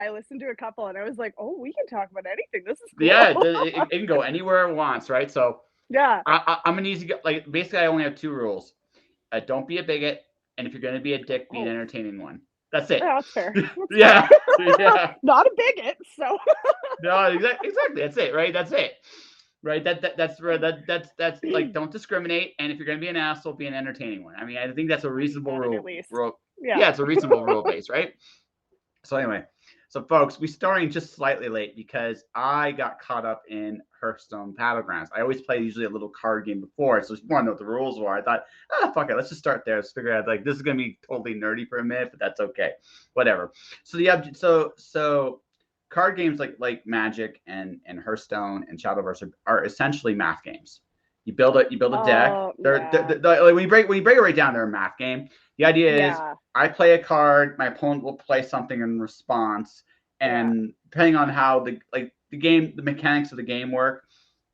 I listened to a couple and I was like, oh, we can talk about anything. This is Yeah, cool. it can go anywhere it wants, right? So Yeah. I'm an easy guy. Like basically, I only have two rules: don't be a bigot, and if you're going to be a dick, be an Oh, entertaining one. That's it. yeah, that's fair. That's fair. Yeah, yeah. Not a bigot, so No, exactly. That's it, right? That's it, right? That's like don't discriminate, and if you're going to be an asshole, be an entertaining one. I mean, I think that's a reasonable entertaining at rule. least. Rule. Yeah. Yeah, it's a reasonable rule base, right? So anyway, so folks, we starting just slightly late because I got caught up in Hearthstone Battlegrounds. I always play usually a little card game before, so if you want to know what the rules were, I thought, fuck it, let's just start there. Let's figure out like this is gonna be totally nerdy for a minute, but that's okay, whatever. So so card games like Magic and Hearthstone and Shadowverse are essentially math games. You build a deck. Oh, yeah. Like when you break it right down, they're a math game. The idea is Yeah. I play a card, my opponent will play something in response, Yeah. and depending on how the mechanics of the game work,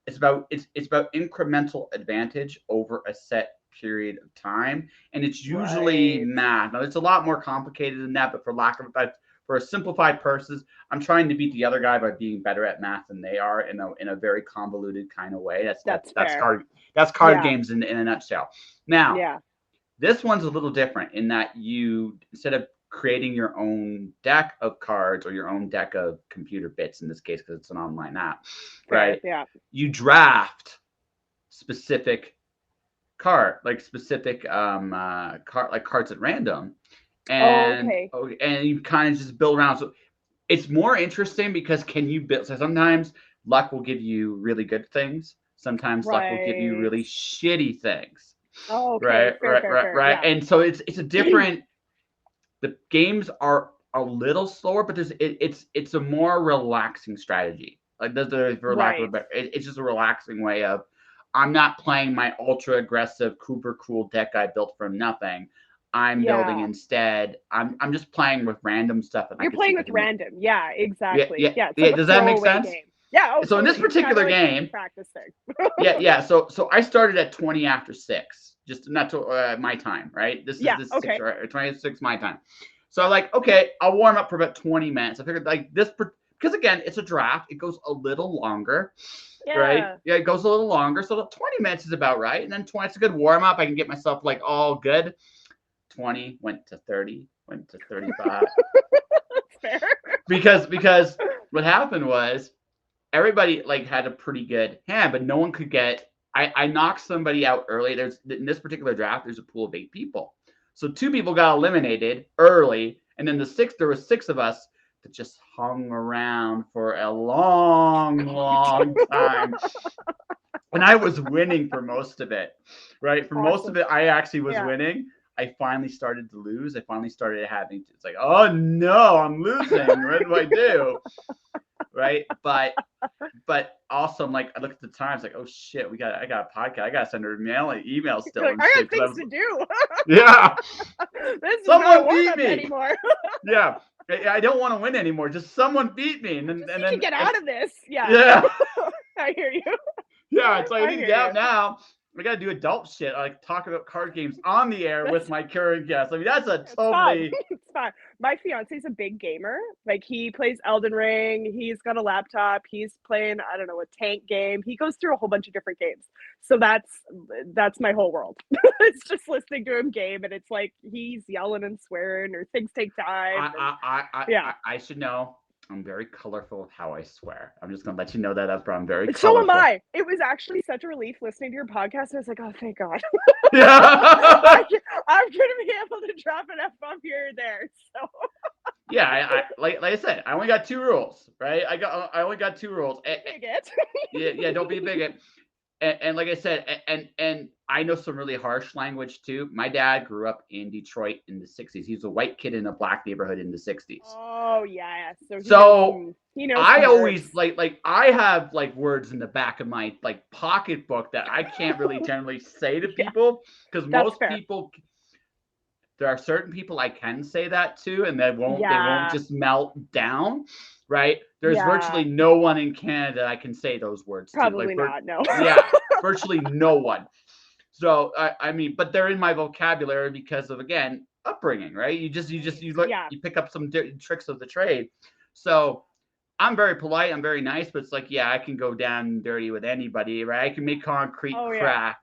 it's about incremental advantage over a set period of time, and it's usually Right. math. Now it's a lot more complicated than that, but for a simplified purposes, I'm trying to beat the other guy by being better at math than they are in a very convoluted kind of way. That's that's That's that's fair. card Yeah. games in a nutshell. Now, Yeah. this one's a little different in that you, instead of creating your own deck of cards or your own deck of computer bits, in this case, because it's an online app, Fair. right? Yeah. You draft specific cards at random, Oh, and okay. you kind of just build around. So it's more interesting because can you build? So sometimes luck will give you really good things. Sometimes luck will give you Right. really shitty things. Oh, okay. Right, Fair, right, fair, right, fair. right. Yeah. And so it's a different. The games are a little slower, but it's a more relaxing strategy. Like for lack of a Right. better, it's just a relaxing way of. I'm not playing my ultra aggressive, super cool deck I built from nothing. I'm building Yeah. instead. I'm just playing with random stuff, and I You're can see playing if I with can. random. Yeah, Yeah, exactly. yeah, Yeah, it's yeah. like a Does that make throwaway sense? game. Yeah, oh, So in this totally. It's kind of particular like a game, practice thing. yeah. So I started at 20 after 6, just not to my time, right? This is Yeah, this 6 okay. or 26 my time. So I'm Yeah. like, okay, I'll warm up for about 20 minutes. I figured like this because again, it's a draft. It goes a little longer, right? Yeah. Yeah, it goes a little longer. So the 20 minutes is about right, and then 20. It's a good warm up. I can get myself like all good. 20 went to 30, went to 35 That's fair. because what happened was everybody like had a pretty good hand, but no one could get. I knocked somebody out early. There's in this particular draft, there's a pool of 8 people, so 2 people got eliminated early, and then there was 6 of us that just hung around for a long, long time, and I was winning for most of it. Right, for most of Awesome. it, I actually was Yeah. winning. I finally started to lose. I finally started having to. It's like, oh no, I'm losing. What do I do? Right, but also I'm like I look at the times like oh shit I got a podcast I gotta send her email You're still like, and I got shit because I things was to do. yeah This is not a someone warm beat up me anymore. yeah I don't want to win anymore just someone beat me and then Just and need to then get and, out of this. Yeah. yeah I hear you. yeah it's like I I need to hear get out you. now I gotta do adult shit like talk about card games on the air with That's my current guest. I mean that's a it's fun. totally It's fun. My fiance's a big gamer. Like he plays Elden Ring. He's got a laptop. He's playing, I don't know, a tank game. He goes through a whole bunch of different games. So that's my whole world. It's just listening to him game and it's like he's yelling and swearing or things take time and yeah. I should know I'm very colorful with how I swear. I'm just gonna let you know that up front. I'm very So am colorful. I. It was actually such a relief listening to your podcast. I was like, oh, thank God. Yeah. I'm going to be able to drop an F bomb here or there. So, Yeah, I like I said, I only got 2 rules, right? I only got 2 rules. bigot. Yeah, don't be a bigot. And like I said, and I know some really harsh language too. My dad grew up in Detroit in the '60s. He was a white kid in a black neighborhood in the '60s. Oh, yeah. So So he knows some I words. always like I have like words in the back of my like pocketbook that I can't really generally say to Yeah, people because that's most fair. people there are certain people I can say that to, and they won't Yeah. just melt down, right? There's Yeah. virtually no one in Canada I can say those words to, Probably not. No. yeah, virtually no one. So I mean, but they're in my vocabulary because of again upbringing, right? You Right. look Yeah. you pick up some tricks of the trade. So I'm very polite, I'm very nice, but it's like, yeah, I can go down dirty with anybody, right? I can make concrete Oh yeah. crack,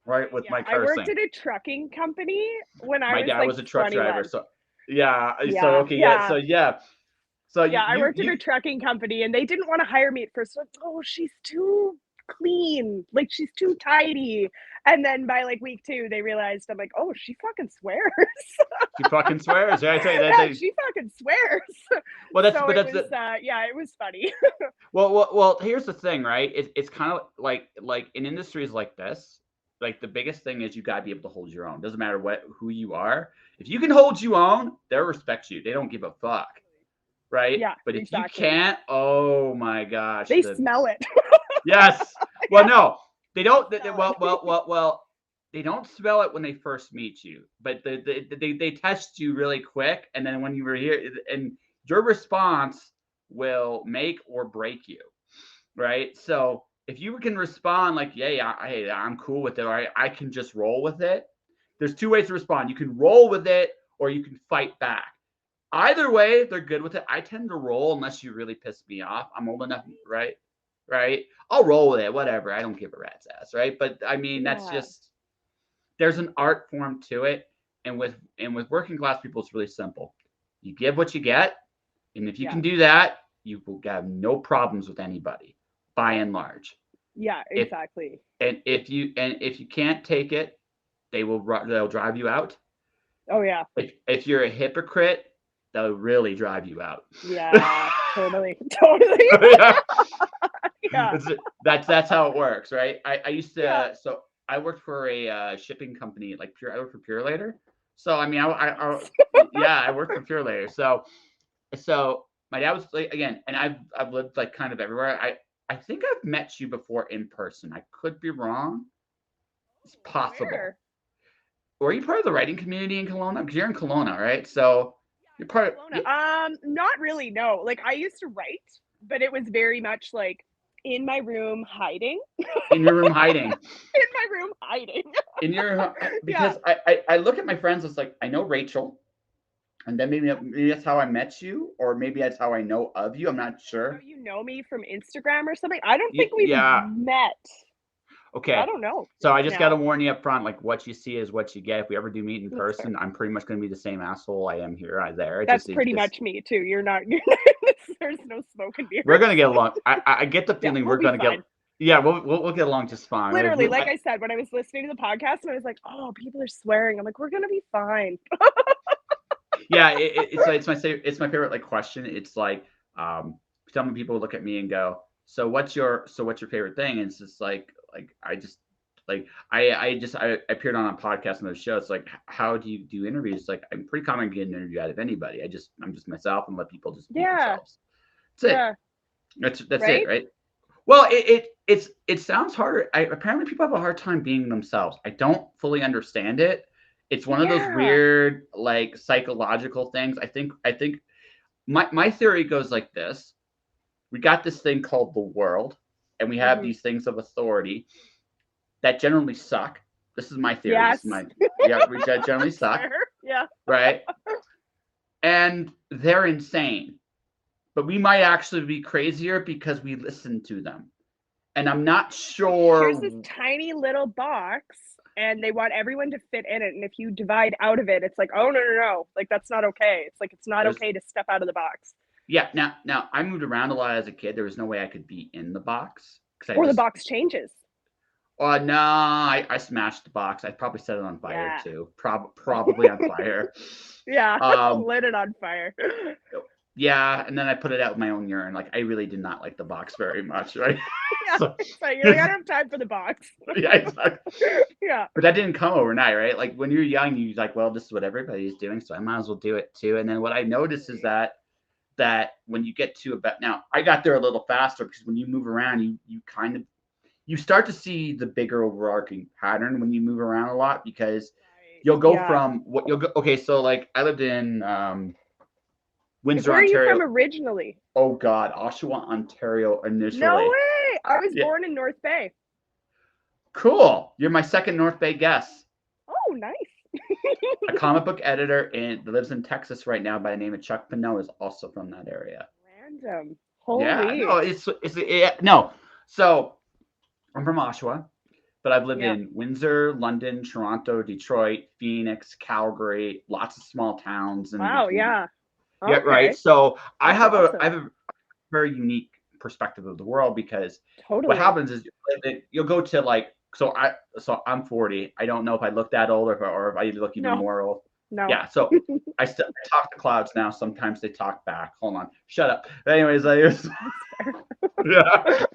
right, with Yeah, my I worked cursing. at a trucking company when I My was dad like was a truck driver, 21. so yeah, so Yeah, okay, yeah, yeah. so Yeah, I worked at you a trucking company and they didn't want to hire me at first. Like, oh, she's too clean. Like she's too tidy. And then by like week 2, they realized I'm like, oh, she fucking swears. she fucking swears, right? I tell you that Yeah, they, she fucking swears. well, that's So but it that's was the yeah, it was funny. well. Here's the thing, right? It's kind of like in industries like this, like the biggest thing is you gotta be able to hold your own. Doesn't matter who you are. If you can hold you own, they'll respect you. They don't give a fuck, right? Yeah, But if you exactly. can't, oh my gosh, They the smell it. yes. Well, Yeah, no, they they don't. smell it. Well. They don't smell it when they first meet you, but they test you really quick, and then when you were here, and your response will make or break you, right? So if you can respond like, yeah, hey, I'm cool with it, or I can just roll with it. There's two ways to respond. You can roll with it, or you can fight back. Either way, they're good with it. I tend to roll unless you really piss me off. I'm old enough, right? Right? I'll roll with it, whatever. I don't give a rat's ass, right? But I mean, that's Yeah, just there's an art form to it, and with working class people, it's really simple. You give what you get, and if you yeah, can do that, you will have no problems with anybody, by and large. yeah, If exactly. if you can't take it, they'll drive you out. Oh yeah, If you're a hypocrite, they'll really drive you out. yeah, totally, totally. Yeah. Yeah, That's how it works, right? I used yeah. to so I worked for a shipping company like Pure. I worked for Pure Later. So I mean, yeah, I worked for Pure Later. So my dad was like again, and I've lived like kind of everywhere. I think I've met you before in person. I could be wrong. It's Oh, possible. where? Were you part of the writing community in Kelowna? Because you're in Kelowna, right? So Yeah, you're I'm in part of Kelowna. Not really, no. Like I used to write, but it was very much like in my room hiding. in your room hiding. In my room hiding. In your Yeah. because I look at my friends. It's like I know Rachel, and then maybe that's how I met you, or maybe that's how I know of you. I'm not How sure. you know me from Instagram or something? I don't think we've Yeah. met. I Okay. don't know So I just got to now. warn you up front. Like what you see is what you get. If we ever do meet in That's fair. person, I'm pretty much going to be the same asshole I am here. I there. That's It's pretty just much me too. You're there's no smoke and we're mirrors. going to get along. I get the Yeah, feeling we'll we're be going to get. fine. Yeah, we'll get along just fine. Literally, like I said, when I was listening to the podcast and I was like, oh, people are swearing. I'm like, we're gonna be fine. Yeah, it's my favorite like question. It's like some people look at me and go, so what's your favorite thing? And it's just like I just like I appeared on a podcast and those shows. It's like how do you do interviews? Like I'm pretty common getting an interview out of anybody. I'm just myself and let people just be Yeah, themselves. That's it. yeah, That's it, right? right? Well, it sounds harder. Apparently, people have a hard time being themselves. I don't fully understand it. It's one of those Yeah. weird, like psychological things. I think my theory goes like this: we got this thing called the world, and we have Hmm. these things of authority that generally suck. This is my theory. This Yes. is my yeah. We generally That's suck, fair. Yeah. right? And they're insane, but we might actually be crazier because we listen to them. And I'm not It's like here's sure. this tiny little box and they want everyone to fit in it. And if you divide out of it, it's like, oh no, no, no. Like that's not okay. It's like it's not There's okay to step out of the box. yeah. Now I moved around a lot as a kid. There was no way I could be in the box because I Or the just. box changes. No, I smashed the box. I probably set it on fire Yeah. too. Probably on fire. Yeah. Um, Lit it on fire. yeah, and then I put it out with my own urine. Like I really did not like the box very much, right? Yeah. So So you're like, I don't have time for the box. yeah, exactly. Yeah. But that didn't come overnight, right? Like when you're young, you're like, well, this is what everybody's doing, so I might as well do it too. And then what I noticed is that when you get to about now, I got there a little faster because when you move around, you kind of you start to see the bigger overarching pattern when you move around a lot because Right. you'll go Yeah. from what you'll go. Okay, so like I lived in Windsor, Where are you from Ontario. originally? Oh God, Oshawa, Ontario No initially. way. I was Yeah, born in North Bay. cool. You're my second North Bay guest. Oh, nice. A comic book editor that lives in Texas right now by the name of Chuck Pinot is also from that area. random. Yeah, Holy. no, no. So I'm from Oshawa, but I've lived Yeah. in Windsor, London, Toronto, Detroit, Phoenix, Calgary, lots of small towns in Wow. between. Yeah. Yeah, right. Okay. So That's I awesome. have a very unique perspective of the world because what Totally. happens is you'll go to like so I'm 40. I don't know if I look that old or if I look even No. more old. No. Yeah, so I still talk to clouds now. Sometimes they talk back. Hold on, shut up. But anyways, That's fair. yeah,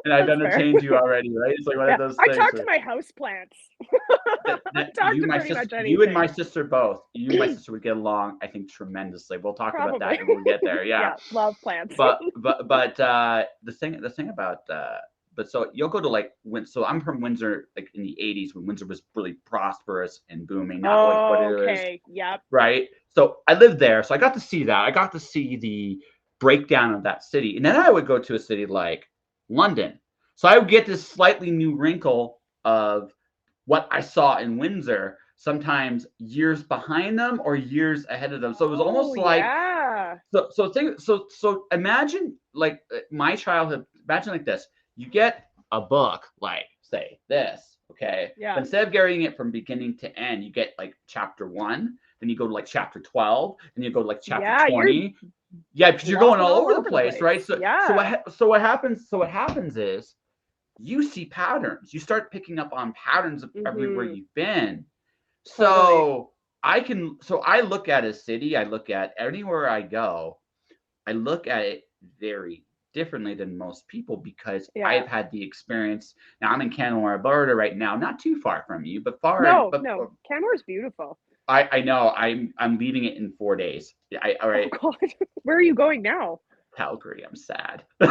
and I've That's fair. entertained you already, right? It's like one Yeah. of those I things. talk to my house plants. I That talk to pretty much you and my anything. sister both. You and my sister would get along, I think, tremendously. We'll talk about Probably. that and we'll get there. Yeah. Yeah. Love plants. But the thing about but so you'll go to like so I'm from Windsor like in the 80s when Windsor was really prosperous and booming, not like what it is, Okay. Yep. right? So I lived there, so I got to see that. I got to see the breakdown of that city. And then I would go to a city like London. So I would get this slightly new wrinkle of what I saw in Windsor, sometimes years behind them or years ahead of them. So it was Oh almost like yeah. so imagine like my childhood, imagine like this. You get a book like say this, okay? Yeah. But instead of getting it from beginning to end, you get like chapter 1, then you go to like chapter 12, and you go to like chapter Yeah. You're 20. Yeah, because you're going flopping all all over the over the place, place. right? Yeah. So what happens is you see patterns. You start picking up on patterns of everywhere Mhm. you've been. Totally. So I look at a city, I look at anywhere I go, I look at it very differently than most people because Yeah. I've had the experience. Now I'm in Canada, Alberta right now, not too far from you, but No. No. Canmore's beautiful. I know I'm leaving it in 4 days. All Oh right, God. Where are you going now? Calgary. I'm sad. Oh,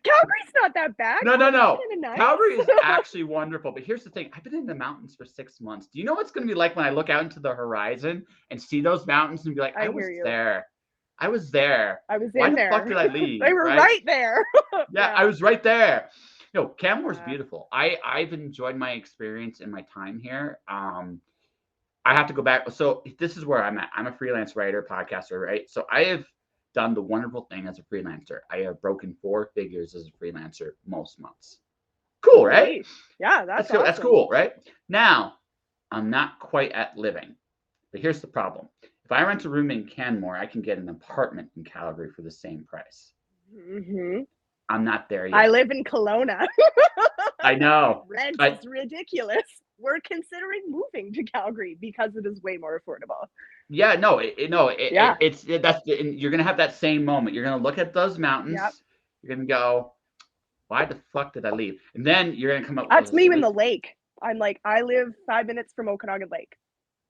Calgary's not that bad. No, no, Calgary's no. kind of Calgary is nice. actually wonderful. But here's the thing. I've been in the mountains for 6 months. Do you know what it's going to be like when I look out into the horizon and see those mountains and be like, I I was hear you. there. I was there. I was Why in the fuck there. did I They leave? were Right? right there. Yeah, I Yeah. was right there. Canmore's Yeah. beautiful. I've enjoyed my experience and my time here. I have to go back. So this is where I'm at. I'm a freelance writer, podcaster, right? So I have done the wonderful thing as a freelancer. I have broken 4 figures as a freelancer most months. Cool, right? Holy. Yeah, that's That's awesome. cool, right? Now, I'm not quite at living, but here's the problem. If I rent a room in Canmore, I can get an apartment in Calgary for the same price. Hmm. I'm not there I yet. live in Kelowna. I know. Rent is ridiculous. We're considering moving to Calgary because it is way more affordable. Yeah, no, Yeah. you're gonna have that same moment. You're gonna look at those mountains. Yep. You're gonna go, why the fuck did I leave? And then you're gonna come up with That's a me in solution. the lake. I'm like, I live 5 minutes from Okanagan Lake.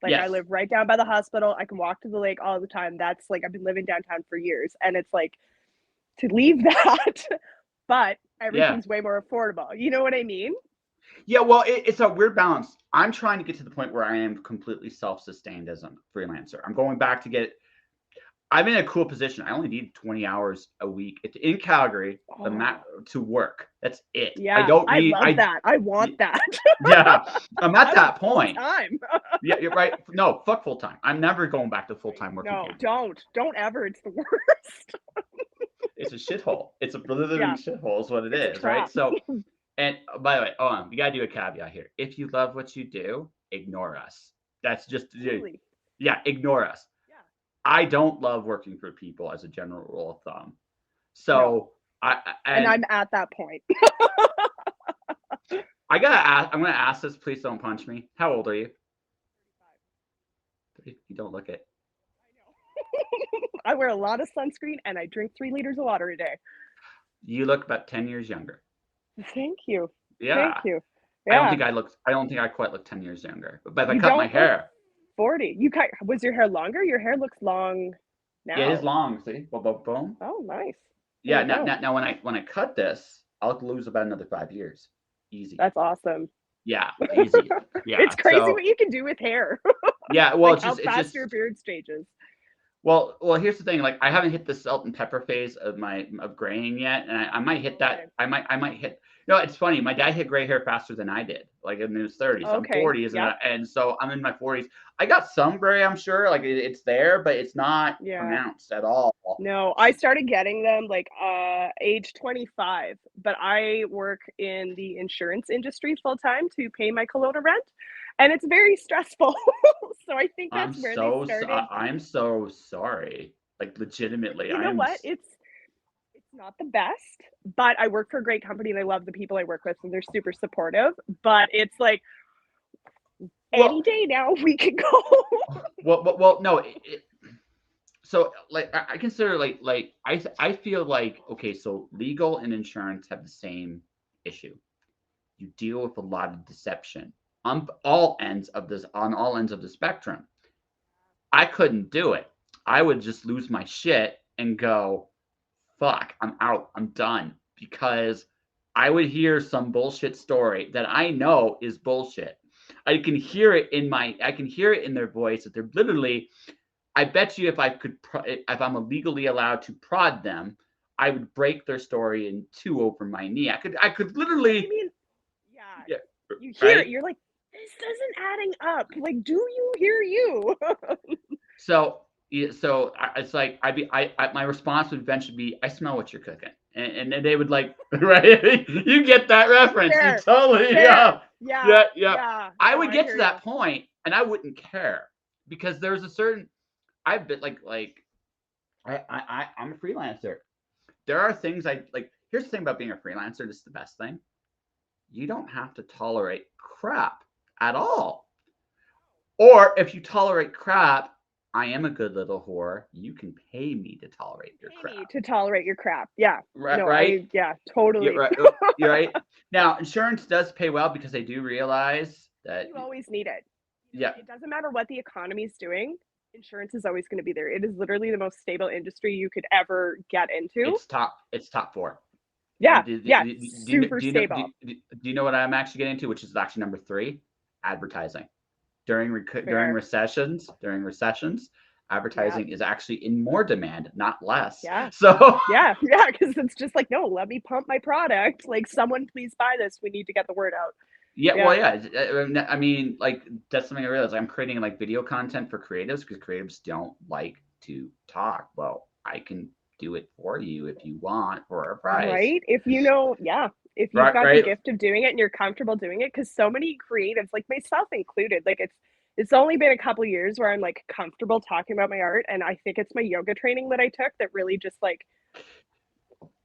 Like, I Yes. live right down by the hospital. I can walk to the lake all the time. That's like, I've been living downtown for years. And it's like, to leave that, but Yeah. everything's way more affordable. You know what I mean? Yeah, well, it's a weird balance. I'm trying to get to the point where I am completely self-sustained as a freelancer. I'm going back to get. I'm in a cool position. I only need 20 hours a week in Calgary Oh, to work. That's it. I yeah. don't I need. love that. I want that. Yeah, I'm at I that want full point. time. Yeah, you're right. No, fuck full time. I'm never going back to full time work No, again. don't ever. It's the worst. It's a shithole. It's a blithering Yeah, shithole, is what it it's a is, right? trap. So, and by the way, we gotta do a caveat here. If you love what you do, ignore us. That's just Totally. yeah, ignore us. Yeah. I don't love working for people as a general rule of thumb. No. So And I'm at that point. I gotta ask. I'm gonna ask this. Please don't punch me. How old are you? 35. You don't look it. I know. I wear a lot of sunscreen and I drink 3 liters of water a day. You look about 10 years younger. Thank you. Thank Yeah. you. I don't Yeah. think I quite look 10 years younger. But if I You cut my don't look hair, 40. Was your hair longer? Your hair looks long yeah, it is now. long. See, boom, boom, boom. Oh, nice. There Yeah. you go. Now when I cut this, I'll lose about another 5 years. Easy. That's awesome. Yeah, easy. Yeah. It's crazy So what you can do with hair. yeah, well, Like how it's fast just your beard stages. Well, here's the thing. Like, I haven't hit the salt and pepper phase of graying yet, and I might hit Okay. that. I might hit. No, it's funny. My dad hit gray hair faster than I did. Like in his 30s. I'm Okay. 40s, Yep. and so I'm in my 40s. I got some gray, I'm sure. Like it's there, but it's not Yeah. pronounced at all. No, I started getting them like age 25, but I work in the insurance industry full time to pay my Kelowna rent, and it's very stressful. So I think that's where they started. I'm so sorry. Like legitimately, You know what? It's not the best, but I work for a great company and I love the people I work with and they're super supportive. But it's like any well, day now we can go. no. So like I consider I feel like, okay, so legal and insurance have the same issue. You deal with a lot of deception on all ends of the spectrum. I couldn't do it. I would just lose my shit and go, fuck, I'm out, I'm done, because I would hear some bullshit story that I know is bullshit. I can hear it in their voice that they're literally. I bet you if I'm legally allowed to prod them, I would break their story in two over my knee. I could literally. I mean, Yeah, yeah, you hear it, right. you're like, this isn't adding up. Like, do you hear you? So it's like my response would eventually be, I smell what you're cooking, and then they would like, right. You get that reference? You Fair, totally, fair. yeah, Yeah, yeah. yeah. I No, would I get to hear you. that point, and I wouldn't care because there's a certain. I've been I'm a freelancer. There are things I like. Here's the thing about being a freelancer. This is the best thing. You don't have to tolerate crap at all. Or if you tolerate crap, I am a good little whore. You can pay me to tolerate your Pay me crap. to tolerate your crap. Yeah. Right, No, right? yeah, You're totally. right. You're right. Now, insurance does pay well because they do realize that. You always need it. Yeah, It doesn't matter what the economy is doing. Insurance is always going to be there. It is literally the most stable industry you could ever get into. it's top four. Yeah, Do, yeah, do, do, you know, super do you know stable. do you know what I'm actually getting to, which is actually number three? Advertising. During Fair. recessions, Yeah, advertising is actually in more demand, not less. yeah, So yeah, yeah. Because it's just like, no, let me pump my product. Like, someone please buy this. We need to get the word out. yeah, well, Yeah. yeah. I mean, like that's something I realized. I'm creating like video content for creatives because creatives don't like to talk. Well, I can do it for you if you want for a price. Right? If you know, yeah, if you've Right, got the right. gift of doing it and you're comfortable doing it, because so many creatives, like myself included, like it's only been a couple years where I'm like comfortable talking about my art, and I think it's my yoga training that I took that really just like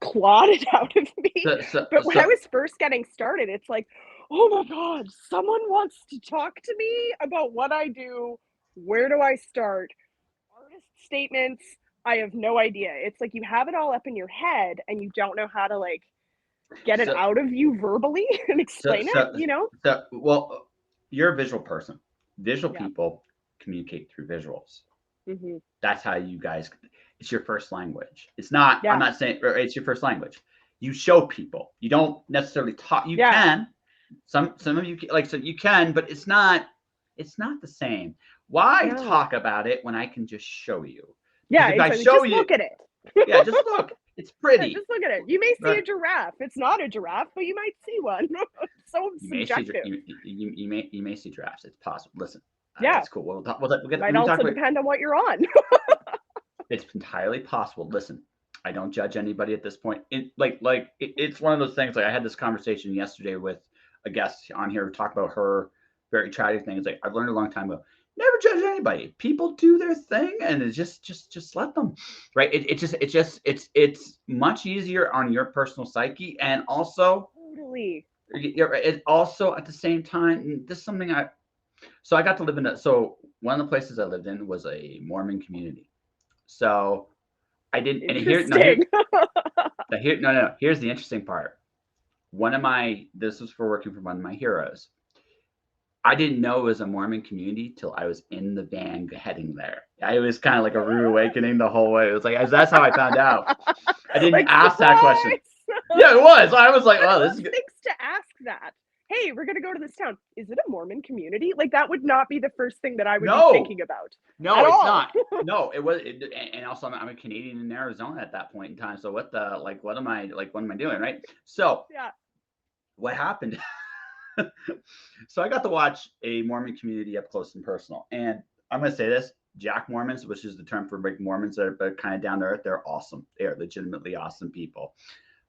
clawed it out of me. So, so, But when I so, was first getting started, it's like, oh my God, someone wants to talk to me about what I do. Where do I start? Artist statements. I have no idea. It's like you have it all up in your head and you don't know how to like get it so, out of you verbally and so, explain it, so, you know? well, you're a visual person. Visual Yeah. people communicate through visuals. Mm-hmm. That's how you guys. It's your first language. It's not. I'm Yeah. not saying it's your first language. You show people. You don't necessarily talk. You Yeah. can. Some of you like so you can, but it's not. It's not the same. Why No. talk about it when I can just show you? Because Yeah. if I Exactly. show Just you, look at it. yeah, just look. It's Yeah, pretty. just look at it. You may see Right? a giraffe. It's not a giraffe, but you might see one. So You may see subjective. you may see drafts. It's possible. Listen, Yeah. it's cool. Let Might me talk also about. depend on what you're on. It's entirely possible. Listen, I don't judge anybody at this point. It's one of those things. Like I had this conversation yesterday with a guest on here who talked about her very tragic things. Like I've learned a long time ago. Never judge anybody. People do their thing, and it's just let them. Right? It's much easier on your personal psyche, and also Totally. it also at the same time. This is something I got to live in. So one of the places I lived in was a Mormon community. So I didn't. And Interesting. no. Here's the interesting part. This was for working for one of my heroes. I didn't know it was a Mormon community till I was in the van heading there. It was kind of like a rude awakening the whole way. It was like that's how I found out. I didn't Like, ask that question. surprise. Yeah, it was. I was like, But oh, who this is good. thinks to ask that? hey, we're going to go to this town. Is it a Mormon community? Like, that would not be the first thing that I would be No, thinking about no, at it's all. not. No, and also I'm a Canadian in Arizona at that point in time. So what am I doing, right? So Yeah. what happened? So I got to watch a Mormon community up close and personal, and I'm going to say this: Jack Mormons, which is the term for like Mormons that are kind of down to earth, they're awesome. They are legitimately awesome people.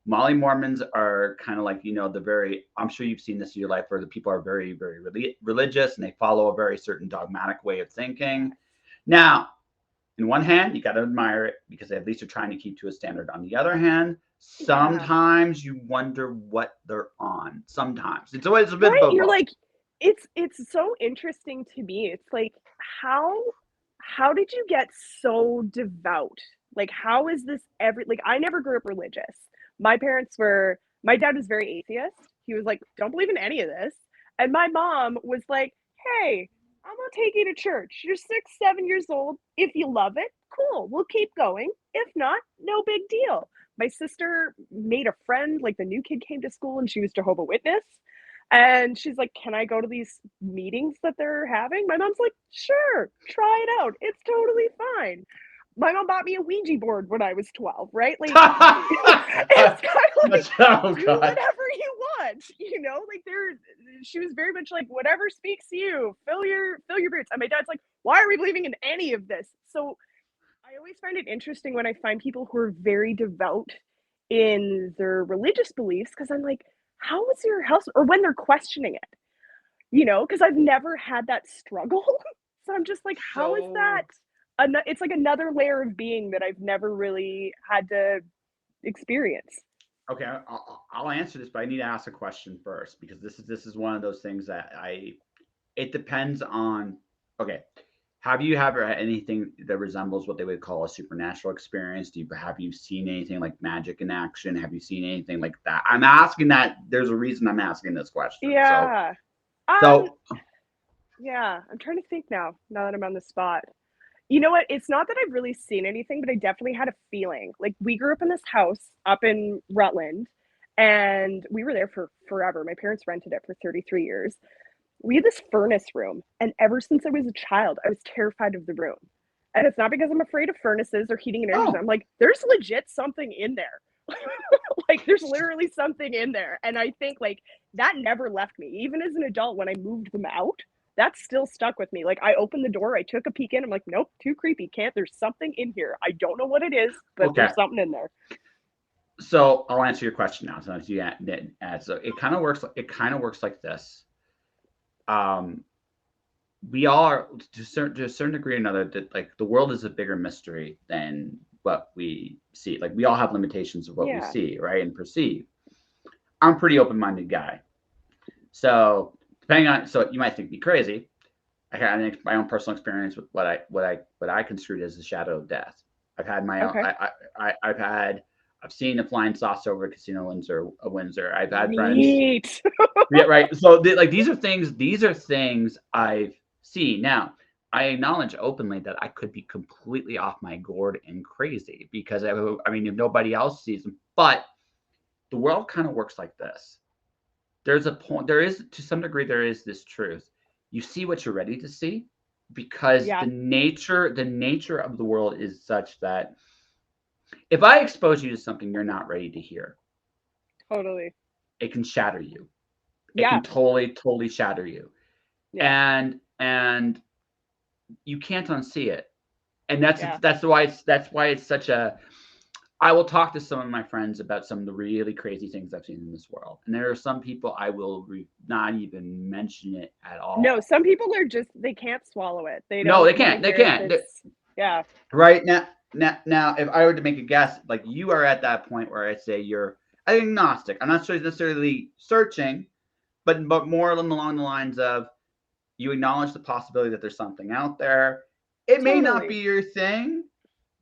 Molly Mormons are kind of like, I'm sure you've seen this in your life where the people are very, very religious and they follow a very certain dogmatic way of thinking. Now, in one hand, you got to admire it because at least they're trying to keep to a standard. On the other hand, sometimes you wonder what they're on. Sometimes it's always a bit Right? of You're both. like, it's so interesting to me. It's like, how did you get so devout? Like, how is this like, I never grew up religious. My dad was very atheist. He was like, don't believe in any of this. And my mom was like, hey, I'm gonna take you to church. You're 6, 7 years old. If you love it, cool. We'll keep going. If not, no big deal. My sister made a friend, like the new kid came to school and she was Jehovah's Witness. And she's like, can I go to these meetings that they're having? My mom's like, sure, try it out. It's totally fine. My mom bought me a Ouija board when I was 12, right? Like, it's kind of like, Oh, do God. whatever you want, like she was very much like, whatever speaks to you, fill your boots. And my dad's like, why are we believing in any of this? So I always find it interesting when I find people who are very devout in their religious beliefs, because I'm like, how is your house, or when they're questioning it, because I've never had that struggle. So I'm just like, how is that? So It's like another layer of being that I've never really had to experience. okay, I'll answer this, but I need to ask a question first because this is one of those things that it depends on. Okay, have you ever had anything that resembles what they would call a supernatural experience? Have you seen anything like magic in action? Have you seen anything like that? I'm asking that. There's a reason I'm asking this question. Yeah. So Yeah, I'm trying to think now that I'm on the spot. You know what? It's not that I've really seen anything, but I definitely had a feeling. Like, we grew up in this house up in Rutland, and we were there for forever. My parents rented it for 33 years. We had this furnace room, and ever since I was a child, I was terrified of the room. And it's not because I'm afraid of furnaces or heating and air conditioning. oh, I'm like, there's legit something in there. Like, there's literally something in there. And I think, like, that never left me. Even as an adult, when I moved them out, that still stuck with me. Like, I opened the door, I took a peek in, I'm like, nope, too creepy. There's something in here. I don't know what it is, but okay. there's something in there. So I'll answer your question now. So you add, so it kind of works. It kind of works like this. We all are to a certain degree or another that like the world is a bigger mystery than what we see. Like we all have limitations of what we Yeah. see, right, and perceive. I'm a pretty open-minded guy. So so you might think me crazy. I had my own personal experience with what I construed as the shadow of death. I've had my own. Okay. I've seen the flying saucer over Casino Windsor. I've had friends. Neat. Yeah, right. So these are things. These are things I've seen. Now I acknowledge openly that I could be completely off my gourd and crazy because I mean if nobody else sees them, but the world kind of works like this. There's a point. There is to some degree there is this truth. You see what you're ready to see because Yeah, the nature of the world is such that if I expose you to something you're not ready to hear, totally. it can shatter you. It Yeah. can totally shatter you. Yeah. And you can't unsee it. And Yeah. that's why it's such a I will talk to some of my friends about some of the really crazy things I've seen in this world. And there are some people I will not even mention it at No, all. some people are just, they can't swallow it. They No, don't they want to can't. They hear it. can't. Yeah. Right now, if I were to make a guess, like you are at that point where I say you're agnostic. I'm not sure necessarily searching, but more along the lines of you acknowledge the possibility that there's something out there. It may not be Totally. your thing,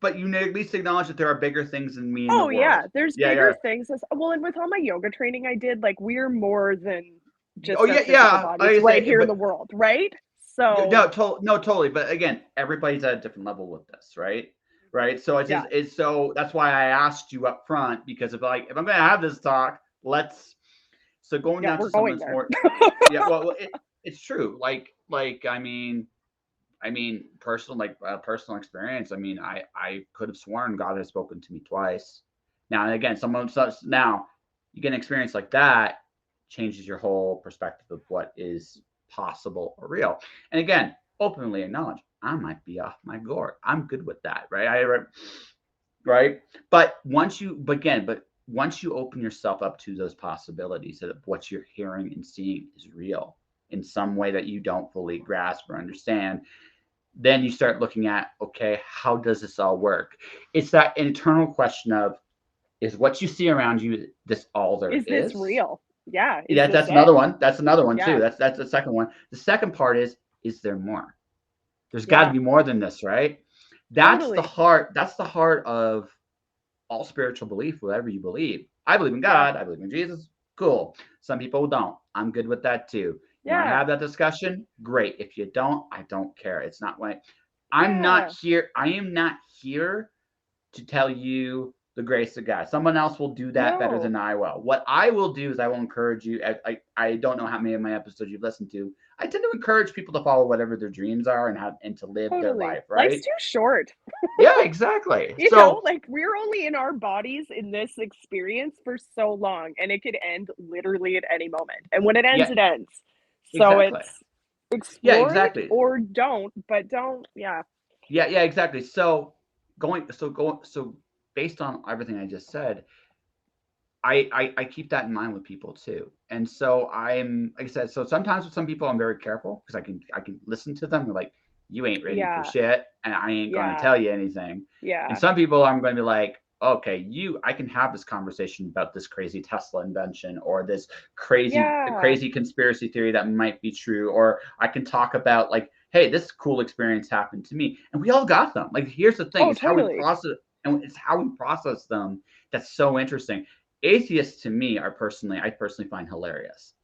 but you at least acknowledge that there are bigger things than me in the Oh yeah, world. there's Yeah, bigger yeah. things. Well, and with all my yoga training I did, like, we're more than Oh just our yeah, physical yeah. bodies Like I right say, here in but the world, right? no, So, no, totally. But again, everybody's at a different level with this, right? Right. So yeah. it's so that's why I asked you up front because if I'm gonna have this talk, let's. So going Yeah, down to we're someone going that's there. more, yeah, well, it's true. Like I mean, personal experience. I mean, I could have sworn God has spoken to me twice. Now and again, someone such now you get an experience like that changes your whole perspective of what is possible or real. And again, openly acknowledge I might be off my gourd. I'm good with that, right? Right. But once you open yourself up to those possibilities that what you're hearing and seeing is real in some way that you don't fully grasp or understand, then you start looking at, okay, how does this all work? It's that internal question of, is what you see around you this all there Is this is? real? Yeah. Is Yeah, this that's it? another one. That's another one too. Yeah. That's the second one. The second part is there more? There's got to Yeah. be more than this, right? That's the Totally. heart. That's the heart of all spiritual belief, whatever you believe. I believe in Yeah. God. I believe in Jesus. Cool. Some people don't. I'm good with that too. You want to Yeah. have that discussion? Great. If you don't, I don't care. It's not like I'm not Yeah. here. I am not here to tell you the grace of God. Someone else will do that better No. than I will. What I will do is I will encourage you. I don't know how many of my episodes you've listened to. I tend to encourage people to follow whatever their dreams are and to live their Totally. life, Life's right? too short. Yeah, exactly. You know, So like we're only in our bodies in this experience for so long, and it could end literally at any moment. And when it ends, yeah, it ends. So exactly. it's Yeah, explore it exactly. or don't, but don't, yeah. Yeah, exactly. So based on everything I just said, I keep that in mind with people too. And so I'm like I said, so sometimes with some people I'm very careful because I can listen to them. They're like, you ain't ready for Yeah. shit, and I ain't gonna Yeah. tell you anything. And Yeah. some people I'm gonna be like, okay, I can have this conversation about this crazy Tesla invention or this Yeah. crazy conspiracy theory that might be true, or I can talk about like, hey, this cool experience happened to me, and we all got them. Like, here's the thing: Oh, it's how we totally. process, and it's how we process them that's so interesting. Atheists to me I personally find hilarious,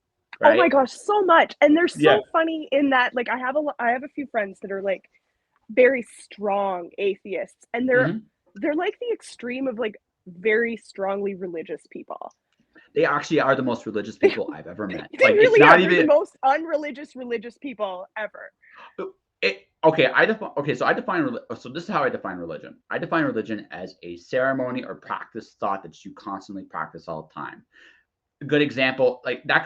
Oh my right? gosh, so much. And they're Yeah. so funny in that like I have a few friends that are like very strong atheists, and Hmm. they're like the extreme of like very strongly religious people. They actually are the most religious people I've ever met. They Like, it's really are. not They're the even most unreligious religious people ever. okay. I define so this is how I define religion. I define religion as a ceremony or practice thought that you constantly practice all the time. A good example, like that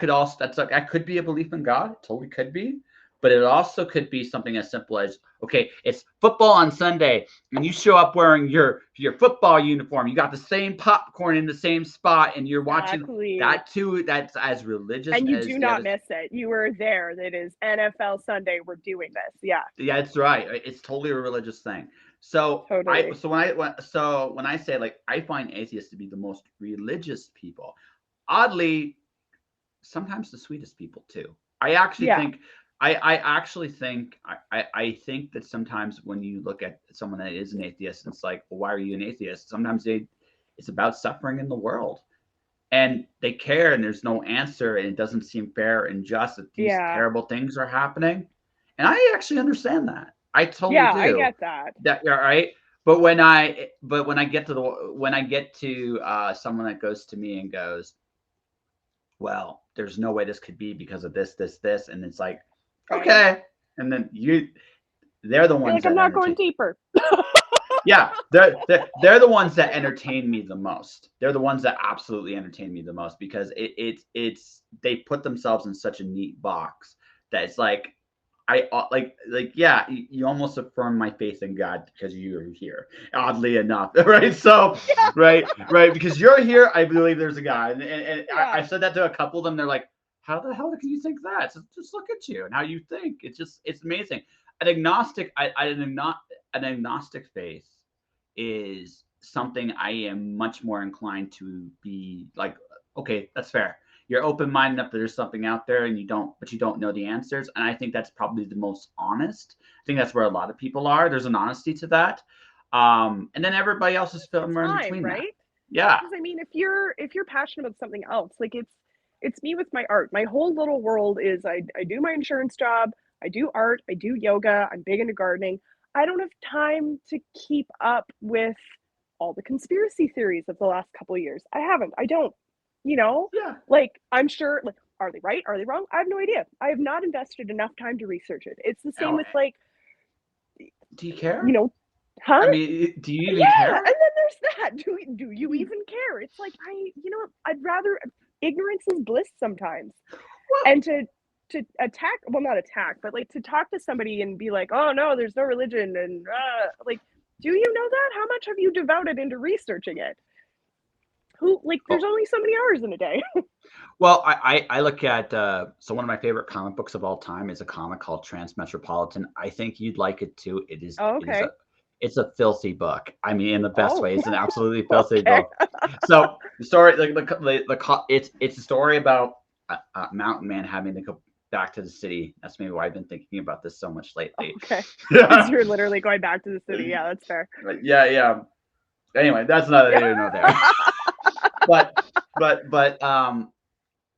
could be a belief in God, it totally could be, but it also could be something as simple as, okay, it's football on Sunday, and you show up wearing your football uniform, you got the same popcorn in the same spot, and you're watching Exactly. that too. That's as religious And you as do the not other. miss it. You were there. That is NFL Sunday. We're doing this. Yeah, Yeah, it's right. It's totally a religious thing. So I totally. so when I when, so when I say like I find atheists to be the most religious people, oddly sometimes the sweetest people too. I actually Yeah. think I actually think I think that sometimes when you look at someone that is an atheist, it's like, well, why are you an atheist? Sometimes it's about suffering in the world. And they care and there's no answer and it doesn't seem fair and just that these Yeah. terrible things are happening. And I actually understand that. I totally Yeah, I do. get that. That yeah, right. But when I get to someone that goes to me and goes, well, there's no way this could be because of this, and it's like, Right. okay, and then they're the You're ones like, I'm that not going entertain. deeper. Yeah, they're the ones that entertain me the most. They're the ones that absolutely entertain me the most because it's they put themselves in such a neat box that it's like like yeah, you almost affirm my faith in God because you're here. Oddly enough, right? So Yeah. right because you're here, I believe there's a God, and Yeah. I said that to a couple of them. They're like, how the hell can you think that? Just look at you and how you think. It's amazing. An agnostic, an agnostic faith is something I am much more inclined to be like, okay, that's fair. You're open minded enough that there's something out there and you don't know the answers. And I think that's probably the most honest. I think that's where a lot of people are. There's an honesty to that. And then everybody else is The somewhere in time, between that. right? Yeah. Because I mean, if you're passionate about something else, like it's me with my art. My whole little world is I do my insurance job, I do art, I do yoga, I'm big into gardening. I don't have time to keep up with all the conspiracy theories of the last couple of years. I haven't. I don't. You know, Yeah. like I'm sure, like, are they right? Are they wrong? I have no idea. I have not invested enough time to research it. It's the same Oh, with like, do you you care? know, huh? I mean, do you even Yeah, and care? then there's that. Do you even care? It's like you know, I'd rather ignorance is bliss sometimes. Well, And to attack, well, not attack, but like to talk to somebody and be like, oh no, there's no religion, and like, do you know that? How much have you devoted into researching it? Who like? There's oh, only so many hours in a day. well, I look at so one of my favorite comic books of all time is a comic called Transmetropolitan. I think you'd like it too. Oh, It is okay. a it's a filthy book. I mean, in the best Oh, way. It's an absolutely filthy okay. book. So the story, like it's a story about a mountain man having to go back to the city. That's maybe why I've been thinking about this so much lately. Okay. Because you're literally going back to the city. Yeah, that's fair. Yeah, yeah. Anyway, that's neither Yeah. here nor there. but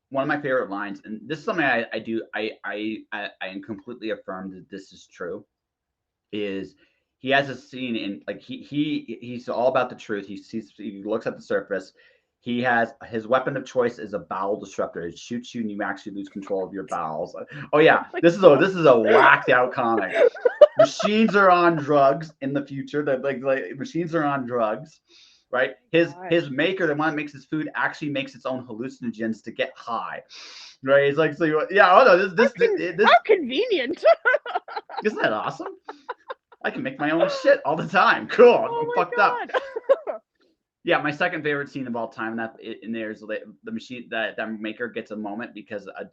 one of my favorite lines, and this is something I do, I am completely affirmed that this is true, is he has a scene in like he's all about the truth. He looks at the surface. He has his weapon of choice is a bowel disruptor. It shoots you and you actually lose control of your bowels. Oh yeah, Oh this is a whacked out comic. Machines are on drugs in the future. That like machines are on drugs, right? His maker, the one that makes his food, actually makes its own hallucinogens to get high, right? It's like so. Yeah. Oh no, this how convenient. isn't that awesome? I can make my own shit all the time. Cool. Oh I'm my fucked up. god. Yeah, my second favorite scene of all time, and that in there's the machine that maker gets a moment because a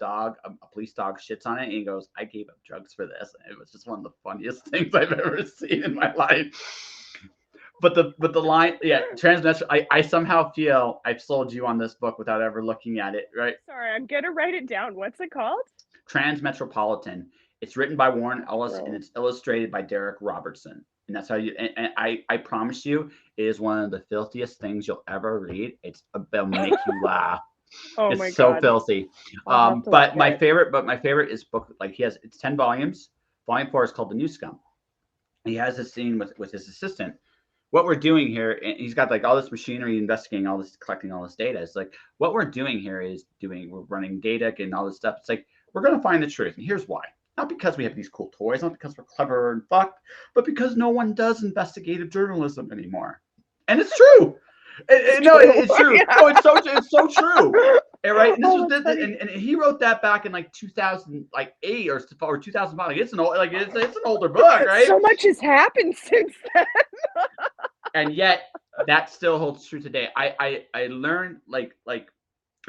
police dog shits on it, and he goes, "I gave up drugs for this." And it was just one of the funniest things I've ever seen in my life. But the line, yeah, transmetro. I somehow feel I've sold you on this book without ever looking at it, right? Sorry, I'm gonna write it down. What's it called? Transmetropolitan. It's written by Warren Ellis and Bro. it's illustrated by Derek Robertson. And that's how you. And I promise you, it is one of the filthiest things you'll ever read. It'll make you laugh. Oh my It's so god. filthy. I'll have to look But at it. my favorite is book. Like it's 10 volumes. Volume 4 is called The New Scum. He has this scene with his assistant. What we're doing here, and he's got like all this machinery investigating all this, collecting all this data. It's like what we're doing here is we're running data, getting all this stuff. It's like we're gonna find the truth, and here's why. Not because we have these cool toys, not because we're clever and fucked, but because no one does investigative journalism anymore. And it's true. No, it's true. Yeah. No, it's so true. And, right? And Oh, that's funny. and he wrote that back in like 2008 or 2005. Like it's an older book, right? So much has happened since then. And yet that still holds true today. I learned like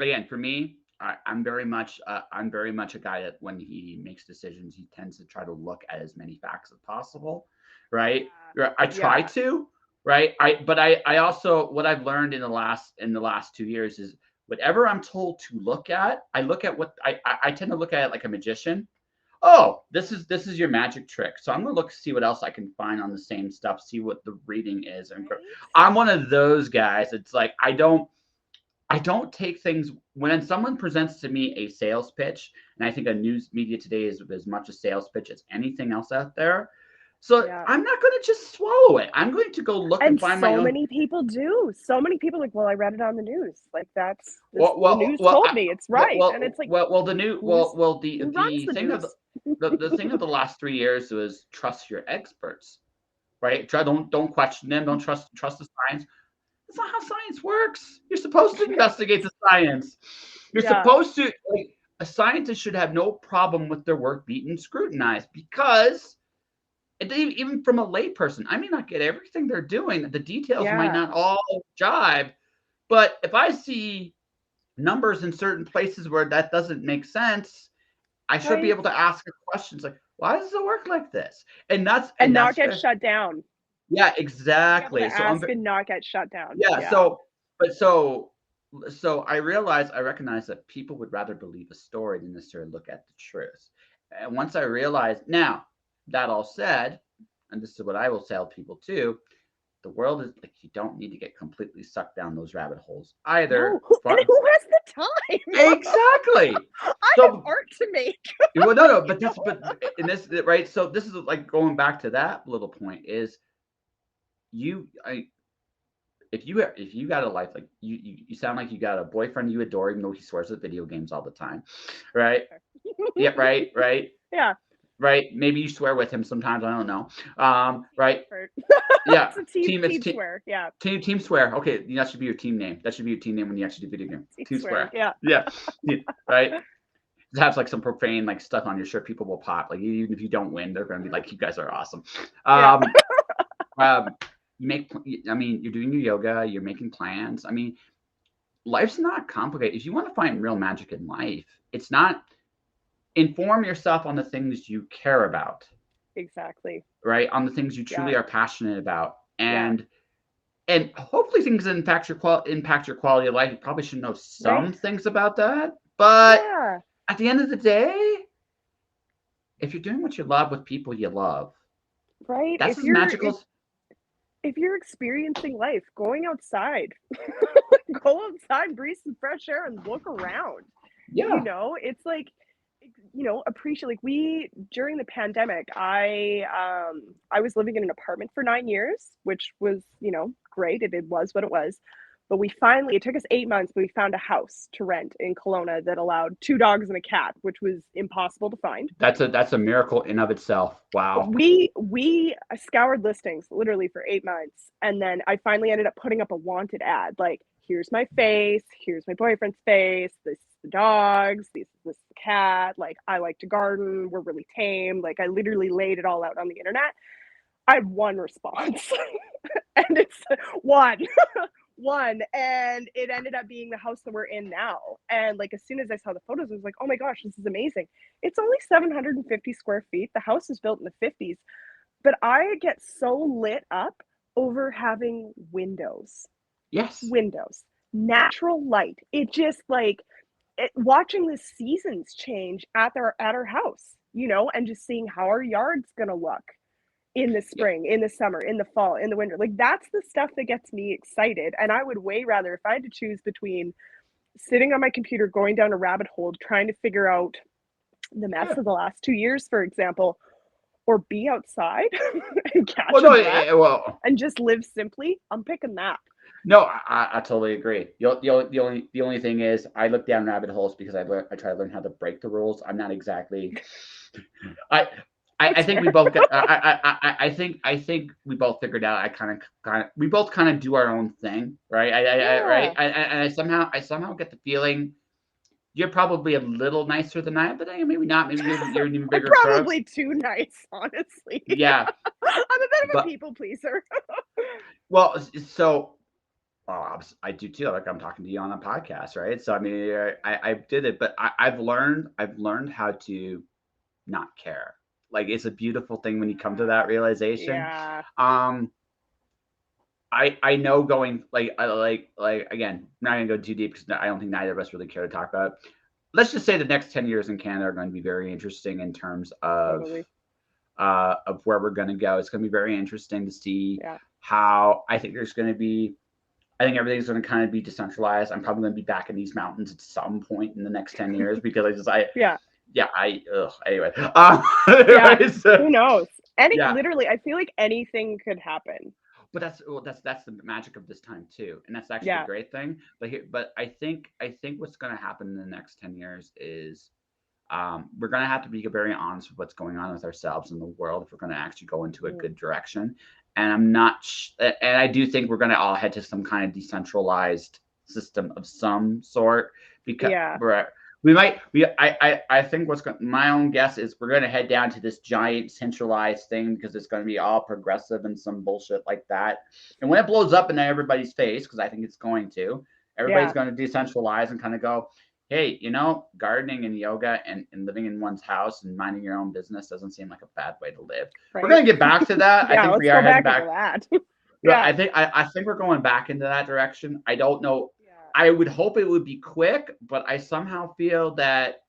again for me, I'm very much a guy that when he makes decisions, he tends to try to look at as many facts as possible, right? I try Yeah. to, right? I also what I've learned in the last 2 years is whatever I'm told to look at, I look at what I tend to look at it like a magician. Oh, this is your magic trick. So I'm gonna see what else I can find on the same stuff, see what the reading is. And I'm one of those guys. It's like I don't take things when someone presents to me a sales pitch, and I think a news media today is as much a sales pitch as anything else out there. So Yeah. I'm not going to just swallow it. I'm going to go look and And find my so own. many people do. So many people like, well, I read it on the news. Like that's the news Well, told me it's right. And it's like, the new, who's who runs the the thing of news? the thing of the last 3 years was trust your experts, right? Don't question them. Don't trust the science. That's not how science works. You're supposed to investigate the science. You're Yeah. supposed to. Like, a scientist should have no problem with their work being scrutinized because even from a layperson, I may not get everything they're doing. The details might not all jive, but if I see numbers in certain places where that doesn't make sense, I should be able to ask questions like, "Why does it work like this?" And not get shut down. Yeah, exactly. So ask and not get shut down. yeah. So I recognize that people would rather believe a story than necessarily look at the truth. And once I realized, now that all said, and this is what I will tell people too, the world is like you don't need to get completely sucked down those rabbit holes either. No. And who has the time? Exactly. I have art to make. Well, no, but in this right. So this is like going back to that little point is if you got a life like you sound like you got a boyfriend you adore, even though he swears at video games all the time, right? Yeah, right, Yeah. right. Maybe you swear with him sometimes. I don't know. Team Right. effort. Yeah. It's a team Team. It's team swear. Yeah. team swear. Okay, that should be your team name. That should be your team name when you actually do video game. Team Team swear. swear. Yeah. Yeah. Yeah, right. Just have like some profane like stuff on your shirt. People will pop. Like even if you don't win, they're gonna be like, "You guys are awesome." Yeah. Um, um, you make. I mean, you're doing your yoga. You're making plans. I mean, life's not complicated. If you want to find real magic in life, it's not. Inform yourself on the things you care about, Exactly. right? On the things you Yeah. truly are passionate about, Yeah. and hopefully things that impact your quality of life. You probably should know Right. some things about that, but Yeah. at the end of the day, if you're doing what you love with people you love, Right. that's as magical as. If you're experiencing life, going outside, go outside, breathe some fresh air, and look around. You Yeah, know, it's like, appreciate like we during the pandemic. I was living in an apartment for 9 years, which was great. It was what it was. But we finally, it took us 8 months, but we found a house to rent in Kelowna that allowed two dogs and a cat, which was impossible to find. that's a miracle in of itself. Wow. We scoured listings literally for 8 months, and then I finally ended up putting up a wanted ad, like, here's my face, here's my boyfriend's face, this is the dogs, this is the cat, like, I like to garden, we're really tame. Like, I literally laid it all out on the internet. I had one response. And it's one. One, and it ended up being the house that we're in now. And like, as soon as I saw the photos, I was like, oh my gosh, this is amazing. It's only 750 square feet. The house is built in the 50s, but I get so lit up over having Yes. windows, natural light. It just like watching the seasons change at our house, and just seeing how our yard's gonna look in the Yeah. spring, in the summer, in the fall, in the winter. Like, that's the stuff that gets me excited. And I would way rather, if I had to choose between sitting on my computer, going down a rabbit hole, trying to figure out the mess Yeah. of the last 2 years, for example, or be outside and Well, catch a no. breath Well, and just live simply, I'm picking that. no. I totally agree. The only thing is, I look down rabbit holes because I try to learn how to break the rules. I'm not exactly. I I That's think fair. we both got. I think we both figured out. We both kind of do our own thing, right? Right. Yeah. And I somehow get the feeling you're probably a little nicer than I am, but maybe not. Maybe you're an even I'm bigger crook. probably too nice, honestly. Yeah, I'm a bit of a but people pleaser. well, so I do too. Like I'm talking to you on a podcast, right? So I mean, I did it, but I've learned how to not care. Like it's a beautiful thing when you come to that realization. Yeah. Um, I know going like like again, I'm not gonna go too deep because I don't think neither of us really care to talk about it. Let's just say the next 10 years in Canada are going to be very interesting in terms Totally. of where we're going to go. It's going to be very interesting to see Yeah. how I think there's going to be. I think everything's going to kind of be decentralized. I'm probably going to be back in these mountains at some point in the next 10 years because Yeah. yeah, anyway. Yeah. Anyways, Who knows? yeah, Literally, I feel like anything could happen. but that's the magic of this time too, and that's actually the Yeah. great thing. But I think what's going to happen in the next 10 years is we're going to have to be very honest with what's going on with ourselves in the world if we're going to actually go into a Mm. good direction. And I'm not, and I do think we're going to all head to some kind of decentralized system of some sort because Yeah. I think my own guess is we're going to head down to this giant centralized thing because it's going to be all progressive and some bullshit like that. And when it blows up in everybody's face, because I think it's going to, everybody's Yeah. going to decentralize and kind of go, hey, gardening and yoga and living in one's house and minding your own business doesn't seem like a bad way to live. We're Right. going to get back to that. I Yeah. think Let's we are go heading back into back. that. Yeah, Yeah. I think we're going back into that direction. I don't know. Yeah. I would hope it would be quick, but I somehow feel that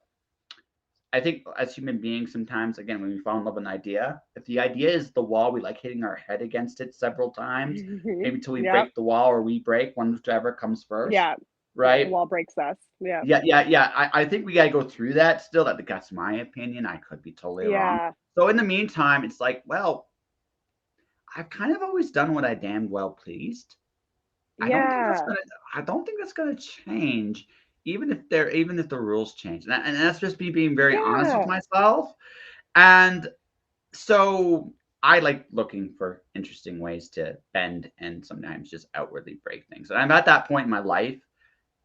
I think as human beings, sometimes again, when we fall in love with an idea, if the idea is the wall, we like hitting our head against it several times, maybe until we Yep. break the wall or we break, whichever comes first, Yeah. Yeah. The right? wall breaks us. Yeah. Yeah. I think we gotta go through that still. That's my opinion. I could be totally wrong. Yeah. So in the meantime, it's like, well, I've kind of always done what I damned well pleased. I don't think that's Yeah. gonna I don't think that's gonna change, even if the rules change. And that's just me being very honest with Yeah. myself. And so I like looking for interesting ways to bend and sometimes just outwardly break things. And I'm at that point in my life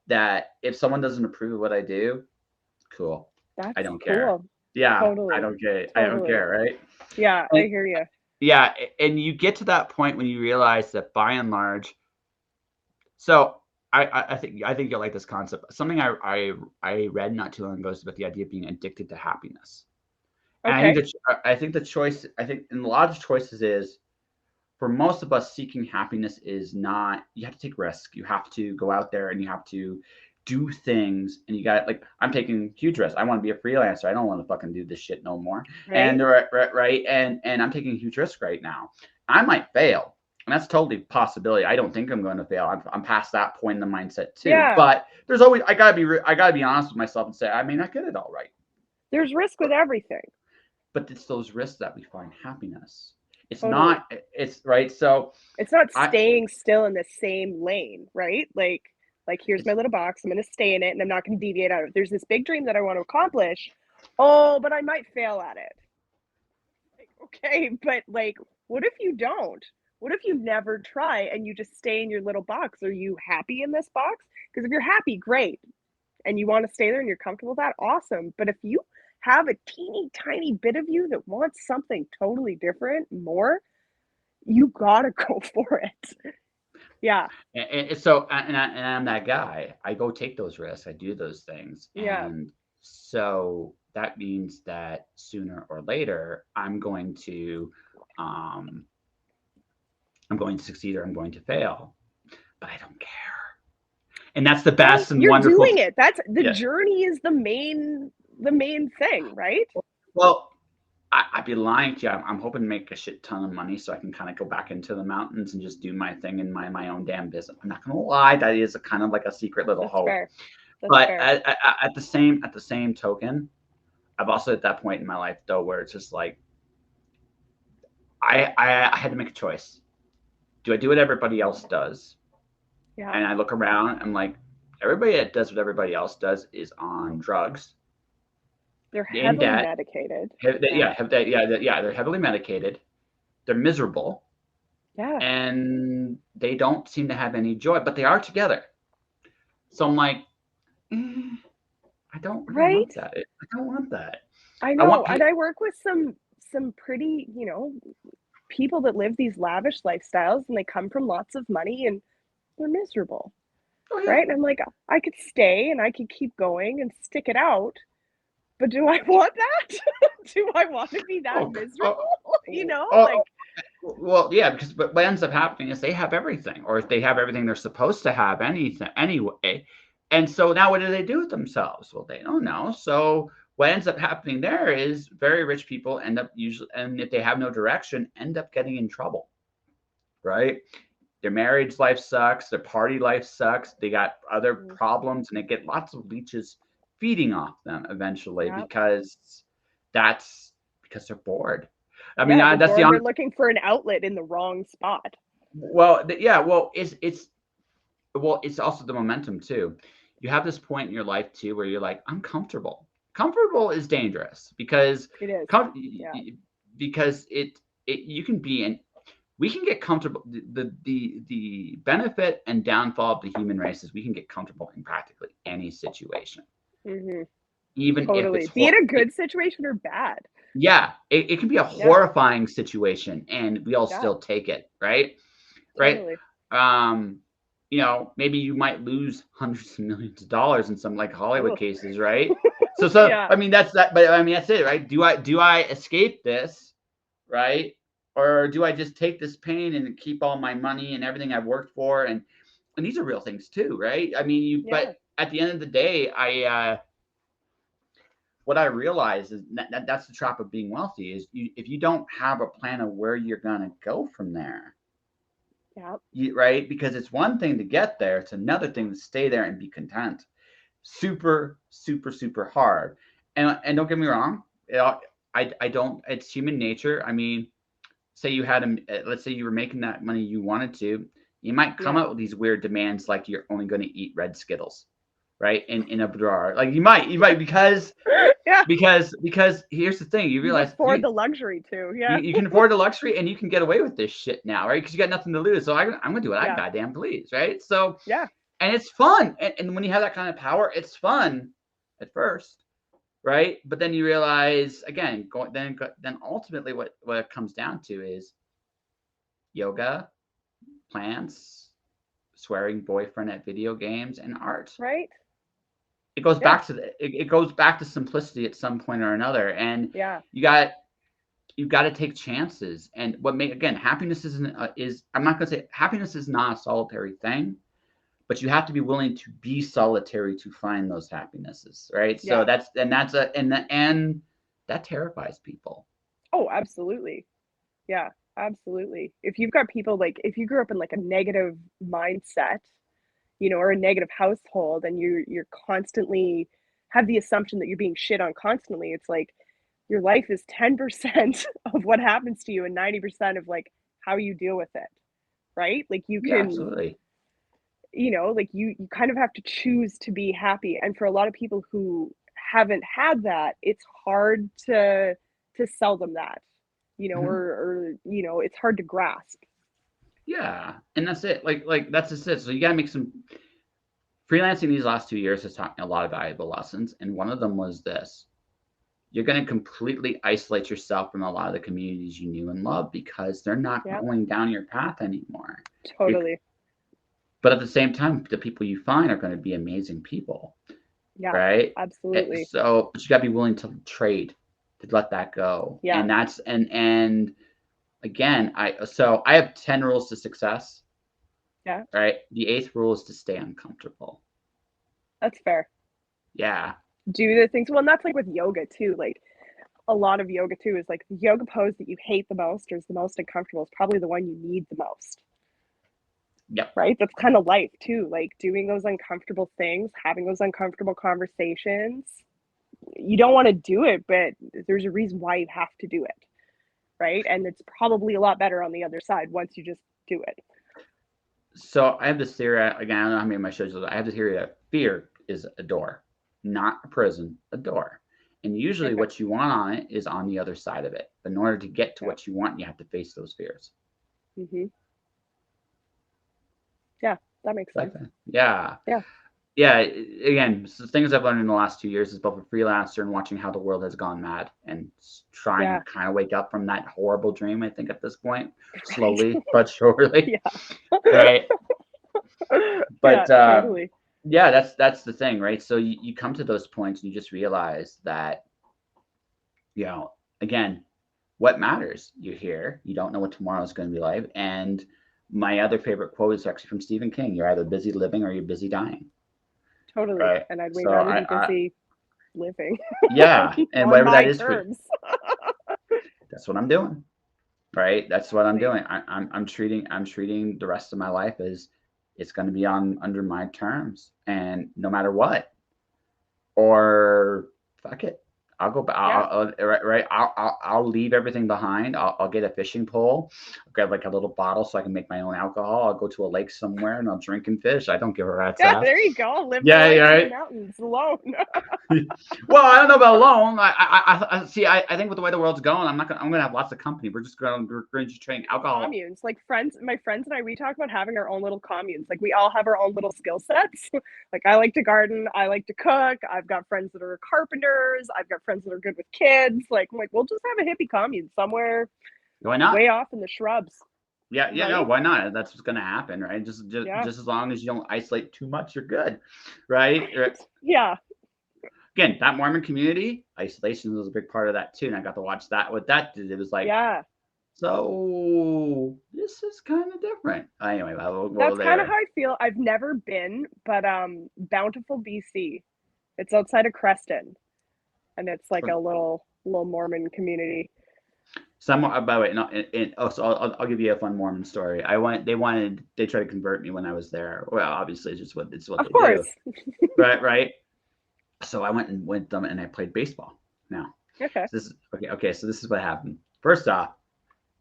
that if someone doesn't approve of what I do, cool. I That's don't care. cool. Yeah, I Totally. don't care. I don't Totally. care, right? Yeah, I And hear you. yeah, and you get to that point when you realize that by and large, so I think you'll like this concept. Something I read not too long ago is about the idea of being addicted to happiness. And Okay. I think the choice I think in a lot of choices is for most of us seeking happiness is not you have to take risk. You have to go out there and you have to do things and you got like I'm taking huge risks. I want to be a freelancer. I don't want to fucking do this shit no more. Right? And right and I'm taking a huge risk right now. I might fail. And that's totally a possibility. I don't think I'm going to fail. I'm past that point in the mindset too. Yeah. But there's always I gotta be honest with myself and say I may not get it all right. There's risk with everything. But it's those risks that we find happiness. It's Totally. not. It's right. So It's not I. staying still in the same lane, right? Like here's my It's little box. I'm going to stay in it and I'm not going to deviate out of it. There's this big dream that I want to accomplish. Oh, but I might fail at it. Like, okay, but like what if you don't? What if you never try and you just stay in your little box? Are you happy in this box? Because if you're happy, great. And you want to stay there and you're comfortable with that, awesome. But if you have a teeny tiny bit of you that wants something totally different, more, you gotta go for it. Yeah, and I'm that guy. I go take those risks. I do those things, yeah. and so that means that sooner or later um, I'm going to succeed or I'm going to fail, but I don't care. And that's the Well, best and you're wonderful. doing it. That's the Yeah. journey is the main thing, right? Well, I'd be lying to you. I'm hoping to make a shit ton of money so I can kind of go back into the mountains and just do my thing in my own damn business. I'm not gonna lie, that is a kind of like a secret little That's hope. fair. That's But fair. at the same token, I've also at that point in my life though where it's just like I had to make a choice. Do I do what everybody else does? Yeah. And I look around, I'm like, everybody that does what everybody else does is on drugs, They're in heavily debt. medicated. Yeah. They're heavily medicated. They're miserable, Yeah. and they don't seem to have any joy, but they are together. So I'm like, eh, I don't really Right? want that. I don't want that. I I know. want And people. I work with some pretty, people that live these lavish lifestyles and they come from lots of money and they're miserable. Oh yeah. Right? And I'm like, I could stay and I could keep going and stick it out, but do I want that? Do I want to be that Oh, miserable? oh, Like, oh, well, yeah, because but what ends up happening is they have everything, or if they have everything they're supposed to have anything anyway. And so now what do they do with themselves? Well, they don't know. So what ends up happening there is very rich people end up usually, and if they have no direction, end up getting in trouble, right? Their marriage life sucks, their party life sucks, they got other problems, and they get lots of leeches feeding off them eventually yeah, because they're bored. I mean, yeah, they're that's the bored. They're honest. looking for an outlet in the wrong spot. Well, yeah. Well, it's also the momentum too. You have this point in your life too where you're like, I'm comfortable. Comfortable is dangerous because It is. com- Yeah. because it you can be and we can get comfortable. The benefit and downfall of the human race is we can get comfortable in practically any situation, Hmm. even if Totally. Be it a good situation or bad. yeah, it can be a Yeah. horrifying situation, and we all Yeah. still take it, right? Right? Totally. Um, maybe you might lose hundreds of millions of dollars in some like Hollywood Ugh. cases, right? So Yeah. I mean that's that, but I mean that's it, right? Do I escape this, right? Or do I just take this pain and keep all my money and everything I've worked for? And these are real things too, right? I mean, Yeah. but at the end of the day, what I realize is that's the trap of being wealthy is if you don't have a plan of where you're gonna go from there, Yeah. right? Because it's one thing to get there, it's another thing to stay there and be content. Super, super, super hard. And don't get me wrong, I don't. It's human nature. I mean, say you had let's say you were making that money you wanted to. You might come Yeah. up with these weird demands like you're only going to eat red Skittles, right? In a drawer. Like you might Yeah. because here's the thing, you You realize afford the luxury too. Yeah. you can afford the luxury and you can get away with this shit now, right? Because you got nothing to lose. So I'm gonna do what I Yeah. goddamn please, right? So Yeah. and it's fun. And when you have that kind of power, it's fun at first, right? But then you realize again, then ultimately what it comes down to is yoga, plants, swearing boyfriend at video games, and art. Right. It goes Yeah. back to it goes back to simplicity at some point or another, and Yeah. you've got to take chances. And what make again happiness is I'm not going to say happiness is not a solitary thing, but you have to be willing to be solitary to find those happinesses, right? So Yeah. and that terrifies people. Oh, absolutely. Yeah, absolutely. If you've got people like if you grew up in like a negative mindset, or a negative household and you're constantly have the assumption that you're being shit on constantly, it's like your life is 10% of what happens to you and 90% of like how you deal with it, right? Like you Yeah, can, absolutely. like you kind of have to choose to be happy. And for a lot of people who haven't had that, it's hard to sell them that, Mhm. or it's hard to grasp. Yeah, and that's it. Like that's just it. So you got to make some freelancing. These last 2 years has taught me a lot of valuable lessons, and one of them was this: you're going to completely isolate yourself from a lot of the communities you knew and loved because they're not Yeah, going down your path anymore. You're, totally. but at the same time, the people you find are going to be amazing people, Yeah, right? absolutely. So but you got to be willing to trade, to let that go, Yeah, and that's and again, I have 10 rules to success. yeah, Right, the eighth rule is to stay uncomfortable. that's fair. Yeah, Do the things well, and that's like with yoga too. Like a lot of yoga too is like the yoga pose that you hate the most or is the most uncomfortable is probably the one you need the most. yep. Right? That's kind of life too. Like doing those uncomfortable things, having those uncomfortable conversations. You don't want to do it, but there's a reason why you have to do it. Right? And it's probably a lot better on the other side once you just do it. So I have this theory. Again, I don't know how many of my shows. I have this theory that fear is a door, not a prison, a door. And usually, Okay. what you want on it is on the other side of it. But in order to get to Yeah. what you want, you have to face those fears. Mhm. Yeah, that makes Like sense. that. Yeah. Yeah. Yeah. Again, so things I've learned in the last 2 years is both a freelancer and watching how the world has gone mad and trying to Yeah. kind of wake up from that horrible dream. I think at this point, Right. slowly but surely. Yeah. Right. Yeah, But totally. yeah, that's the thing, right? So you come to those points and you just realize that, you know, again, what matters? You're here. You don't know what tomorrow is going to be like. And my other favorite quote is actually from Stephen King. You're either busy living or you're busy dying. Totally. Right. And I'd way So rather be busy living yeah, and on whatever that my is for you, terms. that's what I'm doing. Right. That's what I'm Exactly. doing. I'm treating the rest of my life as it's going to be on under my terms, and no matter what, or fuck it. I'll go back. Yeah. Right. I'll leave everything behind. I'll get a fishing pole. I'll grab like a little bottle so I can make my own alcohol. I'll go to a lake somewhere and I'll drink and fish. I don't give a rat's Yeah, ass. there you go. Live the Yeah, yeah, life in the right. mountains alone. Well, I don't know about alone. I see. I think with the way the world's going, I'm gonna have lots of company. We're going to just train alcohol. Communes. Like my friends and I, we talk about having our own little communes. Like we all have our own little skill sets. Like I like to garden, I like to cook. I've got friends that are carpenters. I've got friends that are good with kids. Like I'm like, we'll just have a hippie commune somewhere Why not? way off in the shrubs. Yeah, yeah, no, Right? why not? That's what's gonna happen, right? Yeah. Just as long as you don't isolate too much, you're good, right? Right. Yeah. Again, that Mormon community, isolation was a big part of that too. And I got to watch that. What that did, it was like, Yeah. so this is kind of different. Anyway, well That's kind of there. how I feel. I've never been, but Bountiful, BC. It's outside of Creston, and it's like a little Mormon community. Some by the way, not oh, so I'll give you a fun Mormon story. They tried to convert me when I was there. Well, obviously, it's what Of they do, course. right. So I went and with them and I played baseball. Now, Okay. so this is okay. So this is what happened. First off,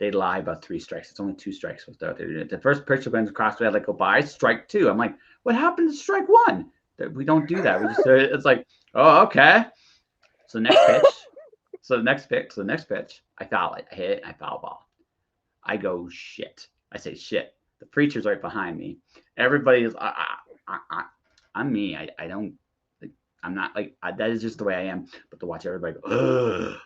they lie about 3 strikes. It's only 2 strikes. The first pitcher went across, we had like go by, strike 2. I'm like, what happened to strike 1? We don't do that. We just it's like, oh, okay. So the next pitch, I foul it. I hit it, I foul ball. I go shit. I say shit. The preacher's right behind me. Everybody is I'm me. I don't like, I'm not like that is just the way I am. But to watch everybody go, ugh.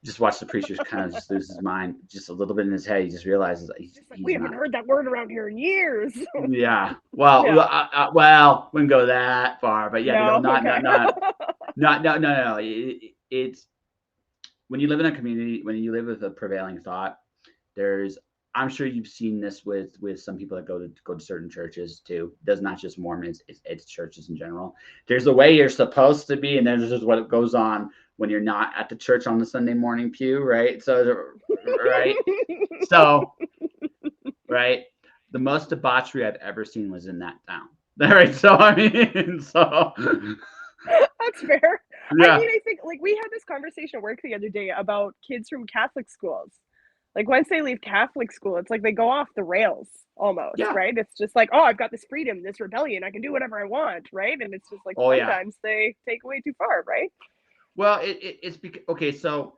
Just watch the preacher kind of just lose his mind just a little bit in his head. He just realizes he's like, we haven't heard that word around here in years. Yeah. Well, yeah. Well, wouldn't go that far, but yeah, no, no. It's when you live in a community, when you live with a prevailing thought, I'm sure you've seen this with some people that go to certain churches too. It does not just Mormons, it's churches in general. There's the way you're supposed to be, and then there's just what goes on when you're not at the church on the Sunday morning pew, right? So, right. So, right. The most debauchery I've ever seen was in that town. Right. So I mean, so that's fair. Yeah. I mean, I think like we had this conversation at work the other day about kids from Catholic schools. Like once they leave Catholic school, it's like they go off the rails almost, right? It's just like, oh, I've got this freedom, this rebellion, I can do whatever I want, right? And it's just like sometimes they take away too far, right? Well, it's because okay, so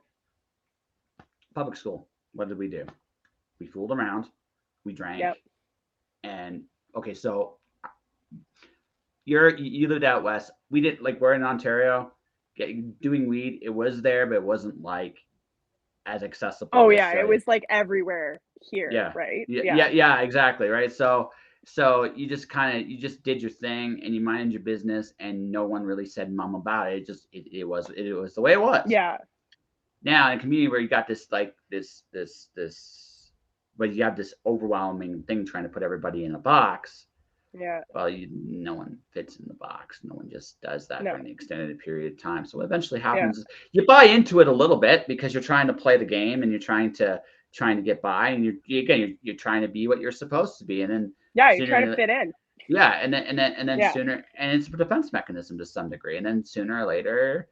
public school, what did we do? We fooled around, we drank, and okay, so you lived out west. We didn't like we're in Ontario, doing weed. It was there, but it wasn't like as accessible. Oh yeah, it was like everywhere here, right? Yeah, exactly, right. So you just did your thing and you minded your business, and no one really said mum about it. It was the way it was. Yeah. Now in a community where you got this like this, but you have this overwhelming thing trying to put everybody in a box. Yeah. Well, no one fits in the box. No one just does that for an extended period of time. So what eventually happens is you buy into it a little bit because you're trying to play the game and you're trying to get by, and you're trying to be what you're supposed to be, and then you're trying to fit in. Yeah, and then sooner, and it's a defense mechanism to some degree, and then sooner or later,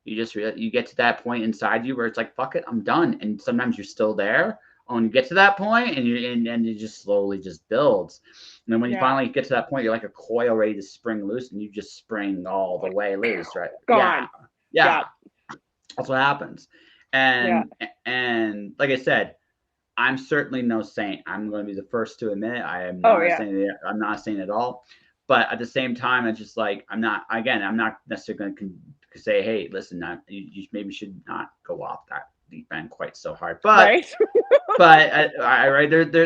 you just you get to that point inside you where it's like, fuck it, I'm done, and sometimes you're still there. When you get to that point, and you just slowly just builds. And then when you finally get to that point, you're like a coil ready to spring loose, and you just spring all the way loose, right? Gone. Yeah. That's what happens. And like I said, I'm certainly no saint. I'm going to be the first to admit it. I am not I'm not a saint at all. But at the same time, it's just like I'm not necessarily going to say, hey, listen, you maybe should not go off that deep end quite so hard, but but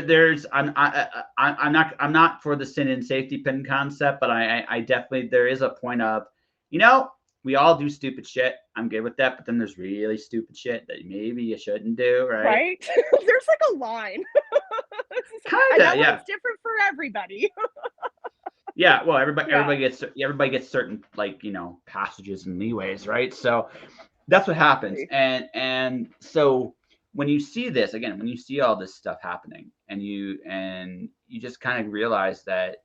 there's I'm not for the sin and safety pin concept, but I definitely there is a point of, we all do stupid shit. I'm good with that, but then there's really stupid shit that maybe you shouldn't do, right? There's like a line. It's different for everybody. Yeah, well, everybody gets certain passages and leeways, right? So that's what happens, and so when you see this again, when you see all this stuff happening, and you just kind of realize that,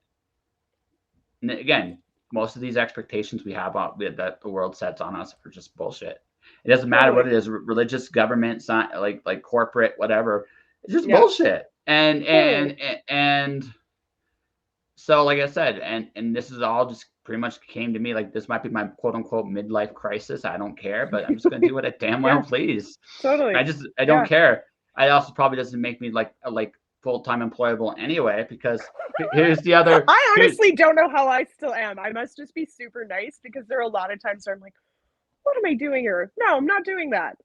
again, most of these expectations we have that the world sets on us are just bullshit. It doesn't matter what it is, religious, government, like corporate, whatever. It's just bullshit. And so, like I said, and this is all just pretty much came to me like this might be my quote unquote midlife crisis. I don't care, but I'm just gonna do what I damn well please. Totally. I don't care. I also probably doesn't make me like full-time employable anyway, because here's the other. I honestly don't know how I still am. I must just be super nice, because there are a lot of times where I'm like, what am I doing here? No, I'm not doing that.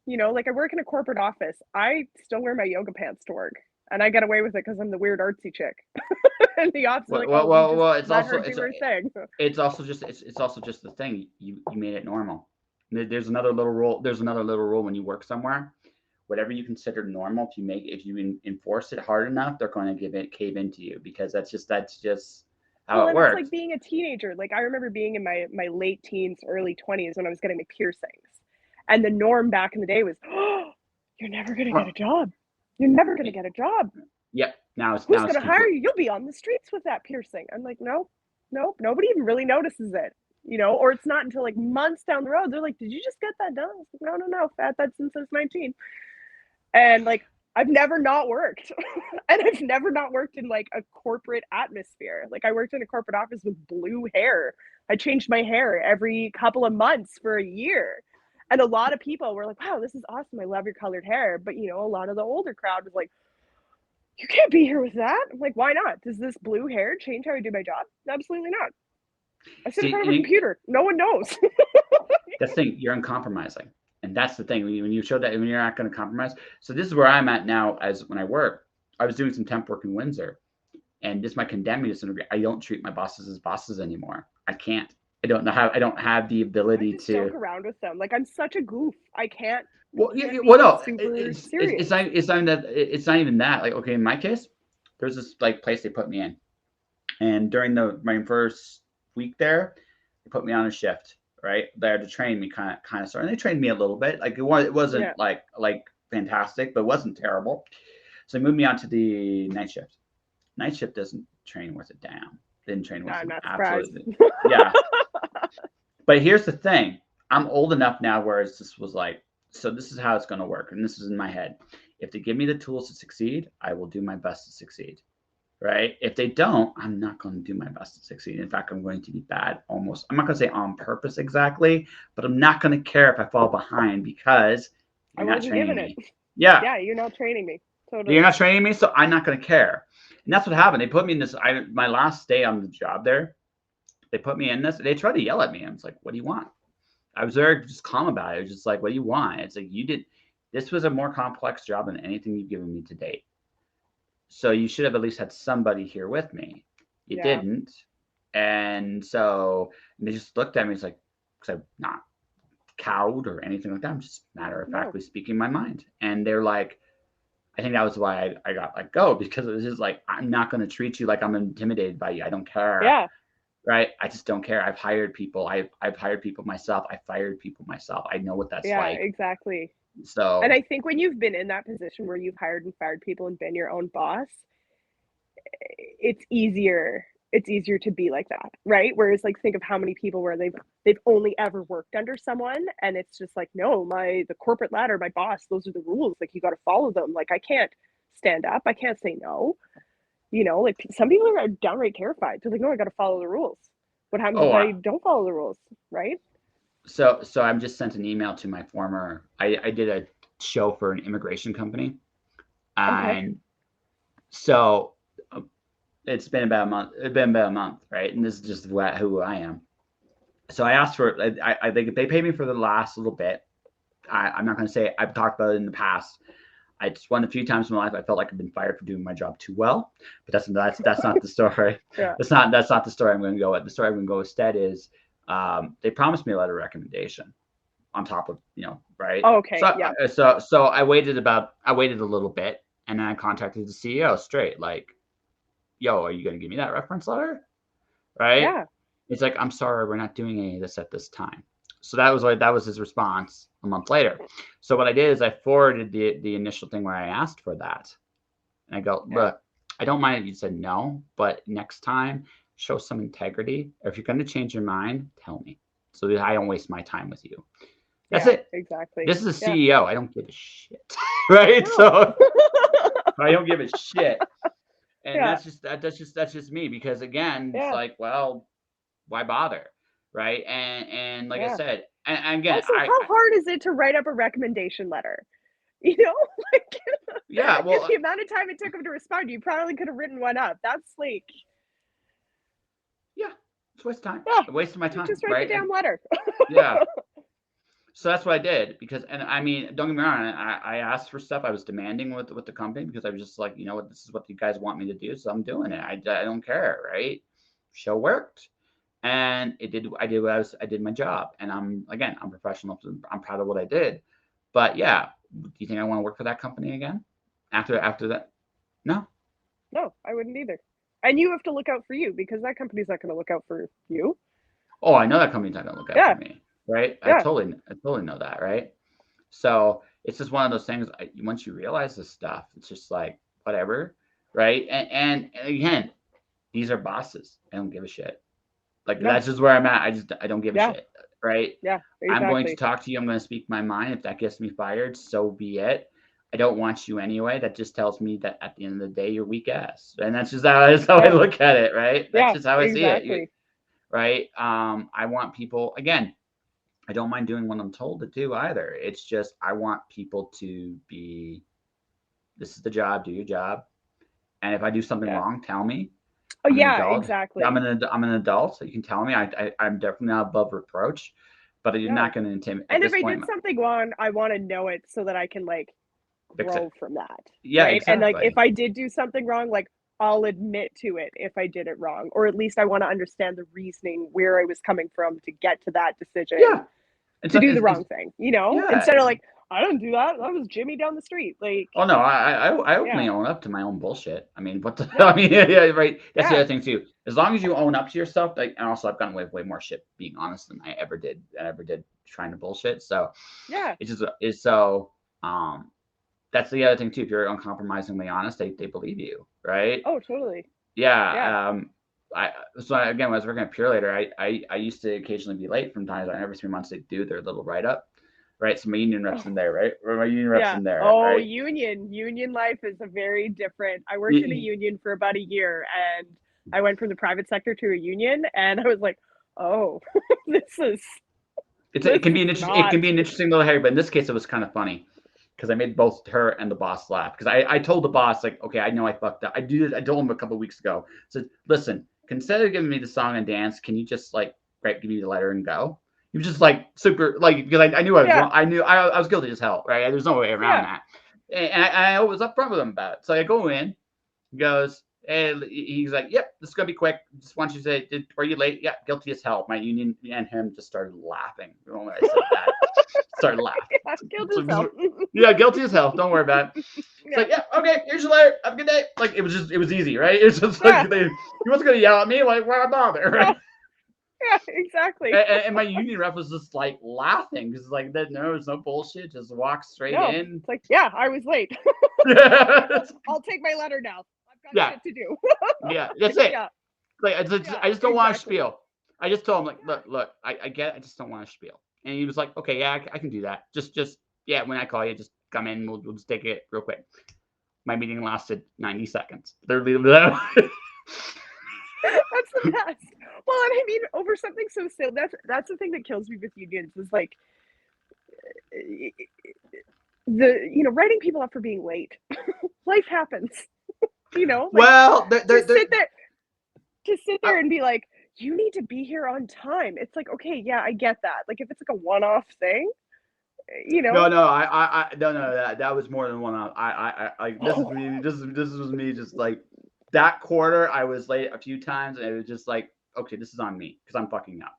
Like I work in a corporate office. I still wear my yoga pants to work, and I get away with it because I'm the weird artsy chick. And the office, it's also just the thing. You made it normal. There's another little rule. There's another little rule when you work somewhere. Whatever you consider normal, if you enforce it hard enough, they're going to cave into you, because that's just how it works. It's like being a teenager. Like I remember being in my late teens, early 20s when I was getting my piercings, and the norm back in the day was, oh, you're never going to get a job. You're never going to get a job. Yep. Who's going to hire you? You'll be on the streets with that piercing. I'm like, no, nobody even really notices it. Or it's not until like months down the road they're like, did you just get that done? I was like, no, I've had that since I was 19. And like I've never not worked. And I've never not worked in like a corporate atmosphere. Like I worked in a corporate office with blue hair. I changed my hair every couple of months for a year. And a lot of people were like, wow, this is awesome. I love your colored hair. But you know, a lot of the older crowd was like, you can't be here with that. I'm like, why not? Does this blue hair change how I do my job? Absolutely not. I sit in See, front of a computer. No one knows. the thing, you're uncompromising. And that's the thing. When you show that, when you're not going to compromise. So this is where I'm at now. As when I work, I was doing some temp work in Windsor, and this might condemn me to some degree. I don't treat my bosses as bosses anymore. I can't. I don't know how. I don't have the ability I just to joke around with them. Like I'm such a goof. I can't. Well, I can't well, be no, super serious. it's not even that. Like, okay, in my case, there's this like place they put me in, and during my first week there, they put me on a shift. Right, they had to train me kind of sort, and they trained me a little bit. Like it wasn't Yeah. like fantastic, but it wasn't terrible. So they moved me on to the night shift. Night shift doesn't train worth a damn. Didn't train worth I'm it not surprised. absolutely. Yeah. But here's the thing. I'm old enough now where this was like, so this is how it's going to work. And this is in my head. If they give me the tools to succeed, I will do my best to succeed. Right? If they don't, I'm not going to do my best to succeed. In fact, I'm going to be bad almost. I'm not going to say on purpose exactly, but I'm not going to care if I fall behind because you're not training me. Yeah. Yeah, you're not training me. Totally. You're not training me, so I'm not going to care. And that's what happened. They put me in this, my last day on the job there, they put me in this. They tried to yell at me. I was like, what do you want? I was very just calm about it. It was just like, what do you want? It's like, this was a more complex job than anything you've given me to date. So you should have at least had somebody here with me. You didn't. And so they just looked at me. It's like, because I'm not cowed or anything like that. I'm just matter of factly speaking my mind. And they're like, I think that was why I got let go, because it was just like, I'm not going to treat you like I'm intimidated by you. I don't care. Yeah. Right. I just don't care. I've hired people. I've hired people myself. I fired people myself. I know what that's like. Yeah, exactly. So, and I think when you've been in that position where you've hired and fired people and been your own boss, it's easier to be like that, right? Whereas like think of how many people where they've only ever worked under someone, and it's just like, no, the corporate ladder, my boss, those are the rules, like you got to follow them. Like I can't stand up, I can't say no. You know, like some people are downright terrified. They're like, no, I got to follow the rules. What happens if I don't follow the rules, right? So I'm just sent an email to my former. I did a show for an immigration company, and so it's been about a month. It's been about a month, right? And this is just who I am. So I asked for. I think they paid me for the last little bit. I'm not going to say I've talked about it in the past. I just won a few times in my life. I felt like I've been fired for doing my job too well, but that's not the story. That's not the story I'm going to go with. The story I'm going to go instead is they promised me a letter of recommendation on top of, right? Oh, okay. So I waited a little bit, and then I contacted the CEO straight, like, yo, are you going to give me that reference letter? Right? Yeah. It's like, I'm sorry, we're not doing any of this at this time. So that was his response a month later. So what I did is I forwarded the initial thing where I asked for that. And I go, look, I don't mind if you said no, but next time show some integrity. Or if you're going to change your mind, tell me so that I don't waste my time with you. That's it. Exactly. This is a CEO. I don't give a shit. Right? No. So I don't give a shit. And that's just me, because again, it's like, well, why bother? Right. And like I said, and again, also, how hard is it to write up a recommendation letter? You know, like, well, the amount of time it took him to respond, you probably could have written one up. That's like, it's a waste of time. Yeah, a waste of my time. Just write right? the damn letter. So that's what I did, because, and I mean, don't get me wrong, I asked for stuff. I was demanding with the company, because I was just like, you know what, this is what you guys want me to do, so I'm doing it. I don't care, right? Show worked. And I did my job, and I'm professional. I'm proud of what I did. But yeah, do you think I want to work for that company again after that? No, I wouldn't either. And you have to look out for you, because that company's not going to look out for you. Oh, I know that company's not going to look out for me, right? I totally know that, right? So it's just one of those things. Once you realize this stuff, it's just like whatever, right? And again, these are bosses. I don't give a shit. Like, that's just where I'm at. I don't give a shit, right? Yeah, exactly. I'm going to talk to you. I'm going to speak my mind. If that gets me fired, so be it. I don't want you anyway. That just tells me that at the end of the day, you're weak ass. And that's how I Yeah. look at it, right? That's Yeah. just how I see it. Exactly. Right. I want people, again, I don't mind doing what I'm told to do either. It's just, I want people to be, this is the job, do your job. And if I do something Yeah. wrong, tell me. Oh I'm an yeah. adult. Exactly. I'm an adult, so you can tell me. I'm definitely not above reproach, but you're Yeah. not going to intimidate at And if this I point. did something wrong, I want to know it so that I can like Fix grow it. from that, Yeah, right? And like if exactly. I did do something wrong, like I'll admit to it if I did it wrong, or at least I want to understand the reasoning where I was coming from to get to that decision Yeah, and to so do the wrong thing, yeah. instead of like, I didn't do that. That was Jimmy down the street. Like, Oh no, I openly yeah, own up to my own bullshit. I mean, what the yeah, I mean, yeah, right. That's the yeah, other thing too. As long as you own up to your stuff, like, and also I've gotten way more shit being honest than I ever did trying to bullshit. So yeah. it's just it's so that's the other thing too. If you're uncompromisingly honest, they believe you, right? Oh, totally. Yeah. Yeah. I so again, when I was working at Pure Later, I used to occasionally be late from times. Every 3 months they do their little write up, right? So my union reps Oh, in there, right? Or my union reps yeah. in there, Oh, right? union life is a very different. I worked in a Y- union for about a year, and I went from the private sector to a union, and I was like, oh, this is It this can be is it not. can be an interesting little Harry, but in this case, it was kind of funny because I made both her and the boss laugh because I told the boss like, okay, I know I fucked up. I told him a couple of weeks ago. I said, listen, instead of giving me the song and dance, can you just like right, give me the letter and go? He was just like super like because I knew I was Yeah, wrong. I was guilty as hell, right? There's no way around yeah. that. And I was upfront with him about it. So I go in, he goes, hey, he's like, yep, this is gonna be quick. Just want you to say, were you late? Yeah, guilty as hell. My union and him just started laughing when I said that. Started laughing. Yeah, guilt So, yourself. yeah, guilty as hell. Don't worry about it. It's Yeah, like, yeah, okay, here's your letter. Have a good day. Like it was easy, right? It's just like yeah, he wasn't gonna yell at me. Like, why bother, yeah, right? yeah, exactly. And my union rep was just like laughing because like that no, there's no bullshit. Just walk straight No, in. it's like, yeah, I was late. yeah, I'll take my letter now. I've got yeah, shit to do. that's it. Yeah, Like yeah, I just don't want to exactly. spiel. I just told him like, Yeah, look, I get it. I just don't want to spiel. And he was like, okay, yeah, I can do that. Just yeah, when I call you, just come in. We'll just take it real quick. My meeting lasted 90 seconds. Literally. that's the best. Well, and I mean, over something so silly, that's the thing that kills me with unions is like writing people up for being late. Life happens, like well, to sit there I, and be like, you need to be here on time. It's like, okay, yeah, I get that. Like if it's like a one-off thing, you know. no, no, that was more than one. Like this is Oh, me. This was me. Just like that quarter, I was late a few times, and it was just like, okay, this is on me because I'm fucking up,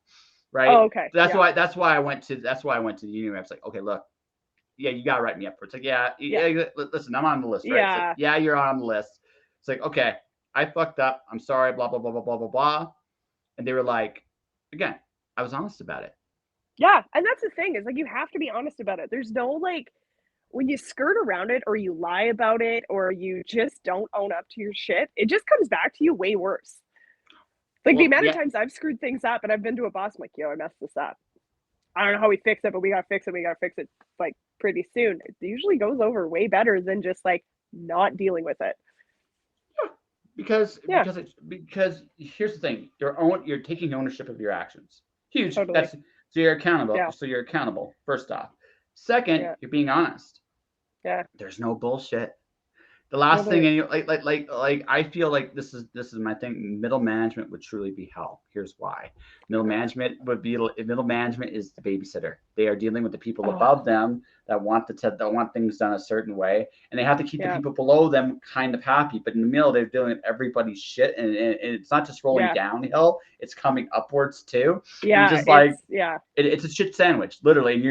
oh, right? okay, So yeah, that's why I went to the union. I was like, okay, look, yeah, you gotta write me up for it. It's like, yeah, listen, I'm on the list, right? It's like, yeah, yeah, you're on the list. It's like, okay, I fucked up. I'm sorry, blah, blah, blah, blah, blah, blah, blah. And they were like, again, I was honest about it. yeah. And that's the thing is like you have to be honest about it. There's no like when you skirt around it or you lie about it or you just don't own up to your shit, it just comes back to you way worse. Like the Well, amount of yeah, times I've screwed things up and I've been to a boss, I'm like, yo, I messed this up. I don't know how we fix it, but we gotta fix it. We gotta fix it like pretty soon. It usually goes over way better than just like not dealing with it. Yeah, because here's the thing, you're taking ownership of your actions. Huge. totally. Yeah, So you're accountable, first off. Second, yeah, you're being honest. yeah, There's no bullshit. The last thing, totally. and like I feel like this is my thing. Middle management would truly be hell. Here's why. Middle management is the babysitter. They are dealing with the people Oh, above them that want things done a certain way, and they have to keep the yeah, people below them kind of happy. But in the middle, they're dealing with everybody's shit, and it's not just rolling yeah, downhill; it's coming upwards too. And you're yeah. just like Yeah, it's a shit sandwich, literally. And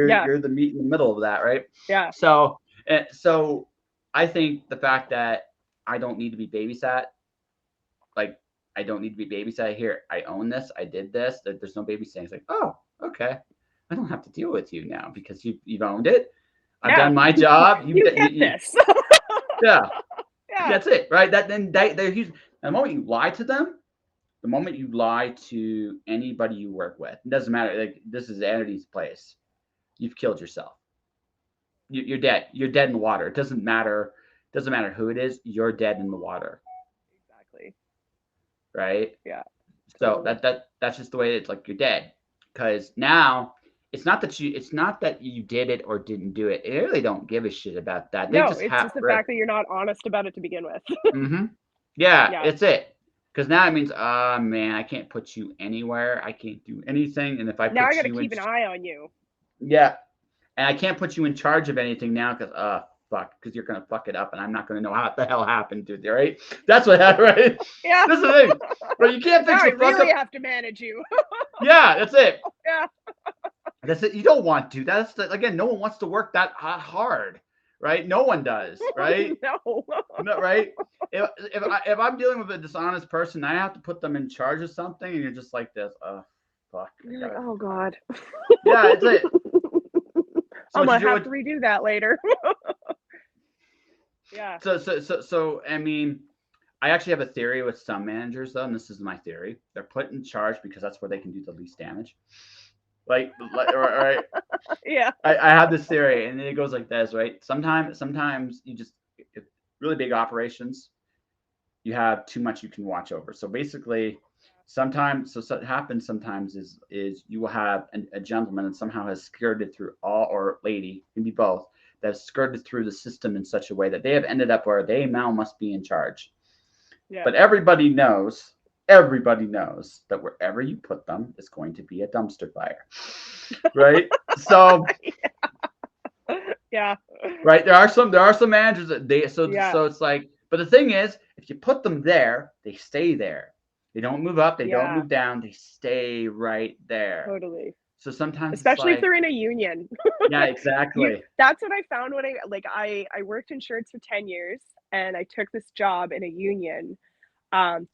yeah, you're the meat in the middle of that, right? yeah, So I think the fact that I don't need to be babysat, like I don't need to be babysat here. I own this. I did this. There's no babysitting. It's like, oh, okay. I don't have to deal with you now because you've owned it. I've yeah. done my job. You get this. Yeah, Yeah, that's it, right? The moment you lie to them, the moment you lie to anybody you work with, it doesn't matter. Like this is entity's place. You've killed yourself. you're dead. You're dead in the water. It doesn't matter. Doesn't matter who it is. You're dead in the water, Exactly. right? Yeah. So Totally. that's just the way it's like you're dead. Because now it's not that you did it or didn't do it. They really don't give a shit about that. They No, just it's have just the right. fact that you're not honest about it to begin with. Mm-hmm. Yeah, Yeah. it's it. Because now it means, man, I can't put you anywhere. I can't do anything. And if I Now I put got to you in, keep an eye on you. yeah, and I can't put you in charge of anything now because, fuck, because you're gonna fuck it up, and I'm not gonna know what the hell happened, dude. Right? That's what happened, right? Yeah. This is the thing, right? You can't Now fix I a fuck really up. have to manage you. Yeah, that's it. Yeah. That's it. You don't want to. That's the, again, no one wants to work that hard, right? No one does, right? No. No, right? If I'm dealing with a dishonest person, I have to put them in charge of something, and you're just like this. Oh, fuck. You're like, oh God. Yeah, it's it. So I'm what you gonna do? have to redo that later. Yeah. So I mean, I actually have a theory with some managers though, and this is my theory. They're put in charge because that's where they can do the least damage. Like all right. Yeah. I have this theory, and it goes like this, right? Sometimes you just really big operations, you have too much you can watch over. So basically, sometimes, so what happens sometimes is you will have a gentleman that somehow has skirted through all, or lady, can be both, that has skirted through the system in such a way that they have ended up where they now must be in charge. Yeah. But everybody knows that wherever you put them is going to be a dumpster fire, right? So Yeah. right, there are some managers that Yeah. so it's like, but the thing is, if you put them there, they stay there. They don't move up, they don't Yeah. move down, they stay right there. Totally. So sometimes it's Especially if like, they're in a union. yeah, exactly. That's what I found when I worked insurance for 10 years, and I took this job in a union,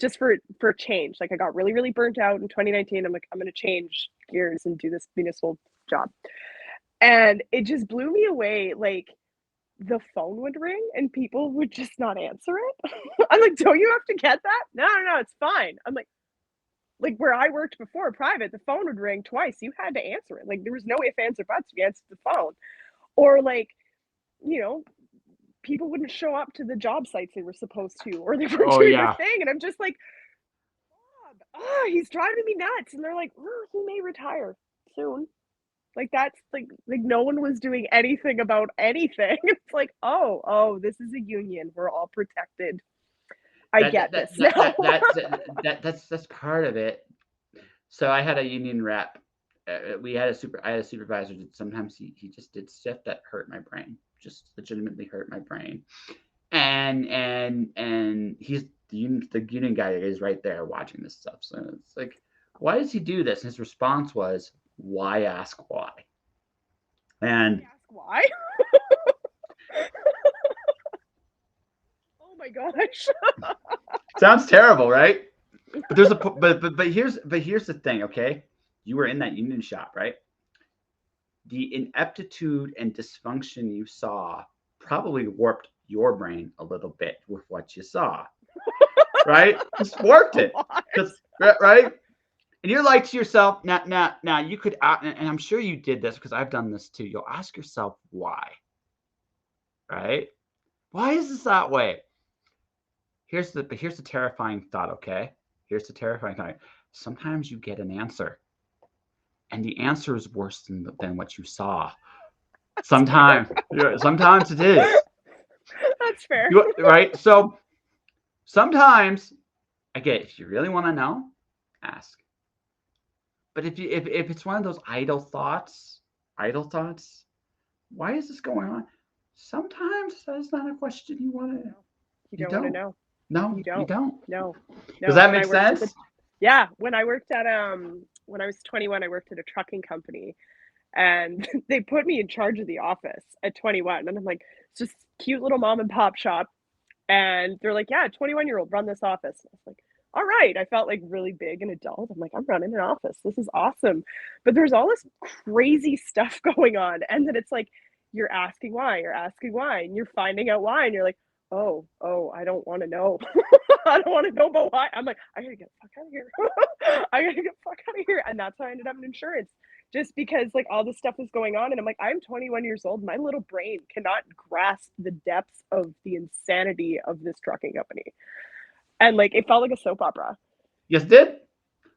just for change. Like I got really, really burnt out in 2019. I'm like, I'm gonna change gears and do this municipal job. And it just blew me away. Like the phone would ring and people would just not answer it. I'm like, don't you have to get that? No, no, no, it's fine. I'm like where I worked before, private, the phone would ring twice. You had to answer it. Like there was no if, ands, or buts. You answered the phone. Or like, you know, people wouldn't show up to the job sites they were supposed to, or they weren't Oh doing their yeah. thing. And I'm just like, oh, he's driving me nuts. And they're like, oh, he may retire soon. Like that's like no one was doing anything about anything. It's like, oh, this is a union. We're all protected. I That get that this that that, now. that, that, that's part of it. So I had a union rep. I had a supervisor that sometimes he just did stuff that hurt my brain, just legitimately hurt my brain. And he's the union guy is right there watching this stuff. So it's like, why does he do this? And his response was, why ask why? And Ask why? Oh my gosh. sounds terrible, right? But there's a but here's the thing, okay? You were in that union shop, right? The ineptitude and dysfunction you saw probably warped your brain a little bit with what you saw, right? Just warped it, because right. And you're like to yourself, now you could, and I'm sure you did this because I've done this too. You'll ask yourself why, right? Why is this that way? Here's the terrifying thought, okay? Here's the terrifying thought. Sometimes you get an answer, and the answer is worse than what you saw. Sometimes it is. That's fair. Right? So sometimes, again, if you really want to know, ask. But if it's one of those idle thoughts, why is this going on? Sometimes that's not a question you want to. You don't want to know. No, You don't. No. Does that make sense? Yeah, when I worked at when I was 21, I worked at a trucking company, and they put me in charge of the office at 21, and I'm like, it's just cute little mom and pop shop, and they're like, yeah, 21-year-old run this office. I was like, all right. I felt like really big and adult. I'm like, I'm running an office. This is awesome. But there's all this crazy stuff going on, and then it's like you're asking why, and you're finding out why, and you're like, oh, I don't want to know. I don't want to know about why. I'm like, I gotta get the fuck out of here. I gotta get the fuck out of here. And that's how I ended up in insurance. just because like all this stuff is going on, and I'm like, I'm 21 years old. My little brain cannot grasp the depths of the insanity of this trucking company. And like it felt like a soap opera. Yes, did?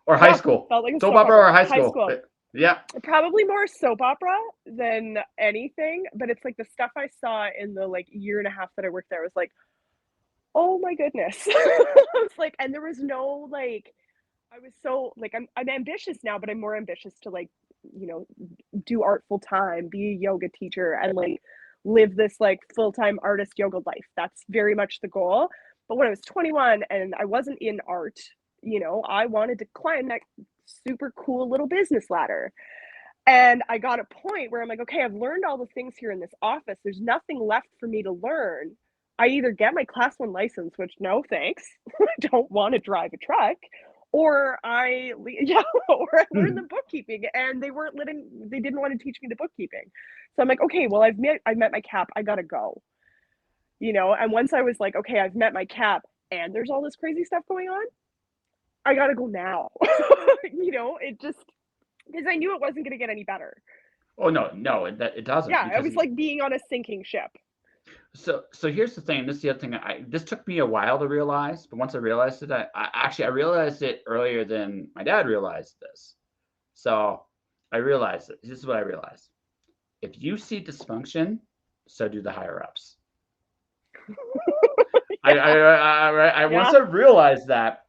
Or high Yeah, school? felt like a Soap soap opera opera. or high High school? school. Yeah. Probably more soap opera than anything, but it's like the stuff I saw in the like year and a half that I worked there was like, oh my goodness. I was like, and there was no like, I was so like, I'm ambitious now, but I'm more ambitious to like, you know, do art full time, be a yoga teacher, and like live this like full time artist yoga life. That's very much the goal. But when I was 21 and I wasn't in art, you know, I wanted to climb that super cool little business ladder. And I got a point where I'm like, okay, I've learned all the things here in this office. There's nothing left for me to learn. I either get my class one license, which no thanks, I don't want to drive a truck, or yeah, or I learn the bookkeeping, and they didn't want to teach me the bookkeeping. So I'm like, okay, well, I've met my cap. I gotta go, you know. And once I was like, okay, I've met my cap, and there's all this crazy stuff going on, I gotta go now. You know, it just because I knew it wasn't gonna get any better. Oh no, it doesn't, Yeah, I because was like being on a sinking ship. so here's the thing. This is the other thing. This took me a while to realize, but once I realized it, I realized it earlier than my dad realized this. So I realized it. This is what I realized. If you see dysfunction, so do the higher ups. Once Yeah. I realized that,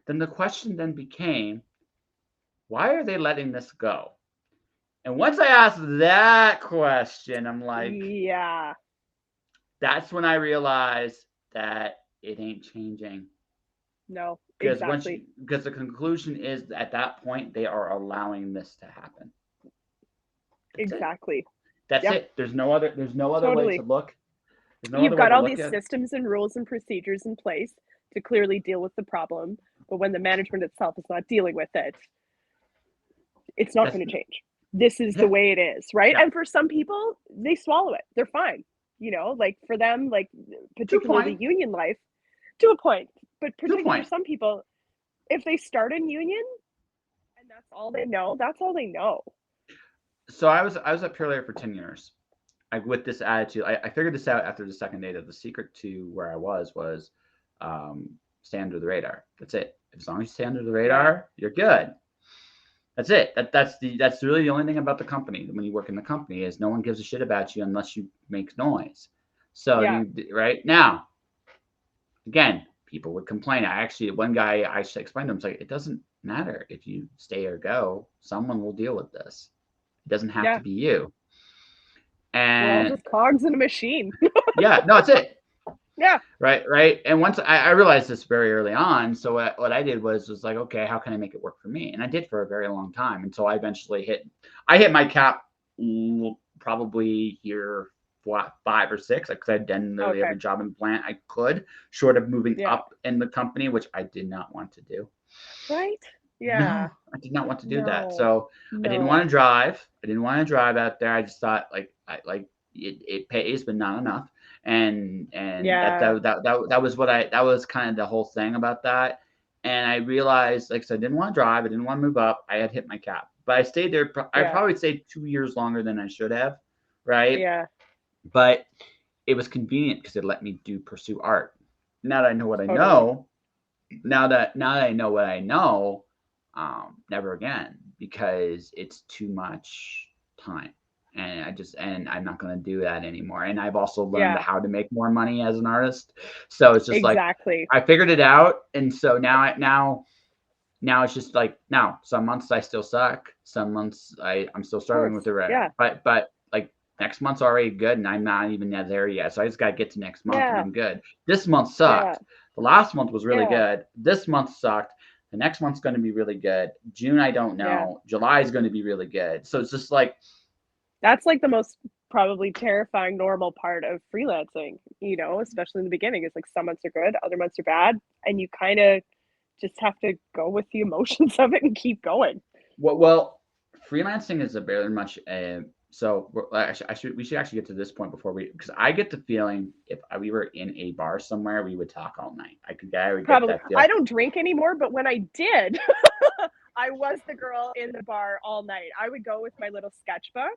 then the question then became, why are they letting this go? And once I asked that question, I'm like, Yeah. that's when I realized that it ain't changing. No, Because exactly. because the conclusion is at that point they are allowing this to happen. That's it. Exactly. That's Yep. it. There's no other way to Totally. look. There's no You've other way got to all look these at it. systems and rules and procedures in place to clearly deal with the problem, but when the management itself is not dealing with it, it's not That's going to change. This is the yeah, way it is, right? yeah. And for some people, they swallow it. They're fine. You know, like for them, like To a particularly point. union life, to a point, but To a particularly for point. some people, if they start in union and that's all they know, that's all they know. So I was at Pure Layer for 10 years. With this attitude, I figured this out after the second day, that the secret to where I was stay under the radar. That's it. As long as you stay under the Yeah. radar, you're good. That's it. That's really the only thing about the company. When you work in the company, is no one gives a shit about you unless you make noise. So Yeah. you right now, again, people would complain. One guy, I explained to him, it's like, it doesn't matter if you stay or go. Someone will deal with this. It doesn't have to Yeah. be you. We're all And just cogs in a machine. yeah, no, that's it. Yeah. Right. And once I realized this very early on, so what I did was like, okay, how can I make it work for me? And I did for a very long time until I eventually hit my cap, probably here 5 or 6, because I'd done literally Okay. every job in the plant I could, short of moving Yeah. up in the company, which I did not want to do. Right? Yeah. No, I did not want to do that. No. So I didn't want No. to drive. I didn't want to drive out there. I just thought it pays, but not enough. And Yeah. that was that was kind of the whole thing about that. And I realized, like I said, I didn't want to drive. I didn't want to move up. I had hit my cap, but I stayed there. I Yeah. probably stayed 2 years longer than I should have, right? Yeah. But it was convenient because it let me pursue art. Now that I know what I Totally. know, now that I know what I know, never again, because it's too much time. And I'm not going to do that anymore. And I've also learned Yeah. how to make more money as an artist. So it's just like Exactly. I figured it out. And so now it's just like, now some months I still suck. Some months I'm still Of struggling course. with the rest. Yeah. But like next month's already good, and I'm not even there yet. So I just got to get to next month, and Yeah. I'm good. This month Yeah. sucked. The last month was really Yeah. good. This month sucked. The next month's going to be really good. June, I don't Yeah. know. July is going to be really good. So it's just like, That's like the most probably terrifying normal part of freelancing, you know, especially in the beginning. Is like some months are good, other months are bad, and you kind of just have to go with the emotions of it and keep going. well, freelancing is a very much so we should actually get to this point because I get the feeling if we were in a bar somewhere, we would talk all night. I would get Probably. that I feel. don't drink anymore, but when I did, I was the girl in the bar all night. I would go with my little sketchbook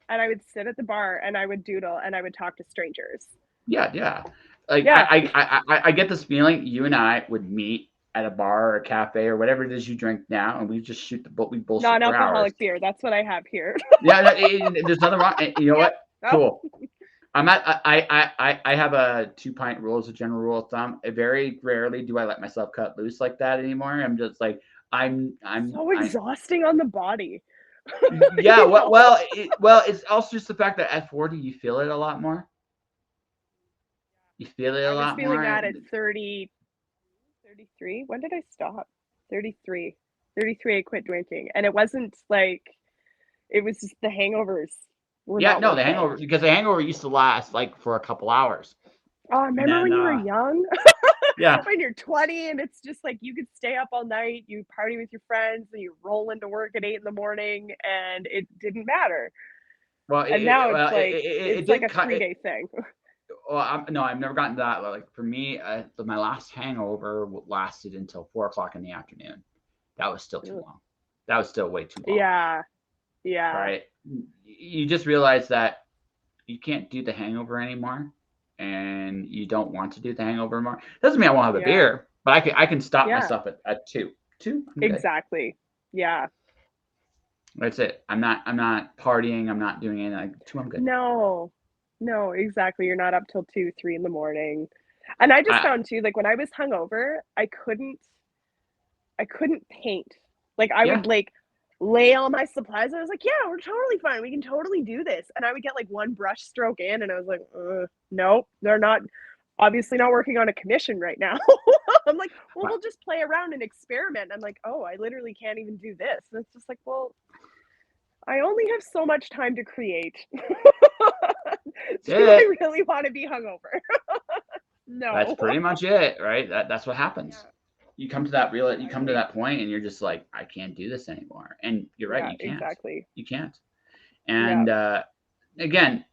and I would sit at the bar and I would doodle and I would talk to strangers. Yeah. Like Yeah. I get this feeling you and I would meet at a bar or a cafe or whatever it is you drink now, and we just shoot the we bullshit for hours. Non-alcoholic beer. That's what I have here. Yeah, no, there's nothing wrong. You know Yeah. what? Oh. Cool. I have a 2 pint rule as a general rule of thumb. Very rarely do I let myself cut loose like that anymore. I'm just like I'm So exhausting on the body. yeah. You know? Well, it's also just the fact that at 40 you feel it a lot more. You feel it a I was lot feeling more. that at 30, 33. When did I stop? 33. 33, I quit drinking. And it wasn't like, it was just the hangovers were Yeah, not no, worth the it. hangover, because the hangover used to last like for a couple hours. Oh, And remember then when you were young? yeah. When you're 20 and it's just like you could stay up all night, you party with your friends, and you roll into work at 8 in the morning, and it didn't matter. Well, And now it's like it it's like did a cut. 3-day thing. Well, no, I've never gotten to that. Like for me, my last hangover lasted until 4 o'clock in the afternoon. That was still too long. That was still way too long. Yeah. Right. You just realize that you can't do the hangover anymore, and you don't want to do the hangover anymore. Doesn't mean I won't have a beer, but I can stop myself at two. I'm good. Exactly. Yeah. That's it. I'm not partying. I'm not doing anything. Like 2, I'm good. No, exactly. You're not up till 2, 3 in the morning. And I just found too, like when I was hungover, I couldn't paint. Like I would like lay all my supplies. And I was like, yeah, we're totally fine. We can totally do this. And I would get like one brush stroke in, and I was like, nope, they're not obviously not working on a commission right now. I'm like, well, we'll just play around and experiment. I'm like, oh, I literally can't even do this. And it's just like, well, I only have so much time to create. Do I really want to be hungover? No. That's pretty much it, right? That's what happens. Yeah. You come to that point, and you're just like, I can't do this anymore. And you're right, you can't. Exactly. You can't. And again,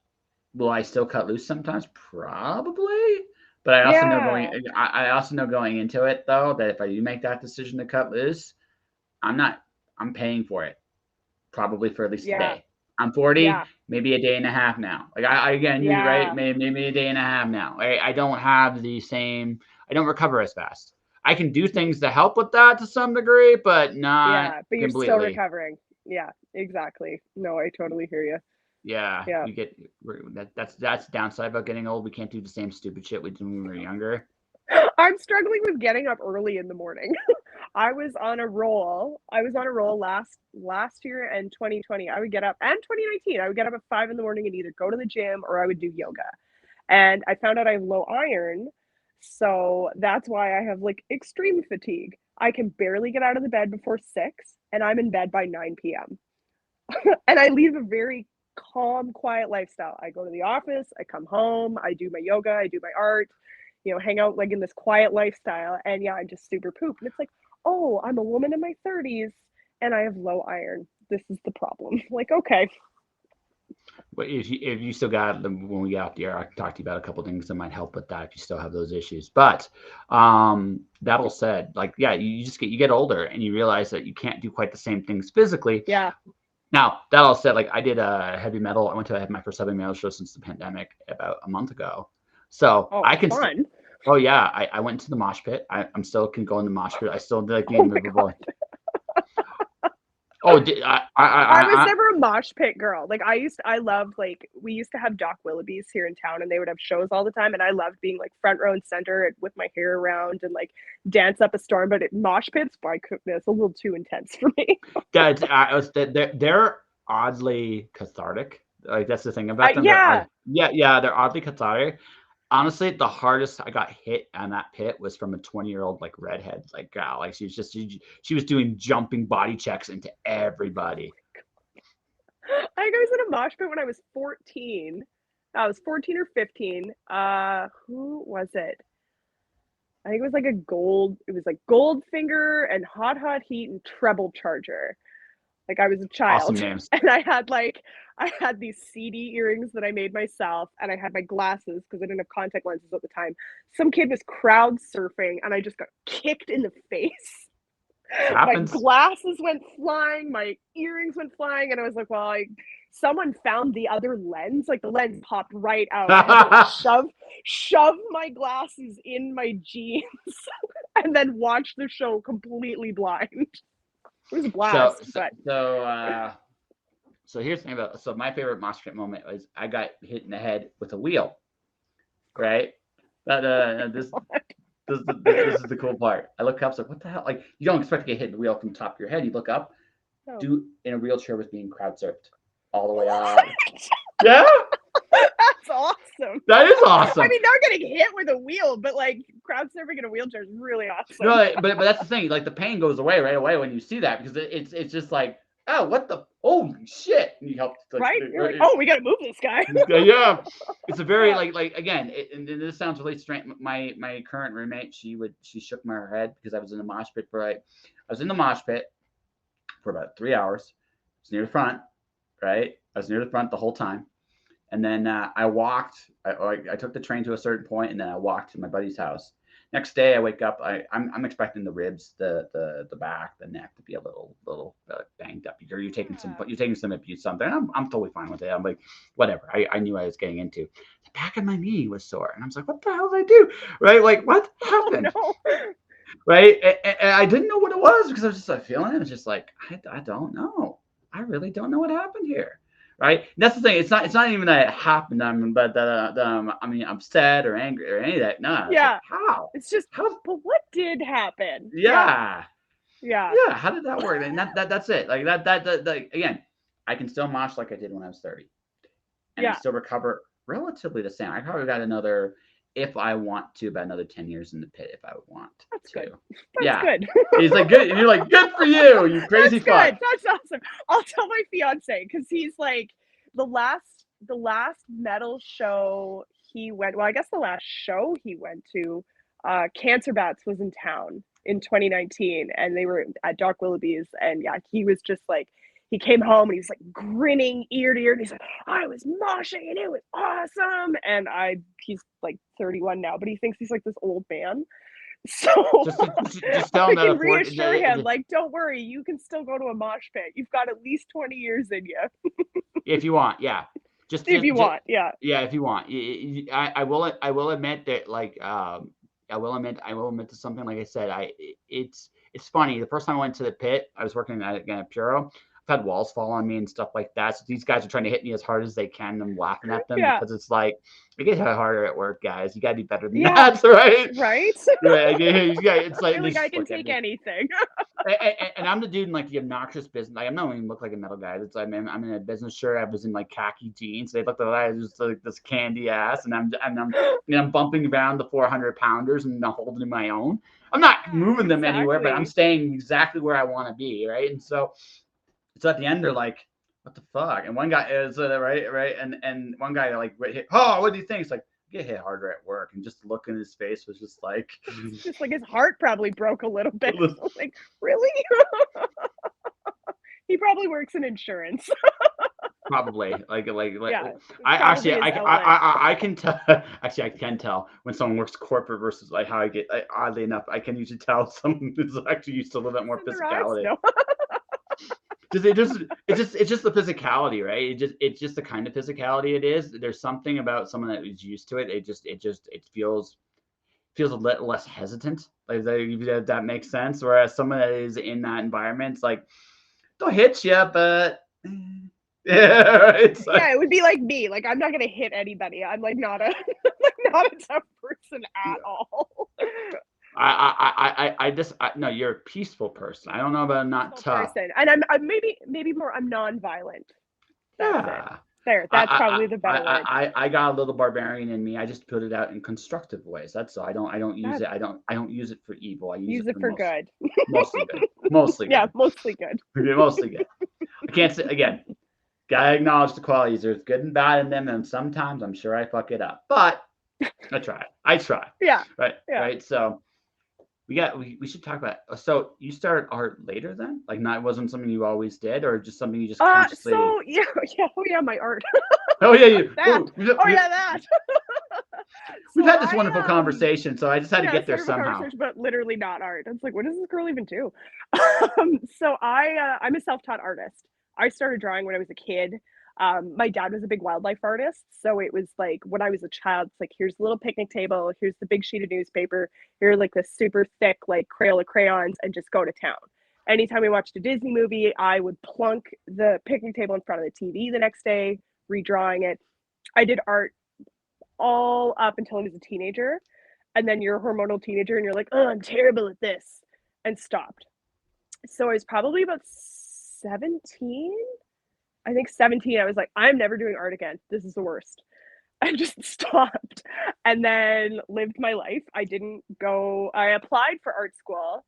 will I still cut loose sometimes? Probably. But I also know going into it though that if I do make that decision to cut loose, I'm paying for it. Probably for at least a day. I'm 40, maybe a day and a half now. Like you're right, maybe a day and a half now. I don't have the same. I don't recover as fast. I can do things to help with that to some degree, but not but you're completely. Still recovering. Yeah, exactly. No, I totally hear you. Yeah. You get that's the downside about getting old. We can't do the same stupid shit we did when we were younger. I'm struggling with getting up early in the morning. I was on a roll last year and 2020. I would get up, and 2019, I would get up at 5 in the morning and either go to the gym or I would do yoga. And I found out I have low iron. So that's why I have like extreme fatigue. I can barely get out of the bed before 6, and I'm in bed by 9 p.m. And I lead a very calm, quiet lifestyle. I go to the office, I come home, I do my yoga, I do my art, hang out like in this quiet lifestyle. And I'm just super poop. And it's like, oh, I'm a woman in my 30s and I have low iron. This is the problem. Like, okay. But if you still got them when we get off the air, I can talk to you about a couple things that might help with that if you still have those issues. But that all said, like, you get older and you realize that you can't do quite the same things physically. Yeah. Now that all said, like I did a heavy metal. I went to my first heavy metal show since the pandemic about a month ago. So I can. Fun. Oh yeah, I went to the mosh pit. I'm still can go in the mosh pit. I still like being movable. Oh, I was never a mosh pit girl. Like I loved, like, we used to have Doc Willoughby's here in town and they would have shows all the time. And I loved being like front row and center with my hair around and like dance up a storm. But mosh pits, my goodness, a little too intense for me. They're oddly cathartic. Like that's the thing about them. Yeah. They're oddly cathartic. Honestly, the hardest I got hit on that pit was from a 20-year-old like redhead like gal. Like she was doing jumping body checks into everybody. I was in a mosh pit when I was 14. I was 14 or 15. Who was it? I think it was like Goldfinger and Hot Heat and Treble Charger. Like I was a child. Awesome names. And I had these CD earrings that I made myself, and I had my glasses because I didn't have contact lenses at the time. Some kid was crowd surfing and I just got kicked in the face. My Happens. glasses went flying, my earrings went flying, and I was like, well, someone found the other lens. Like the lens popped right out. I had to like shove my glasses in my jeans and then watch the show completely blind. It was a blast. So here's the thing about, so my favorite mosh pit moment was I got hit in the head with a wheel, right? This is the cool part. I look up, it's like, what the hell? Like, you don't expect to get hit in the wheel from the top of your head. You look up, dude in a wheelchair was being crowd surfed all the way out. Yeah, that's awesome. That is awesome. I mean, not getting hit with a wheel, but like crowd surfing in a wheelchair is really awesome. No, but that's the thing. Like the pain goes away right away when you see that, because it's just like, oh, what the, holy shit! And you help, like, right? You're like, oh, we got to move this guy. Yeah, it's a very like again, and this sounds really strange. My current roommate, she shook my head because I was in the mosh pit for about 3 hours. I was near the front, right? I was near the front the whole time, and then I walked. I took the train to a certain point, and then I walked to my buddy's house. Next day, I wake up. I'm expecting the ribs, the back, the neck to be a little banged up. You're taking some abuse, something. I'm totally fine with it. I'm like, whatever. I knew I was getting into. The back of my knee was sore, and I was like, what the hell did I do? Right? Like, what happened? Oh, no. Right? And I didn't know what it was, because I was just like feeling it. It was just like, I don't know. I really don't know what happened here. Right? And that's the thing. It's not even that it happened. But that I mean, upset or angry or any of that. No. Yeah. Like, how? It's just, but what did happen? Yeah. Yeah. How did that work? And that's it. Like that again, I can still mosh like I did when I was 30, and I still recover relatively the same. I probably got another, if I want to, about another 10 years in the pit if I want That's to. Good. That's good. He's like, good. And you're like, good for you crazy fuck. Good. That's awesome. I'll tell my fiance, because he's like, the last metal show he went, well, I guess the last show he went to, Cancer Bats was in town in 2019, and they were at Doc Willoughby's, and yeah, he was just like, he came home and he was like grinning ear to ear, and he's like, I was moshing and it was awesome. And he's like 31 now, but he thinks he's like this old man. So just tell him I can reassure him, like, don't worry, you can still go to a mosh pit. You've got at least 20 years in you. If you want, yeah. If you want. Yeah, if you want. I will admit that, like, I will admit to something. Like I said, it's funny. The first time I went to the pit, I was working at Puro. I've had walls fall on me and stuff like that. So these guys are trying to hit me as hard as they can. I'm laughing at them because it's like, you get harder at work, guys. You gotta be better than that, right? Right. It's like, I can take anything. and I'm the dude in like the obnoxious business. Like, I'm not even look like a metal guy. It's like, I'm in a business shirt. I was in like khaki jeans. They looked like just like this candy ass, and I'm bumping around the 400 pounders and not holding my own. I'm not moving them anywhere, but I'm staying exactly where I want to be, right? And so at the end, they're like, what the fuck? And one guy is right, and one guy like, oh, what do you think? It's like, get hit harder at work, and just the look in his face was just like, just like his heart probably broke a little bit. Like, really? He probably works in insurance. Probably like yeah, I can tell. Actually, I can tell when someone works corporate versus like how I get. Oddly enough, I can usually tell someone is actually used to a little bit more physicality. It's just the physicality, right? It's just the kind of physicality it is. There's something about someone that is used to it. It feels a little less hesitant. Like that makes sense. Whereas someone that is in that environment, it's like, they'll hit you, but it's like, it would be like me. Like, I'm not gonna hit anybody. I'm like not a tough person at all. No, you're a peaceful person. I don't know about not tough. Person. And I'm maybe more, I'm non-violent. That's it. There, that's probably the better word. I got a little barbarian in me. I just put it out in constructive ways. That's all. I don't use it. I don't use it for evil. I use it for good. Mostly good. Mostly good. Yeah, mostly good. Mostly good. I can't say again. Gotta acknowledge the qualities. There's good and bad in them, and sometimes I'm sure I fuck it up. But I try. Yeah. Right. Yeah. Right. So we should talk about. So you started art later then? Like, not wasn't something you always did, or just something you just consciously? So yeah, my art. Oh yeah, you. That. That. We've So had this wonderful conversation, so I just had to get there somehow. conversation, but literally not art. It's like, what does this girl even do? So I'm a self-taught artist. I started drawing when I was a kid. My dad was a big wildlife artist, so it was like when I was a child, it's like here's the little picnic table, here's the big sheet of newspaper, here like the super thick like Crayola crayons, and just go to town. Anytime we watched a Disney movie, I would plunk the picnic table in front of the TV the next day, redrawing it. I did art all up until I was a teenager. And then you're a hormonal teenager and you're like, oh, I'm terrible at this, and stopped. So I was probably about 17. I think 17. I was like, I'm never doing art again. This is the worst. I just stopped and then lived my life. I applied for art school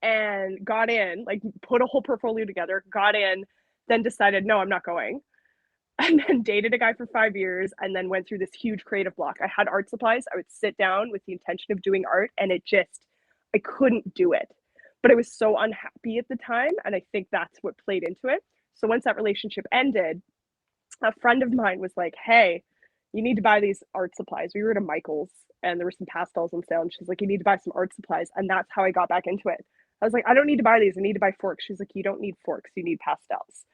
and got in, like put a whole portfolio together, got in, then decided, no, I'm not going. And then dated a guy for 5 years and then went through this huge creative block. I had art supplies. I would sit down with the intention of doing art and I couldn't do it. But I was so unhappy at the time. And I think that's what played into it. So once that relationship ended, a friend of mine was like, hey, you need to buy these art supplies. We were at a Michael's and there were some pastels on sale. And she's like, you need to buy some art supplies. And that's how I got back into it. I was like, I don't need to buy these. I need to buy forks. She's like, you don't need forks. You need pastels.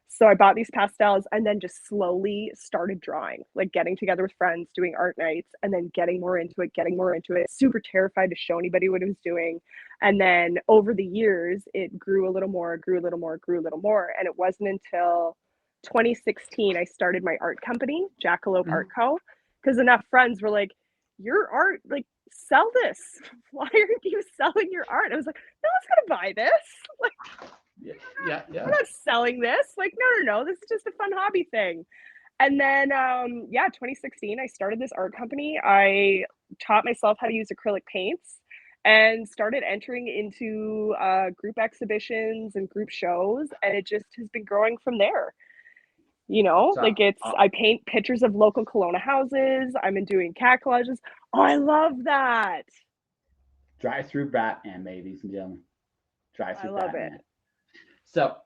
So I bought these pastels and then just slowly started drawing, like getting together with friends, doing art nights, and then getting more into it, super terrified to show anybody what I was doing. And then over the years, it grew a little more. And it wasn't until 2016, I started my art company, Jackalope Art Co. Because enough friends were like, your art, like, sell this. Why aren't you selling your art? I was like, no one's going to buy this. Like, yeah. I'm not selling this. Like, no. This is just a fun hobby thing. And then, 2016, I started this art company. I taught myself how to use acrylic paints and started entering into group exhibitions and group shows. And it just has been growing from there. I paint pictures of local Kelowna houses. I'm in doing cat collages. Oh, I love that. Drive-through Batman, ladies and gentlemen. Drive-through Batman. I love it. So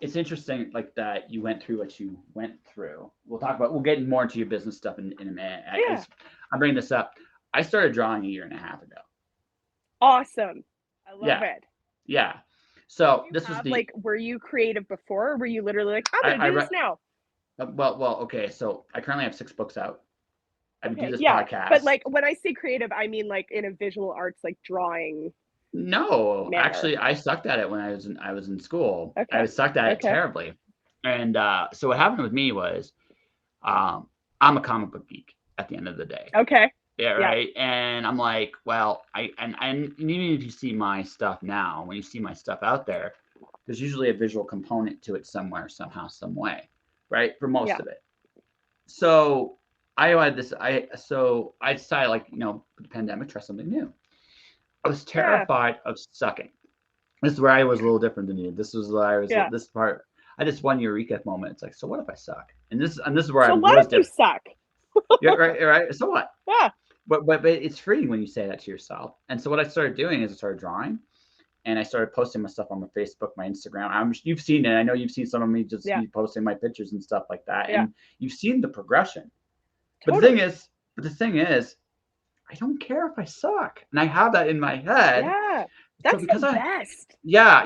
it's interesting, like that you went through what you went through. We'll get more into your business stuff in a minute. Yeah. I'm bringing this up. I started drawing a year and a half ago. Awesome. I love it. Yeah. So were you creative before, or were you literally like, I'm gonna do this now? Well, okay. So I currently have 6 books out. I do this podcast. But like when I say creative, I mean like in a visual arts, like drawing. No, actually, I sucked at it when I was in school. Okay. I sucked at it terribly. And so what happened with me was, I'm a comic book geek at the end of the day. Okay. Yeah, right. Yeah. And I'm like, well, and even if you see my stuff now, when you see my stuff out there, there's usually a visual component to it somewhere, somehow, some way, right? For most of it. So I had this. I decided, like, with the pandemic, try something new. I was terrified of sucking. This is where I was a little different than you. This was where I was. This part, I just one eureka moment. It's like, so what if I suck? And this is where I was different. So what if you suck? Yeah, right. So what? Yeah. But it's freeing when you say that to yourself. And so what I started doing is I started drawing, and I started posting my stuff on my Facebook, my Instagram. You've seen it. I know you've seen some of me just posting my pictures and stuff like that. Yeah. And you've seen the progression. Totally. But the thing is, I don't care if I suck, and I have that in my head. Yeah, that's the best. Yeah,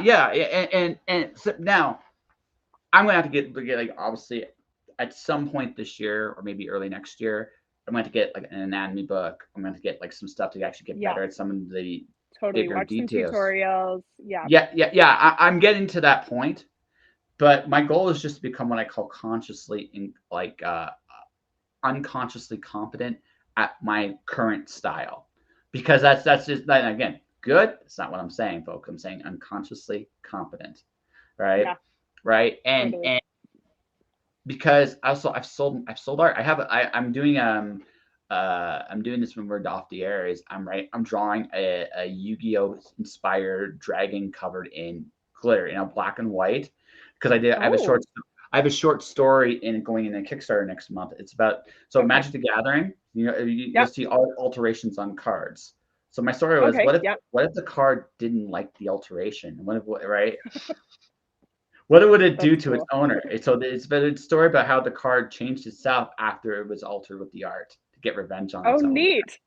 and so now I'm gonna have to get like, obviously at some point this year or maybe early next year, I'm going to get like an anatomy book. I'm going to get like some stuff to actually get better at some of the bigger details. Some tutorials. I'm getting to that point, but my goal is just to become what I call unconsciously competent at my current style, because that's just, again, good. That's not what I'm saying, folks. I'm saying unconsciously competent, right? Yeah. Right. And because also I've sold art. I'm doing this when we're off the air. I'm drawing a Yu-Gi-Oh inspired dragon covered in glitter, black and white, because I have a short story going in a Kickstarter next month. It's about Magic the Gathering. You'll see all alterations on cards. So my story was, what if the card didn't like the alteration? What would it do to its owner? So it's a story about how the card changed itself after it was altered with the art to get revenge on Oh, its owner. neat.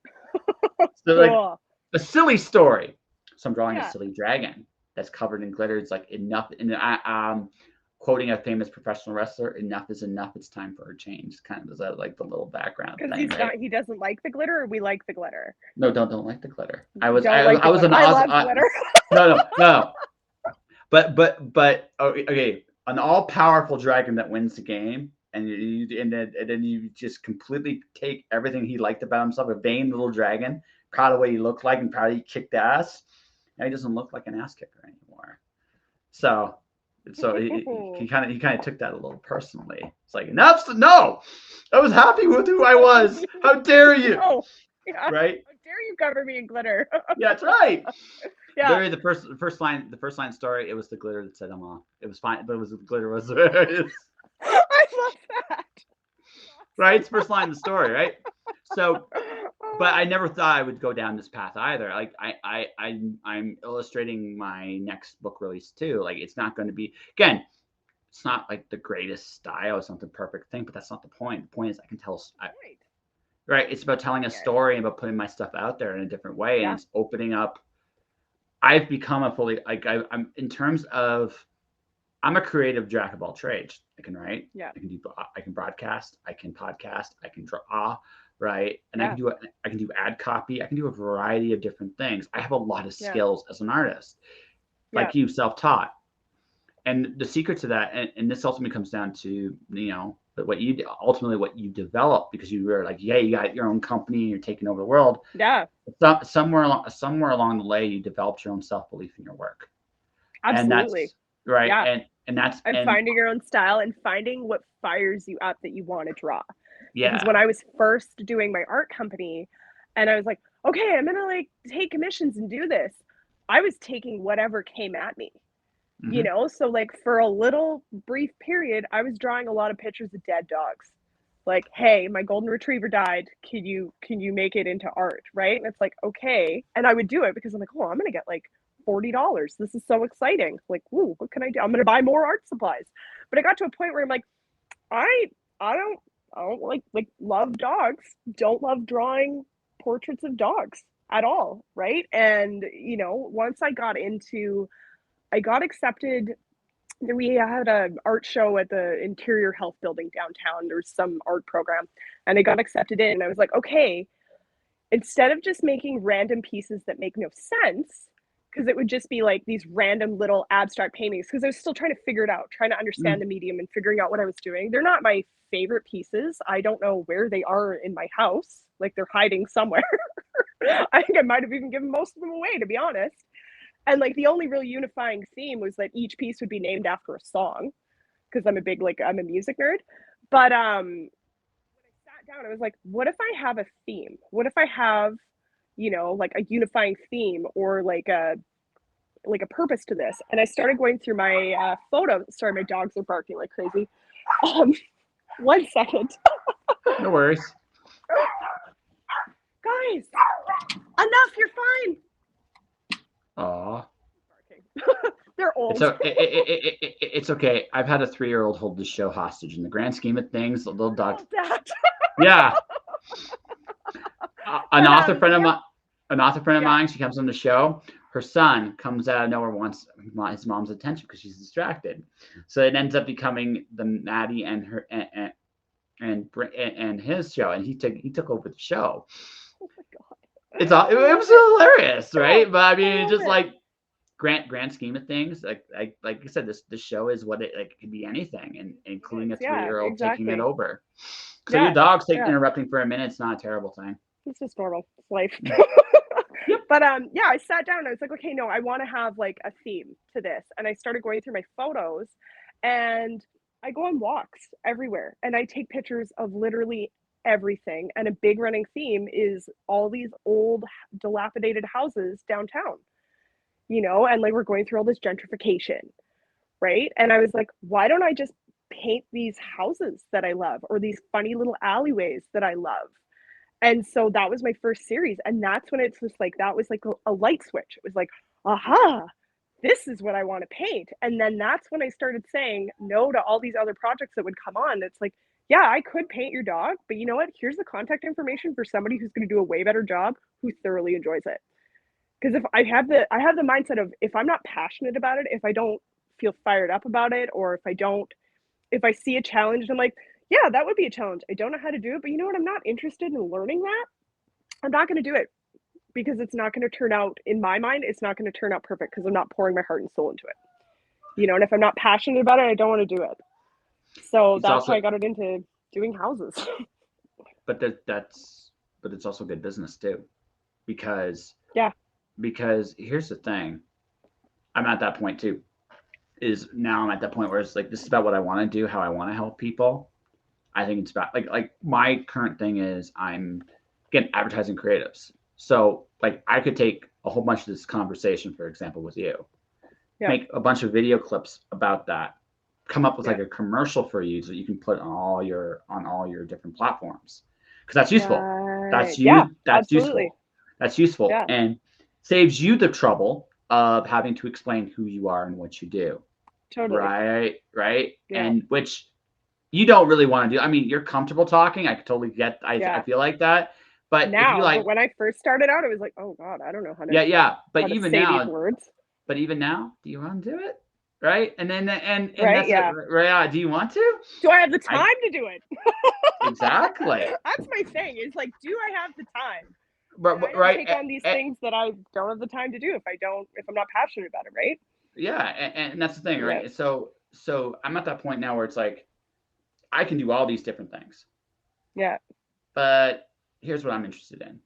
So like Cool. a silly story. So I'm drawing a Yeah. silly dragon that's covered in glitter. It's like enough. And quoting a famous professional wrestler, "Enough is enough. It's time for a change." Kind of is that like the little background Because thing, right? he doesn't like the glitter, or we like the glitter. No, don't like the glitter. I Don't like the glitter. I love glitter. no. But okay, an all-powerful dragon that wins the game, and then you just completely take everything he liked about himself, a vain little dragon, proud of what he looked like and proud he kicked ass. Now he doesn't look like an ass kicker anymore. So he kind of took that a little personally. It's like, no, I was happy with who I was. How dare you? Oh, yeah. Right? How dare you cover me in glitter? Yeah, that's right. Yeah. Literally, the first line story, it was the glitter that set him off. It was fine, but the glitter was hilarious. I love that. Right? It's first line of the story, right? So, but I never thought I would go down this path either. Like I'm illustrating my next book release too. Like it's not going to be, again, it's not like the greatest style. It's not the perfect thing, but that's not the point. The point is I can tell. Right? It's about telling a story and about putting my stuff out there in a different way, and it's opening up. I've become a fully I'm in terms of I'm a creative jack of all trades. I can write. Yeah. I can broadcast. I can podcast. I can draw. Right. And I can do ad copy. I can do a variety of different things. I have a lot of skills as an artist, like you, self-taught. And the secret to that, and this ultimately comes down to, what you develop, because you were like, you got your own company and you're taking over the world. Yeah. Somewhere along the way, you developed your own self-belief in your work. Absolutely. And that's right. Yeah. And finding your own style and finding what fires you up that you want to draw. Yeah. Because when I was first doing my art company and I was like, okay, I'm going to like take commissions and do this, I was taking whatever came at me, So like for a little brief period, I was drawing a lot of pictures of dead dogs. Like, hey, my golden retriever died. Can you make it into art? Right. And it's like, okay. And I would do it because I'm like, oh, I'm going to get like $40. This is so exciting. Like, ooh, what can I do? I'm going to buy more art supplies. But I got to a point where I'm like, I don't like love dogs. Don't love drawing portraits of dogs at all. Right. And, once I got accepted. We had an art show at the Interior Health Building downtown. There's some art program, and I got accepted in. And I was like, okay, instead of just making random pieces that make no sense, because it would just be like these random little abstract paintings, because I was still trying to figure it out, trying to understand the medium and figuring out what I was doing. They're not my favorite pieces. I don't know where they are in my house. Like they're hiding somewhere. I think I might have even given most of them away, to be honest. And like the only real unifying theme was that each piece would be named after a song, because I'm a music nerd. But when I sat down, I was like, what if I have a theme? What if I have, like a unifying theme, or like a purpose to this? And I started going through my photos. Sorry, my dogs are barking like crazy. 1 second. No worries. Guys, enough, you're fine. Aw. They're old. It's okay. I've had a 3-year-old hold this show hostage. In the grand scheme of things, the little dog. Yeah. An author friend of mine, she comes on the show. Her son comes out of nowhere, wants his mom's attention because she's distracted. So it ends up becoming the Maddie and her and his show, and he took over the show. Oh my God. It was hilarious, right? But I mean, just like grand scheme of things, like I said, this show is what it could be anything, and including a 3-year-old taking it over. So your dog's interrupting for a minute. It's not a terrible thing. It's just normal. It's life. But I sat down and I was like, okay, no, I want to have like a theme to this. And I started going through my photos, and I go on walks everywhere and I take pictures of literally everything. And a big running theme is all these old dilapidated houses downtown, and like we're going through all this gentrification, right? And I was like, why don't I just paint these houses that I love, or these funny little alleyways that I love? And so that was my first series. And that's when it's just like, that was like a light switch. It was like, aha, this is what I want to paint. And then that's when I started saying no to all these other projects that would come on. It's like, yeah, I could paint your dog, but you know what? Here's the contact information for somebody who's going to do a way better job, who thoroughly enjoys it. Because if I have the mindset of, if I'm not passionate about it, if I don't feel fired up about it, or if I see a challenge and I'm like, yeah, that would be a challenge. I don't know how to do it, but you know what? I'm not interested in learning that. I'm not going to do it, because it's not going to turn out, in my mind, it's not going to turn out perfect, because I'm not pouring my heart and soul into it. And if I'm not passionate about it, I don't want to do it. So It's that's also, why I got it into doing houses. but but it's also good business too, because Yeah. here's the thing. I'm at that point too. Is now I'm at that point where it's like, this is about what I want to do, how I want to help people. I think it's about like my current thing is I'm getting advertising creatives. So like I could take a whole bunch of this conversation, for example, with you, Yeah. make a bunch of video clips about that, come up with Yeah. like a commercial for you so you can put on all your different platforms, because that's useful. Right. That's Yeah, you. That's absolutely. useful. That's useful Yeah, and saves you the trouble of having to explain who you are and what you do. totally. Right. Yeah. And which you don't really want to do. I mean, you're comfortable talking. I totally get. I Yeah. feel like that. But if you Now, but like, when I first started out, it was like, oh God, I don't know yeah. But how to even say these now, words. do you want to do it? Right. And then and Right? that's it. Yeah. Right. Do you want to? Do I have the I time to do it? exactly. That's my thing. It's like, do I have the time? And I don't Right. take on these things that I don't have the time to do if I'm not passionate about it, right? Yeah. And that's the thing, Yeah. right? So I'm at that point now where it's like I can do all these different things, Yeah. but here's what I'm interested in.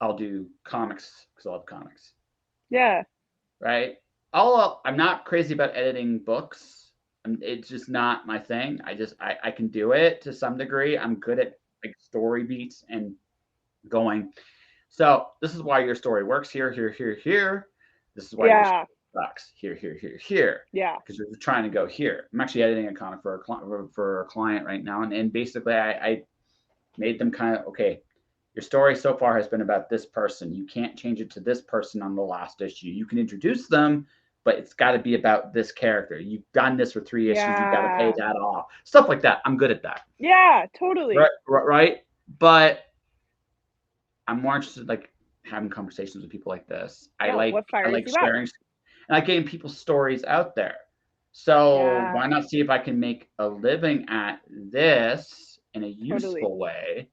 I'll do comics because I love comics. Yeah. Right? I'm not crazy about editing books. It's just not my thing. I can do it to some degree. I'm good at like story beats and going. So this is why your story works here, here, here, here. This is why your story Yeah. sucks here, here, here, here. Yeah. Because you're trying to go here. I'm actually editing a comic for a client right now, and basically I made them kind of okay. Your story so far has been about this person. You can't change it to this person on the last issue. You can introduce them, but it's got to be about this character. You've done this for 3 issues. You got to pay Yeah. that off. Stuff like that. I'm good at that. Yeah, totally. Right. But I'm more interested like having conversations with people like this. Yeah. What I fires like you up? sharing and I like getting people's stories out there. So Yeah, why not see if I can make a living at this in a totally. useful way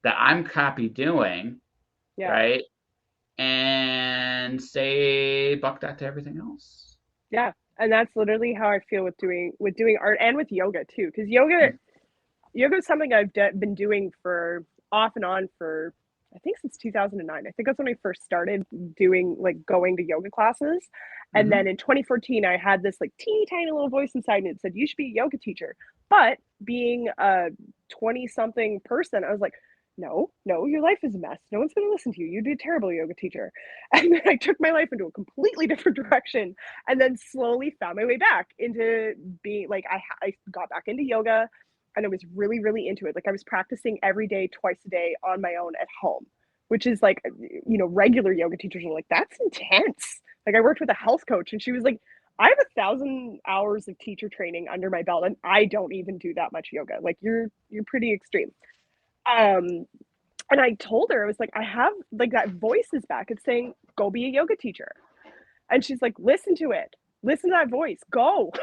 that I'm happy doing, Yeah. right? And say buck that to everything else. Yeah. And that's literally how I feel with doing art, and with yoga too. Because yoga is something I've been doing for off and on for, I think, since 2009. I think that's when I first started doing, like, going to yoga classes. And Mm-hmm. then in 2014, I had this like teeny tiny little voice inside me that said, you should be a yoga teacher. But being a 20 something person, I was like, no, no, your life is a mess. No one's going to listen to you. You'd be a terrible yoga teacher. And then I took my life into a completely different direction, and then slowly found my way back into being like, I got back into yoga, and I was really, really into it. Like, I was practicing every day, twice a day on my own at home, which is like, regular yoga teachers are like, that's intense. Like, I worked with a health coach, and she was like, I have 1,000 hours of teacher training under my belt, and I don't even do that much yoga. Like, you're pretty extreme. Um, and I told her, I was like, I have, like, that voice is back. It's saying, go be a yoga teacher. And she's like, listen to it. Listen to that voice. Go.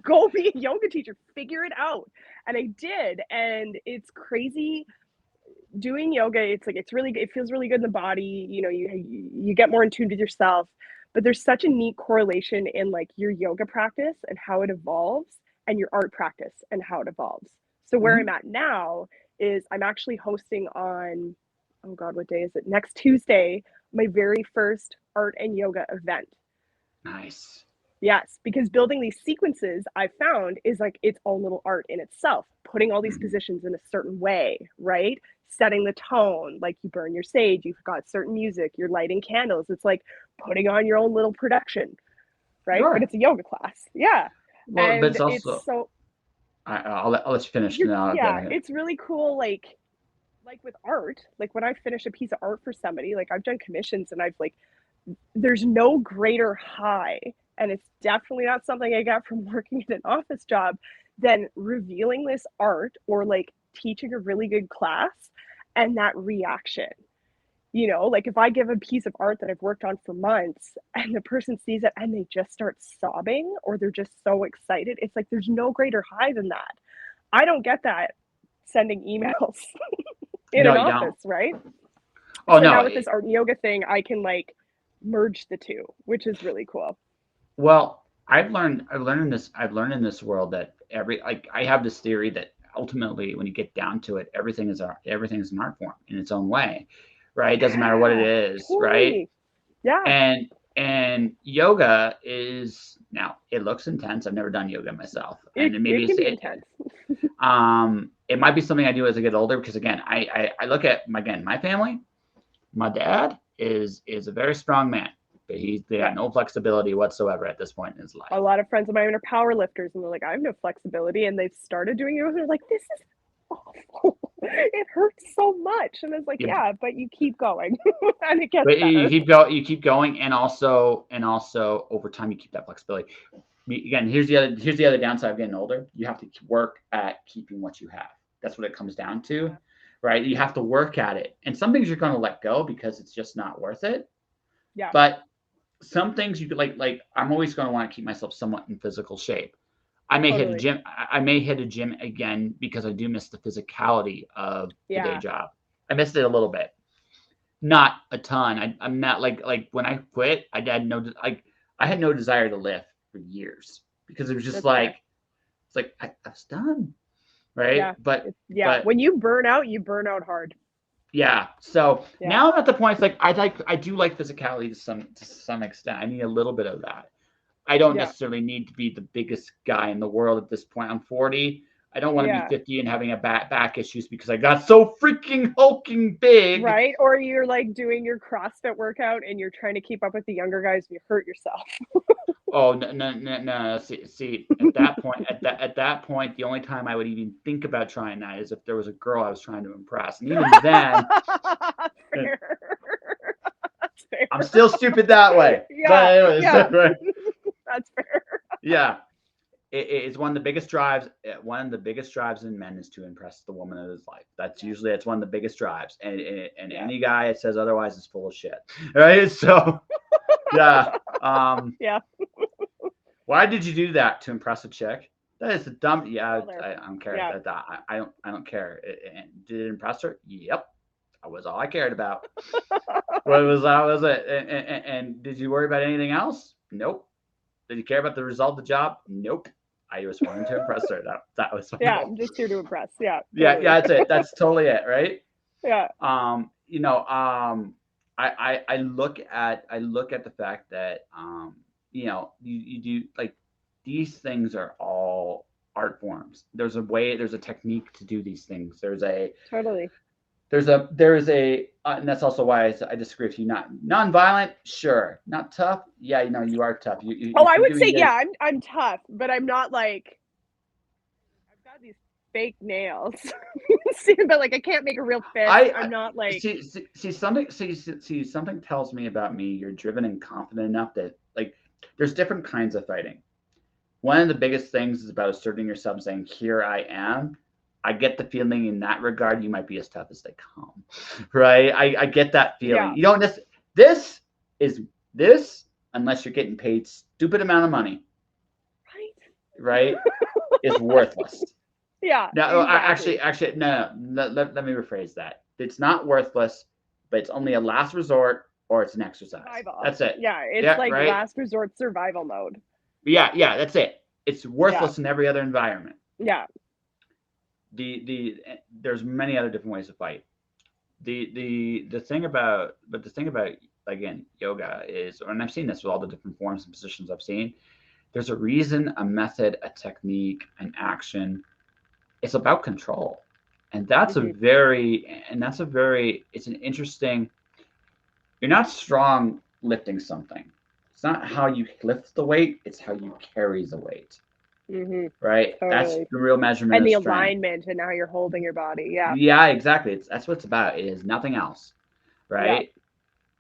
Go be a yoga teacher. Figure it out. And I did. And it's crazy doing yoga. It's like, it feels really good in the body. You get more in tune with yourself. But there's such a neat correlation in, like, your yoga practice and how it evolves, and your art practice and how it evolves. So where Mm-hmm. I'm at now is I'm actually hosting on, oh God, what day is it? Next Tuesday, my very first art and yoga event. Nice. Yes, because building these sequences, I found, is like its own little art in itself. Putting all these Mm-hmm. positions in a certain way, right? Setting the tone, like you burn your sage, you've got certain music, you're lighting candles. It's like putting on your own little production, right? But Sure. it's a yoga class. Yeah. Well, but And it's it's also so, I'll let you finish now. yeah, Again, it's really cool. Like with art, like when I finish a piece of art for somebody, like I've done commissions, and I've like, there's no greater high, and it's definitely not something I got from working in an office job, than revealing this art or like teaching a really good class and that reaction. You know, like if I give a piece of art that I've worked on for months and the person sees it and they just start sobbing or they're just so excited, it's like there's no greater high than that. I don't get that sending emails in No, an you don't. office, right? Oh So no. now with this art and yoga thing, I can like merge the two, which is really cool. Well, I've learned in this world that I have this theory that ultimately when you get down to it, everything is an art form in its own way, right? It doesn't matter what it Yeah, is, right? totally. Yeah, And yoga is, now it looks intense. I've never done yoga myself, and maybe it can be intense. it might be something I do as I get older because again, I look at my family. My dad is a very strong man, but they got no flexibility whatsoever at this point in his life. A lot of friends of mine are power lifters, and they're like, I have no flexibility, and they've started doing it, and they're like, this is awful. It hurts so much, and it's like, yeah, but you keep going, and it gets But better. you keep going, and also over time you keep that flexibility. Again, here's the other downside of getting older. You have to work at keeping what you have. That's what it comes down to, right? You have to work at it, and some things you're going to let go because it's just not worth it. Yeah. But some things you could like I'm always going to want to keep myself somewhat in physical shape. I may hit a gym. I may hit a gym again because I do miss the physicality of the day job. I missed it a little bit, not a ton. I'm not like when I quit, I had no desire to lift for years because it was just like it's like I was done, right? Yeah. But when you burn out hard. Yeah. So now I'm at the point. It's like I do like physicality to some extent. I need a little bit of that. I don't necessarily need to be the biggest guy in the world at this point. I'm 40. I don't want to be 50 and having a back issues because I got so freaking hulking big. Right? Or you're like doing your CrossFit workout and you're trying to keep up with the younger guys and you hurt yourself. Oh no. See, at that point, the only time I would even think about trying that is if there was a girl I was trying to impress. And even then fair. I'm still stupid that way. Yeah. But anyways, right? That's fair. Yeah. It's one of the biggest drives. One of the biggest drives in men is to impress the woman of his life. That's one of the biggest drives. And any guy that says otherwise is full of shit. Right? So, yeah. Yeah. Why did you do that to impress a chick? That is the dumb. Yeah, I don't care. Yeah. I don't care. Did it impress her? Yep. That was all I cared about. That was it. And did you worry about anything else? Nope. Did you care about the result of the job? Nope. I just wanted to impress her. That was my goal. I'm just here to impress. Yeah. Totally. Yeah, that's it. That's totally it, right? Yeah. I look at the fact that you do like these things are all art forms. There's a technique to do these things. There's a and that's also why I disagree with you. Not non-violent, sure. Not tough, yeah. You are tough. I would say I'm tough, but I'm not like I've got these fake nails. But like I can't make a real fist. I'm not like something tells me about me. You're driven and confident enough that like there's different kinds of fighting. One of the biggest things is about asserting yourself, saying, "Here I am." I get the feeling in that regard you might be as tough as they come, right? I get that feeling. Yeah. You don't this unless you're getting paid stupid amount of money, right? Is worthless. Yeah. No, exactly. actually, no. Let me rephrase that. It's not worthless, but it's only a last resort or it's an exercise. Survival. That's it. Yeah, it's like right? last resort survival mode. Yeah, that's it. It's worthless in every other environment. Yeah. There's many other different ways to fight. The thing about again yoga is, and I've seen this with all the different forms and positions I've seen. There's a reason, a method, a technique, an action. It's about control, and that's it's an interesting. You're not strong lifting something. It's not how you lift the weight; it's how you carry the weight. Mm-hmm. Right. Totally. That's the real measurement. And the strength. alignment and how you're holding your body. Yeah. Yeah, exactly. That's what it's about. It is nothing else. Right.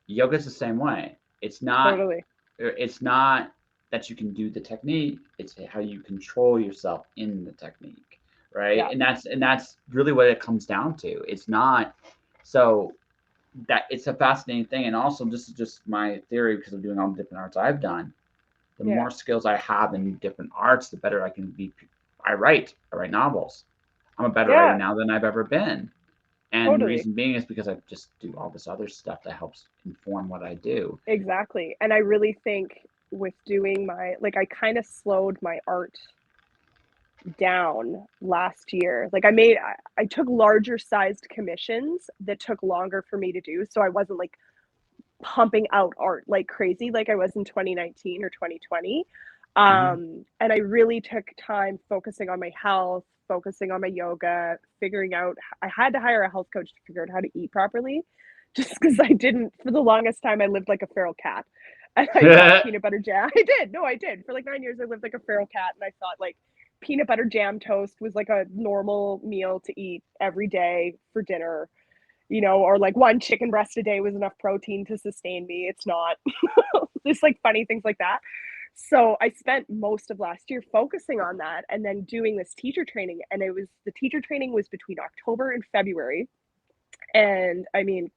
Yeah. Yoga's the same way. It's not. Totally. It's not. that you can do the technique. It's how you control yourself in the technique, right? Yeah. And that's really what it comes down to. It's not so that it's a fascinating thing. And also, this is just my theory because of doing all the different arts I've done. The Yeah. more skills I have in different arts, the better I can be. I write novels. I'm a better writer Yeah. now than I've ever been. And the Totally. reason being is because I just do all this other stuff that helps inform what I do. Exactly. And I really think with doing my, like, I kind of slowed my art down last year. Like, I took larger sized commissions that took longer for me to do. So I wasn't like pumping out art like crazy like I was in 2019 or 2020. Mm-hmm. And I really took time focusing on my health, focusing on my yoga, figuring out, I had to hire a health coach to figure out how to eat properly just because I didn't, for the longest time, I lived like a feral cat. And I thought peanut butter jam, I did. No, I did. For like 9 years, I lived like a feral cat. And I thought like peanut butter jam toast was like a normal meal to eat every day for dinner, you know, or like one chicken breast a day was enough protein to sustain me. It's not. Just like funny things like that. So I spent most of last year focusing on that and then doing this teacher training. And it was, the teacher training was between October and February. And I mean,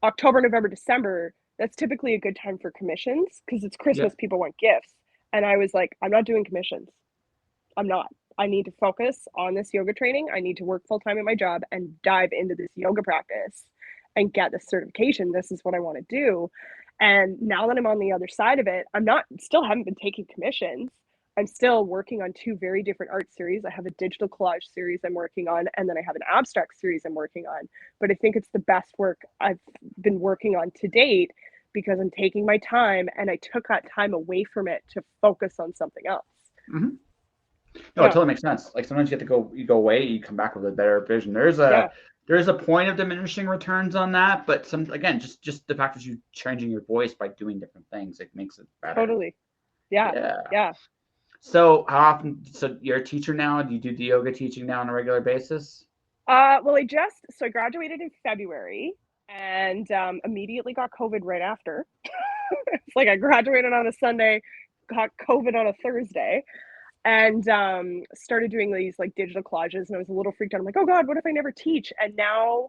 October, November, December, that's typically a good time for commissions because it's Christmas, Yep. people want gifts. And I was like, I'm not doing commissions. I'm not. I need to focus on this yoga training. I need to work full time at my job and dive into this yoga practice and get this certification. This is what I want to do. And now that I'm on the other side of it, I'm not, still haven't been taking commissions. I'm still working on two very different art series. I have a digital collage series I'm working on, and then I have an abstract series I'm working on. But I think it's the best work I've been working on to date because I'm taking my time and I took that time away from it to focus on something else. Mm-hmm. No, it Yeah. totally makes sense. Like sometimes you go away, you come back with a better vision. Yeah. There's a point of diminishing returns on that, but some again, just the fact that you changing your voice by doing different things, it makes it better. Totally. Yeah. Yeah. Yeah. So how often? So you're a teacher now? Do you do the yoga teaching now on a regular basis? Well, so I graduated in February and immediately got COVID right after. It's like I graduated on a Sunday, got COVID on a Thursday, and started doing these like digital collages. And I was a little freaked out. I'm like, oh God, what if I never teach? And now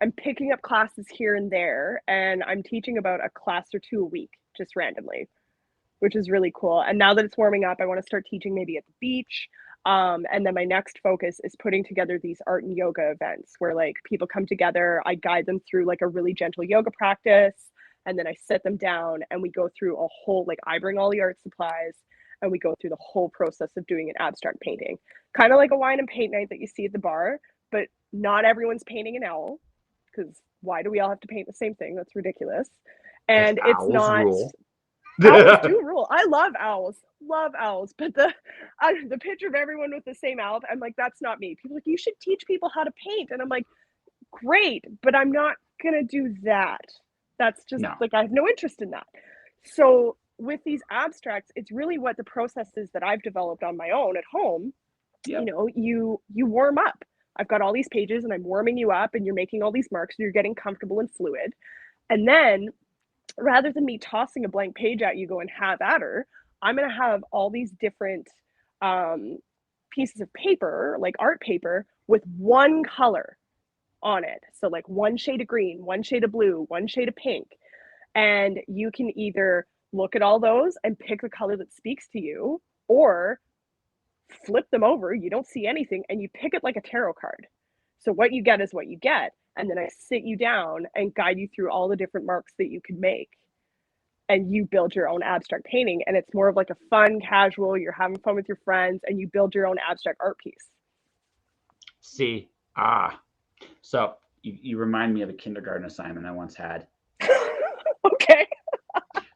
I'm picking up classes here and there, and I'm teaching about a class or two a week, just randomly, which is really cool. And now that it's warming up, I want to start teaching maybe at the beach. And then my next focus is putting together these art and yoga events where like people come together. I guide them through like a really gentle yoga practice. And then I sit them down and we go through a whole, like I bring all the art supplies and we go through the whole process of doing an abstract painting. Kind of like a wine and paint night that you see at the bar, but not everyone's painting an owl because why do we all have to paint the same thing? That's ridiculous. Because And it's owls not, rule. owls do rule. I love owls, but the picture of everyone with the same owl, I'm like, that's not me. People are like, you should teach people how to paint, and I'm like, great, but I'm not gonna do that. That's just No. like I have no interest in that. So with these abstracts, it's really what the process is that I've developed on my own at home. You Yep. know, you warm up. I've got all these pages and I'm warming you up and you're making all these marks and you're getting comfortable and fluid. And then rather than me tossing a blank page at you going have at her, I'm going to have all these different um, pieces of paper, like art paper, with one color on it. So like one shade of green, one shade of blue, one shade of pink. And you can either look at all those and pick the color that speaks to you, or flip them over, you don't see anything, and you pick it like a tarot card. So what you get is what you get. And then I sit you down and guide you through all the different marks that you can make. And you build your own abstract painting. And it's more of like a fun, casual, you're having fun with your friends, and you build your own abstract art piece. See, so you remind me of a kindergarten assignment I once had. Okay.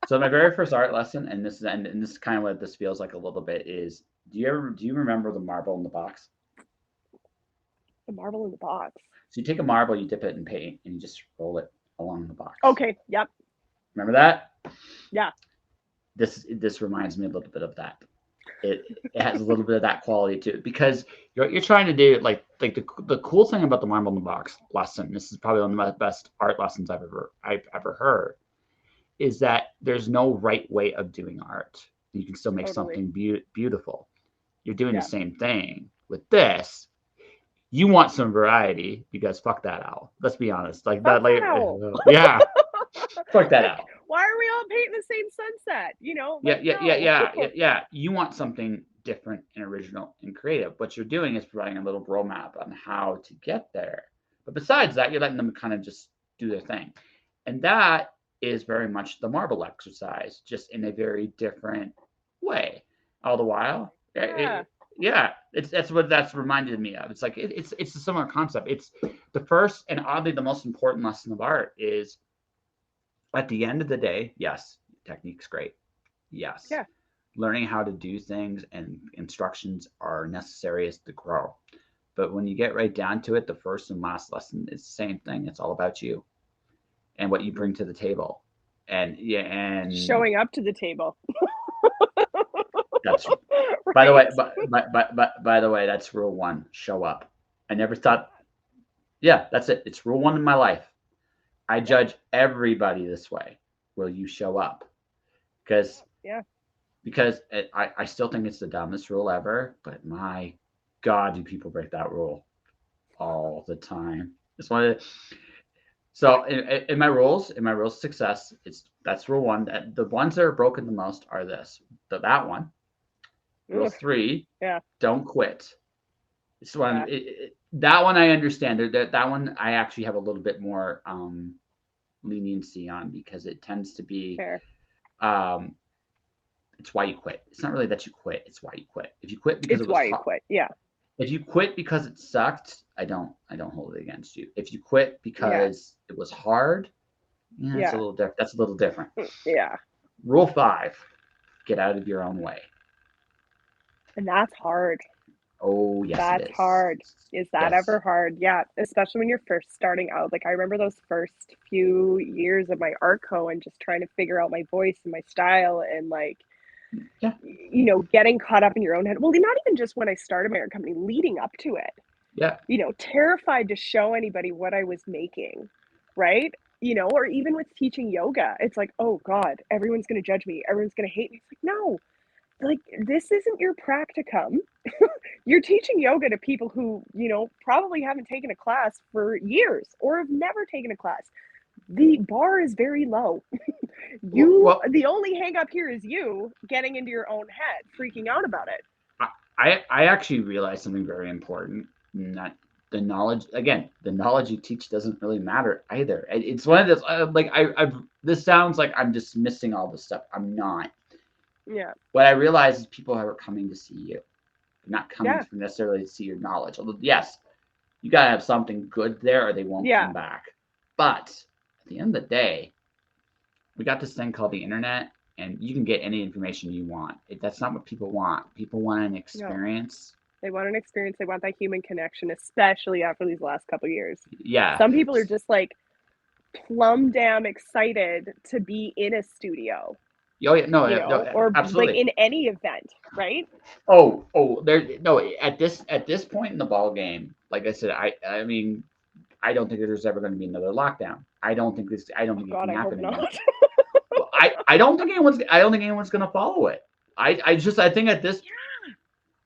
So my very first art lesson, and this is kind of what this feels like a little bit, is do you remember the marble in the box? The marble in the box. So you take a marble, you dip it in paint, and you just roll it along the box. Okay. Yep. Remember that? Yeah. This reminds me a little bit of that. It has a little bit of that quality to it because you're trying to do like the cool thing about the marble in the box lesson. This is probably one of the best art lessons I've ever heard. Is that there's no right way of doing art. You can still make Totally. something beautiful. You're doing the Yeah. same thing with this. You want some variety because fuck that owl. Let's be honest. Like Fuck that, like that owl. yeah, fuck that Like, owl. why are we all painting the same sunset? Yeah, Like, yeah, yeah, no. yeah, yeah, yeah. You want something different and original and creative. What you're doing is providing a little roadmap on how to get there. But besides that, you're letting them kind of just do their thing. And that is very much the marble exercise, just in a very different way. All the while, Yeah. yeah, that's what that's reminded me of. It's like it's a similar concept. It's the first and oddly the most important lesson of art is at the end of the day. Yes, technique's great. Yes, Yeah. learning how to do things and instructions are necessary as to grow. But when you get right down to it, the first and last lesson is the same thing. It's all about you and what you Mhm. bring to the table. And yeah, and Showing up to the table. that's by the Right? way, by the way, that's rule one. Show up. I never Love thought. that. Yeah, that's it. It's rule one in my life. I Yep. judge everybody this way. Will you show up? Because Yeah. I still think it's the dumbest rule ever. But my God, do people break that rule all the time? It's one of the, so in my rules of success, it's that's rule one. That the ones that are broken the most are this, that one. Rule Ugh. three, Yeah. don't quit. It's one Yeah. that one I understand. That one I actually have a little bit more leniency on because it tends to be Fair. um, it's why you quit. It's not really that you quit. It's why you quit. If you quit because it It's was why you hard, quit. Yeah. if you quit because it sucked, I don't hold it against you. If you quit Yeah. because it was hard, yeah, it's a Yeah. little different. That's a little different. Yeah. Rule five: get out of your own way. And that's hard. Oh yes, it That's is. hard. Is that Yes. ever hard? Yeah, especially when you're first starting out. Like I remember those first few years of my art co and just trying to figure out my voice and my style and like Yeah. getting caught up in your own head. Well, not even just when I started my art company, leading up to it. Yeah. Terrified to show anybody what I was making, right? Or even with teaching yoga, it's like, oh God, everyone's gonna judge me, everyone's gonna hate me. It's like, no, like this isn't your practicum. You're teaching yoga to people who, probably haven't taken a class for years or have never taken a class. The bar is very low. Well, The only hang up here is you getting into your own head, freaking out about it. I actually realized something very important. That the knowledge you teach doesn't really matter either. It's one of those like I've this sounds like I'm dismissing all this stuff. I'm not. Yeah. What I realize is people are coming to see you, not coming Yeah. to necessarily to see your knowledge. Although yes, you gotta have something good there, or they won't Yeah. come back. But at the end of the day, we got this thing called the internet, and you can get any information you want. That's not what people want. People want an No. experience. They want an experience. They want that human connection, especially after these last couple years. Yeah. Some people are just like plumb damn excited to be in a studio, Oh yeah. No. No. or like Absolutely. in any event, right? Oh. There. No. At this point in the ball game, like I said, I mean, I don't think there's ever going to be another lockdown. I don't think this. I don't Oh think it God, can I hope happen again. not. I don't think anyone's. I don't think anyone's going to follow it. I think at this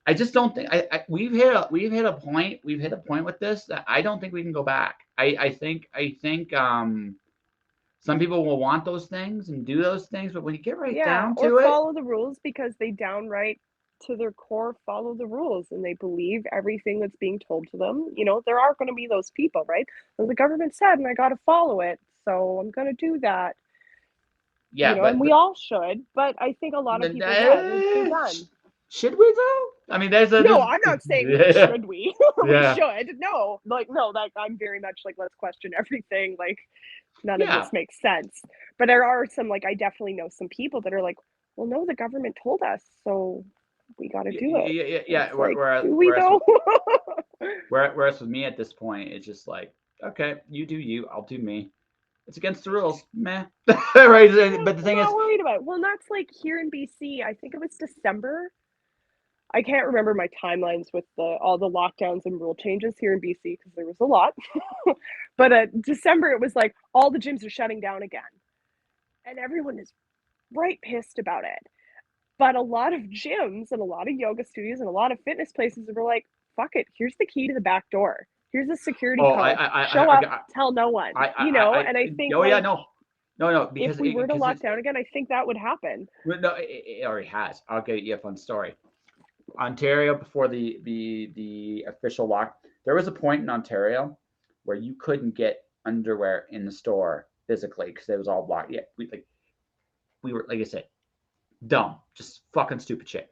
I just don't think we've hit a point with this that I don't think we can go back. I think some people will want those things and do those things, but when you get right Yeah, down or to it, follow the rules because they downright to their core follow the rules and they believe everything that's being told to them. There are going to be those people, right? Well, the government said, and I got to follow it, so I'm going to do that. yeah, And we all should, but I think a lot of people, yeah, they're done. should we though? I mean, No, I'm not saying yeah, should we or we yeah, should. No, like no, that I'm very much like let's question everything. Like none of yeah, this makes sense. But there are some like I definitely know some people that are like, well, no, the government told us, so we got to do it. And yeah. it's like, do we though? Whereas with me at this point, it's just like, okay, you do you, I'll do me. It's against the rules, meh. Right? Yeah, But the I'm thing is, not worried about it. Well, that's like here in BC. I think it was December. I can't remember my timelines with all the lockdowns and rule changes here in BC because there was a lot. But December, it was like all the gyms are shutting down again, and everyone is right pissed about it. But a lot of gyms and a lot of yoga studios and a lot of fitness places were like, fuck it, here's the key to the back door. Here's a security Oh, code. Show up, tell no one, and I think oh yeah, like no, if because we were to because lock it's down again, I think that would happen. no, it already has. I'll get you a fun story. Ontario before the official lock, there was a point in Ontario where you couldn't get underwear in the store physically because it was all blocked. Yeah, we were like I said, dumb, just fucking stupid shit.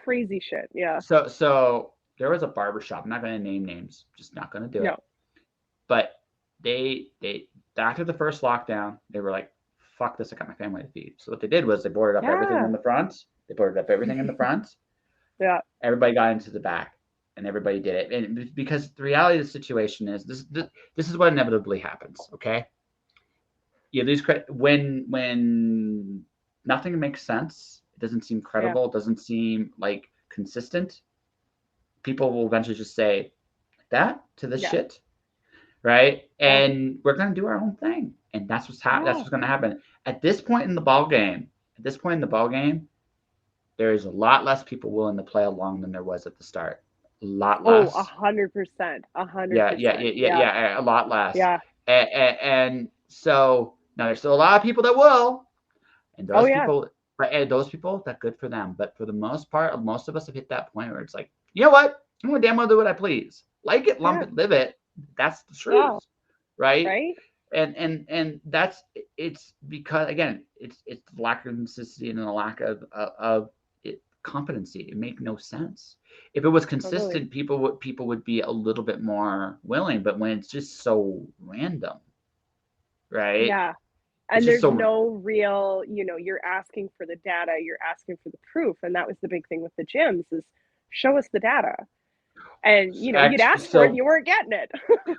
Crazy shit. Yeah. So there was a barber shop. I'm not going to name names. Just not going to do it. No. But they after the first lockdown, they were like, "Fuck this! I got my family to feed." So what they did was they boarded up everything in the front. They boarded up everything in the front. Yeah. Everybody got into the back, and everybody did it. And because the reality of the situation is this is what inevitably happens. Okay, you lose credit when nothing makes sense. It doesn't seem credible. It doesn't seem like consistent. People will eventually just say that to this shit, right? And we're gonna do our own thing, and that's what's that's what's gonna happen. At this point in the ball game, there is a lot less people willing to play along than there was at the start. A lot less. 100%. 100%. Yeah, a lot less. Yeah. And so now there's still a lot of people that will, and those people, and those people, that good for them. But for the most part, most of us have hit that point where it's like, you know what? I'm gonna damn well do what I please. Like it, lump it, live it. That's the truth, right? Right. And that's it's because again, it's the lack of consistency and the lack of competency. It make no sense. If it was consistent, people would be a little bit more willing. But when it's just so random, right? Yeah. And there's no real, you're asking for the data, you're asking for the proof. And that was the big thing with the gyms is show us the data. And, you'd ask for it and you weren't getting it.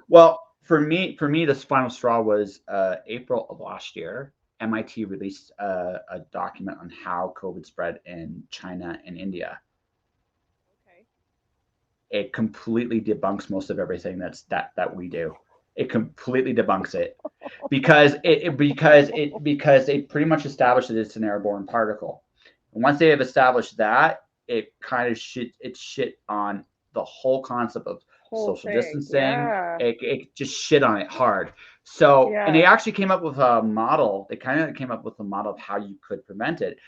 Well, for me, this final straw was April of last year. MIT released a document on how COVID spread in China and India. Okay. It completely debunks most of everything that we do. It completely debunks it because they pretty much established that it's an airborne particle. And once they have established that, it kind of shit on the whole concept of social distancing. Yeah. It just shit on it hard. So, and they actually came up with a model. They kind of came up with a model of how you could prevent it.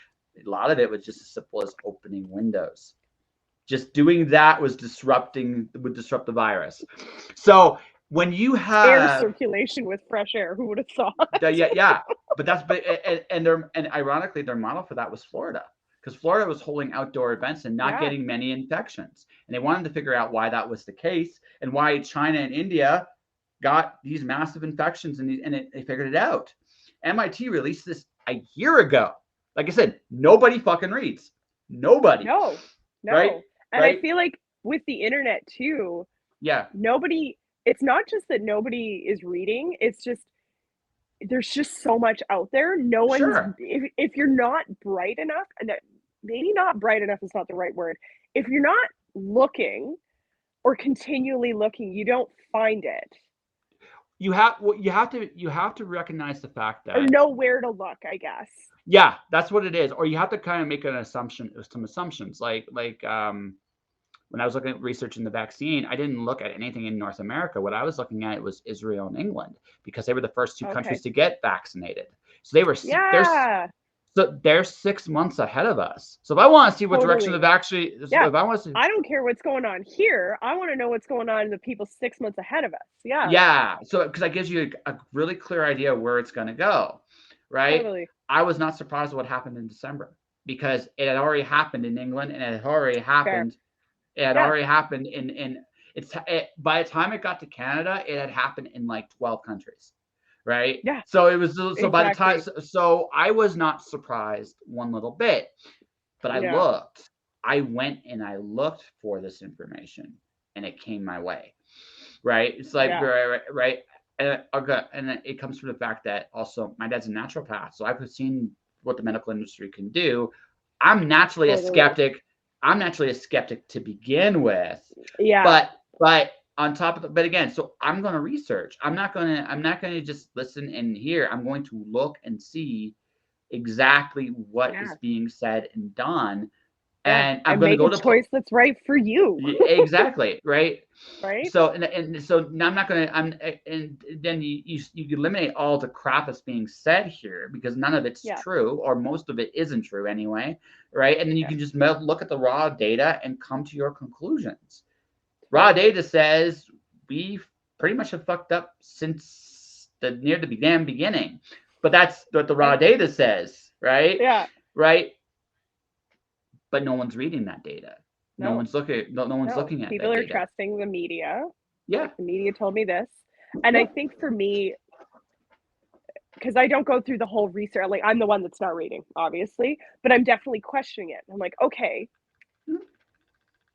A lot of it was just as simple as opening windows. Just doing that would disrupt the virus. So when you have air circulation with fresh air, who would have thought? Yeah. But and ironically, their model for that was Florida. Because Florida was holding outdoor events and not getting many infections. And they wanted to figure out why that was the case and why China and India got these massive infections, and they figured it out. MIT released this a year ago. Like I said, nobody fucking reads. Nobody. No. Right? And I feel like with the internet too, it's not just that nobody is reading, it's just there's just so much out there. No one's if you're not bright enough, and maybe not bright enough is not the right word. If you're not looking or continually looking, you don't find it. You have to recognize the fact that or know where to look, I guess. Yeah, that's what it is. Or you have to kind of make some assumptions. Like when I was looking at researching the vaccine, I didn't look at anything in North America. What I was looking at was Israel and England because they were the first two countries to get vaccinated. So they're 6 months ahead of us. So if I want to see what direction the vaccine, if I want to see, I don't care what's going on here. I want to know what's going on in the people 6 months ahead of us. Yeah. Yeah. So because that gives you a really clear idea of where it's going to go, right? Totally. I was not surprised what happened in December because it had already happened in England and it had already happened. Fair. It had already happened by the time it got to Canada, it had happened in like 12 countries. Right. Yeah. So it was by the time. So I was not surprised one little bit, but I went and I looked for this information and it came my way. Right. It's like, right. And it comes from the fact that also my dad's a naturopath. So I've seen what the medical industry can do. I'm naturally a skeptic. I'm naturally a skeptic to begin with. Yeah. But on top of but again, so I'm going to research. I'm not going to just listen and hear. I'm going to look and see exactly what Yeah. is being said and done. Yeah. And I'm And going to make go a to choice that's right for you. exactly, right? Right? So and so now I'm not going to and then you eliminate all the crap that's being said here because none of it's Yeah. true or most of it isn't true anyway, right? And then you Yeah. can just look at the raw data and come to your conclusions. Raw Totally. data says we pretty much have fucked up since near the damn beginning, but that's what the raw And data says, right? yeah. Right? But no one's reading that data. No No. one's looking. No one's No. looking at People that are data. trusting the media. Yeah. Like the media told me this. And I Yeah. think for me, because I don't go through the whole research, like I'm the one that's not reading, obviously, but I'm definitely questioning it. I'm like, okay,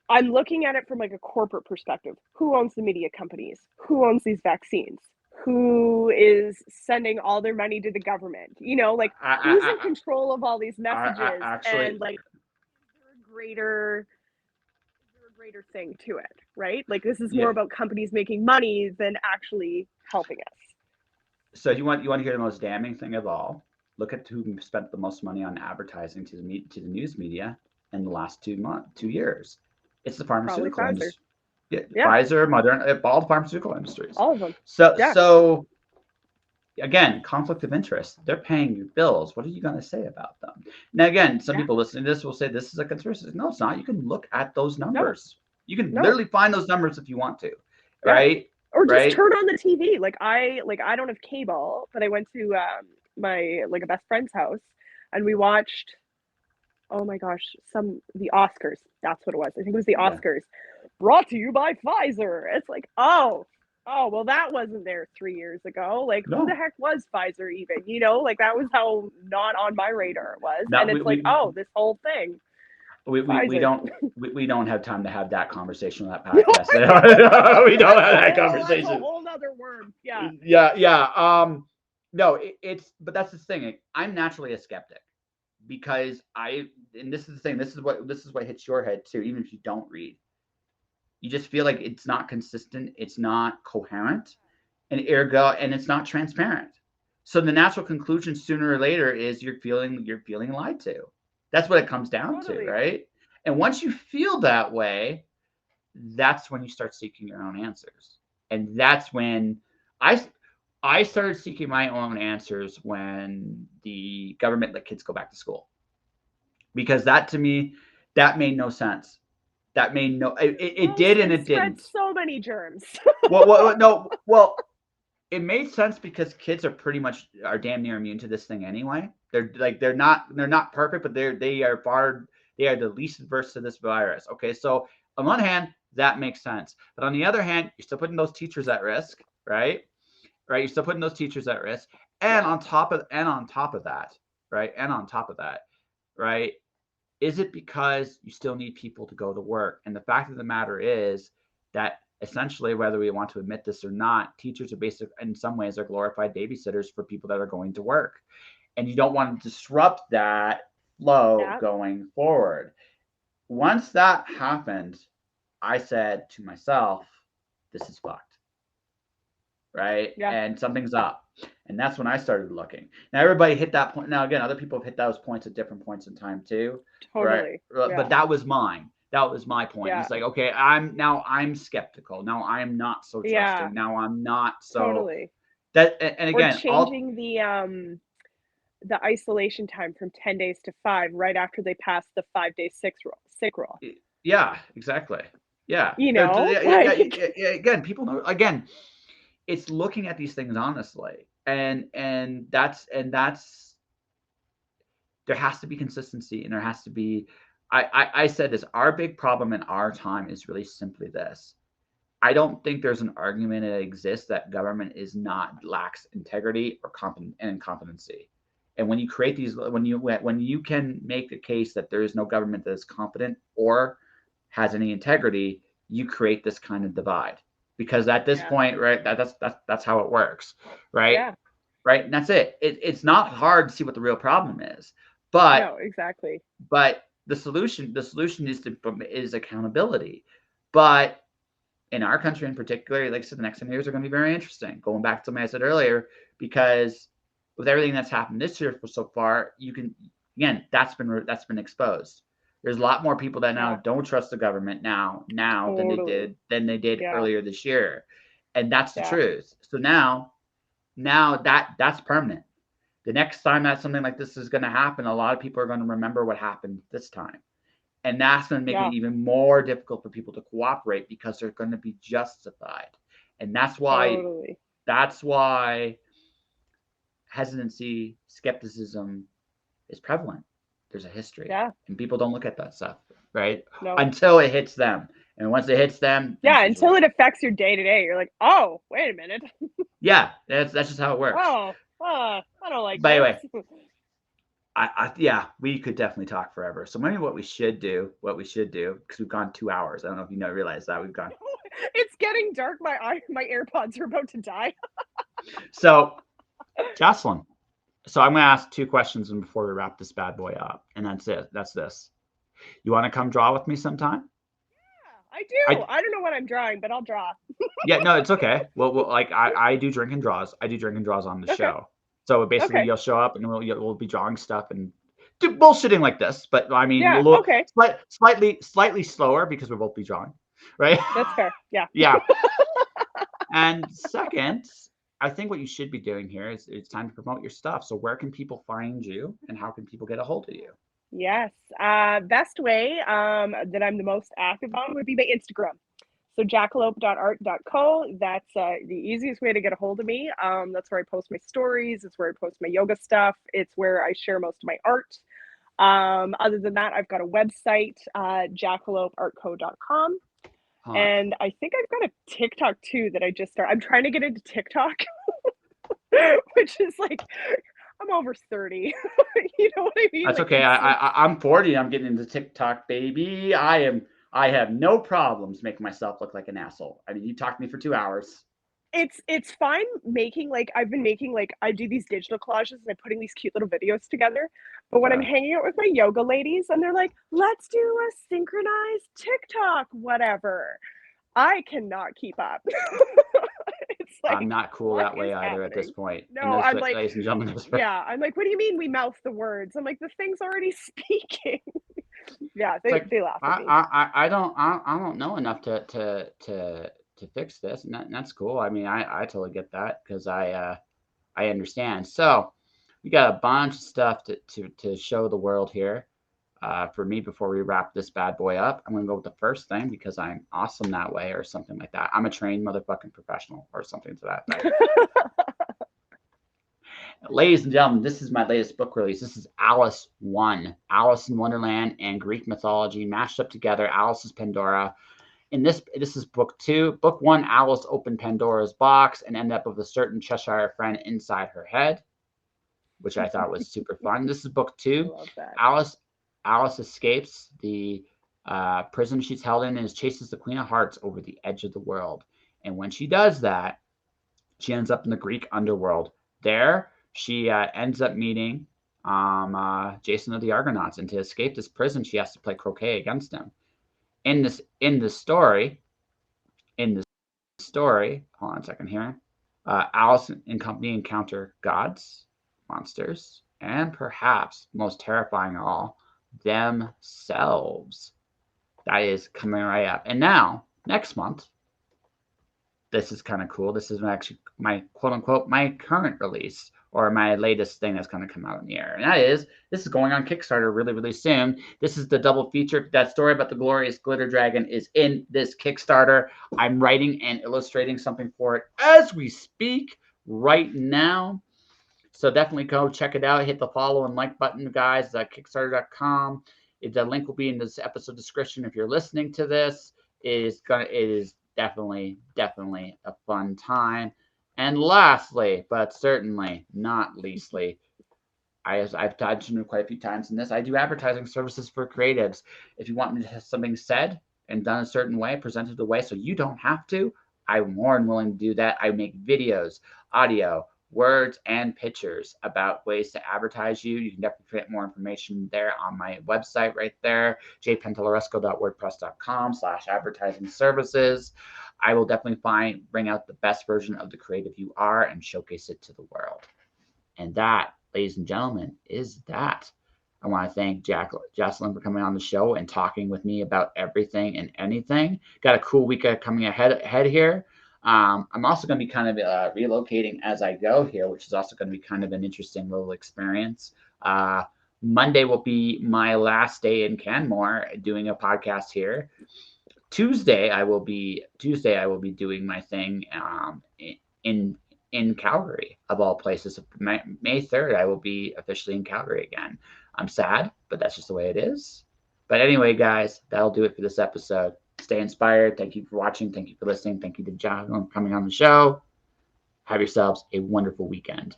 I'm looking at it from like a corporate perspective. Who owns the media companies? Who owns these vaccines? Who is sending all their money to the government? You know, like who's in control of all these messages? Actually, And like, is there a greater thing to it, right? Like this is more yeah. about companies making money than actually helping us. So you want to hear the most damning thing of all? Look at who spent the most money on advertising to the news media in the last 2 years. It's the Probably pharmaceutical Pfizer. industry. Yeah, Yeah, Pfizer, Moderna, all the pharmaceutical industries. all of them. So Yeah. so again, conflict of interest. They're paying your bills. What are you going to say about them? Now, again, some Yeah. people listening to this will say this is a conspiracy. No, it's not. You can look at those No, numbers. You can no. literally find those numbers if you want to, Yeah. right? Or just Right? turn on the TV. Like I don't have cable, but I went to my like a best friend's house and we watched, oh my gosh, the Oscars. That's what it was. I think it was the Yeah. Oscars. Brought to you by Pfizer. It's like, oh, well, that wasn't there 3 years ago. Like, who the No. heck was Pfizer even? You know, like that was how not on my radar it was. No. And it's like, oh, this whole thing, We Pfizer. don't we don't have time to have that conversation on that No, podcast. We don't that's have that that's a conversation. whole nother worm. Yeah. Yeah. No, it's but that's the thing. I'm naturally a skeptic because and this is the thing. This is what hits your head too. Even if you don't read, you just feel like it's not consistent. It's not coherent, and and it's not transparent. So the natural conclusion sooner or later is you're feeling lied to. That's what it comes down to, Totally. right? And once you feel that way, that's when you start seeking your own answers. And that's when I I started seeking my own answers when the government let kids go back to school. Because that to me, that made no sense. That made no it Well, did and it it spreads didn't. so many germs. No, well, it made sense because kids are damn near immune to this thing anyway. They're not perfect, but they are the least adverse to this virus. Okay, so on one hand, that makes sense, but on the other hand, you're still putting those teachers at risk, right? Right, you're still putting those teachers at risk, and Yeah. on top of that, right, and on top of that, right, is it because you still need people to go to work? And the fact of the matter is that essentially, whether we want to admit this or not, teachers are in some ways are glorified babysitters for people that are going to work. And you don't want to disrupt that flow Yeah. going forward. Once that happened, I said to myself, this is fucked. Right. Yeah. And something's up. And that's when I started looking. Now everybody hit that point. Now again, other people have hit those points at different points in time too. Right. Totally. But Yeah. that was mine. That was my point. Yeah. It's like, okay, I'm skeptical. Now I'm not so Yeah. trusting. Now I'm not so Totally. that and Or again, all changing the isolation time from 10 days to 5 right after they pass the 5-day sick rule. yeah, exactly. Yeah. You know? Like Again, people know again, it's looking at these things honestly. And that's there has to be consistency and there has to be I said this, our big problem in our time is really simply this. I don't think there's an argument that exists that government is not lacks integrity or competency. And when you create these, when you can make the case that there is no government that is competent or has any integrity, you create this kind of divide. Because at this yeah. point, right, that's how it works, right? Yeah. Right, and that's it. It's not hard to see what the real problem is, but No, exactly. the solution is accountability. But in our country in particular, like I said, the next 10 years are going to be very interesting. Going back to something I said earlier, because with everything that's happened this year so far, you can, again, that's been exposed. There's a lot more people that now Yeah. don't trust the government now Totally. than they did Yeah. earlier this year, and that's the Yeah. truth. So now that's permanent. The next time that something like this is going to happen, a lot of people are going to remember what happened this time, and that's going to make it Yeah. even more difficult for people to cooperate because they're going to be justified, and Totally. that's why hesitancy, skepticism is prevalent. There's a history, Yeah. and people don't look at that stuff, right? No. Until it hits them. And once it hits them, then Yeah. shit's Until real. it affects your day to day, you're like, oh, wait a minute. Yeah, that's just how it works. Oh, I don't like But this. anyway, yeah, we could definitely talk forever. So maybe what we should do, because we've gone 2 hours. I don't know if you realize that we've gone. It's getting dark. My AirPods are about to die. So, Jaclyn, so I'm going to ask 2 questions before we wrap this bad boy up, and that's it. That's this. You want to come draw with me sometime? Yeah, I do. I don't know what I'm drawing, but I'll draw. Yeah, no, it's okay. Well, like I do drinking draws. I do drinking draws on the Okay. show. So basically, Okay. you'll show up and we'll be drawing stuff and do bullshitting like this. But I mean, Yeah. we'll Okay. slightly slower because we'll both be drawing, right? That's fair. Yeah. Yeah. And second, I think what you should be doing here is it's time to promote your stuff. So where can people find you, and how can people get a hold of you? Yes. Best way that I'm the most active on would be my Instagram. So jackalope.art.co. That's the easiest way to get a hold of me. That's where I post my stories. It's where I post my yoga stuff. It's where I share most of my art. Other than that, I've got a website, jackalopeartco.com. Huh. And I think I've got a TikTok too that I just started. I'm trying to get into TikTok, which is like, I'm over 30. You know what I mean? That's Like, okay. I'm 40. I'm getting into TikTok, baby. I have no problems making myself look like an asshole. I mean, you talked to me for 2 hours. It's fine making, like, I've been making, like, I do these digital collages and I'm putting these cute little videos together. But when I'm hanging out with my yoga ladies and they're like, let's do a synchronized TikTok, whatever, I cannot keep up. It's I'm like, not cool what that way is either at this happening? point. And No, I'm like, ladies and gentlemen, yeah, I'm like, what do you mean we mouth the words? I'm like, the thing's already speaking. Yeah, it's like they laugh at me. I don't know enough to fix this, and that's cool. I mean, I totally get that because I understand. So we got a bunch of stuff to show the world here. For me, before we wrap this bad boy up, I'm gonna go with the first thing because I'm awesome that way, or something like that. I'm a trained motherfucking professional, or something to that effect. Ladies and gentlemen, this is my latest book release. This is Alice 1, Alice in Wonderland and Greek mythology mashed up together. Alice's Pandora. In this is book 2. Book 1, Alice opened Pandora's box and ended up with a certain Cheshire friend inside her head, which I thought was super fun. This is book 2. I love that. Alice escapes the prison she's held in and chases the Queen of Hearts over the edge of the world. And when she does that, she ends up in the Greek underworld. There, she ends up meeting Jason of the Argonauts, and to escape this prison, she has to play croquet against him. In the story, hold on a second here. Alice and company encounter gods, monsters, and perhaps most terrifying of all, themselves. That is coming right up. And now, next month, this is kind of cool. This is actually my quote unquote my current release, or my latest thing that's going to come out in the air. And this is going on Kickstarter really, really soon. This is the double feature. That story about the glorious glitter dragon is in this Kickstarter. I'm writing and illustrating something for it as we speak right now. So definitely go check it out. Hit the follow and like button, guys, at kickstarter.com. The link will be in this episode description. If you're listening to this, it is definitely a fun time. And lastly, but certainly not leastly, I've touched on it quite a few times in this. I do advertising services for creatives. If you want me to have something said and done a certain way, presented a way so you don't have to, I'm more than willing to do that. I make videos, audio, words, and pictures about ways to advertise you. You can definitely get more information there on my website right there, jpantelaresco.wordpress.com/advertising services. I will definitely bring out the best version of the creative you are and showcase it to the world. And that, ladies and gentlemen, is that. I want to thank Jaclyn for coming on the show and talking with me about everything and anything. Got a cool week coming ahead here. I'm also going to be kind of relocating as I go here, which is also going to be kind of an interesting little experience. Monday will be my last day in Canmore doing a podcast here. Tuesday I will be doing my thing in Calgary, of all places. May 3rd, I will be officially in Calgary again. I'm sad, but that's just the way it is. But anyway, guys, that'll do it for this episode. Stay inspired. Thank you for watching. Thank you for listening. Thank you to John for coming on the show. Have yourselves a wonderful weekend.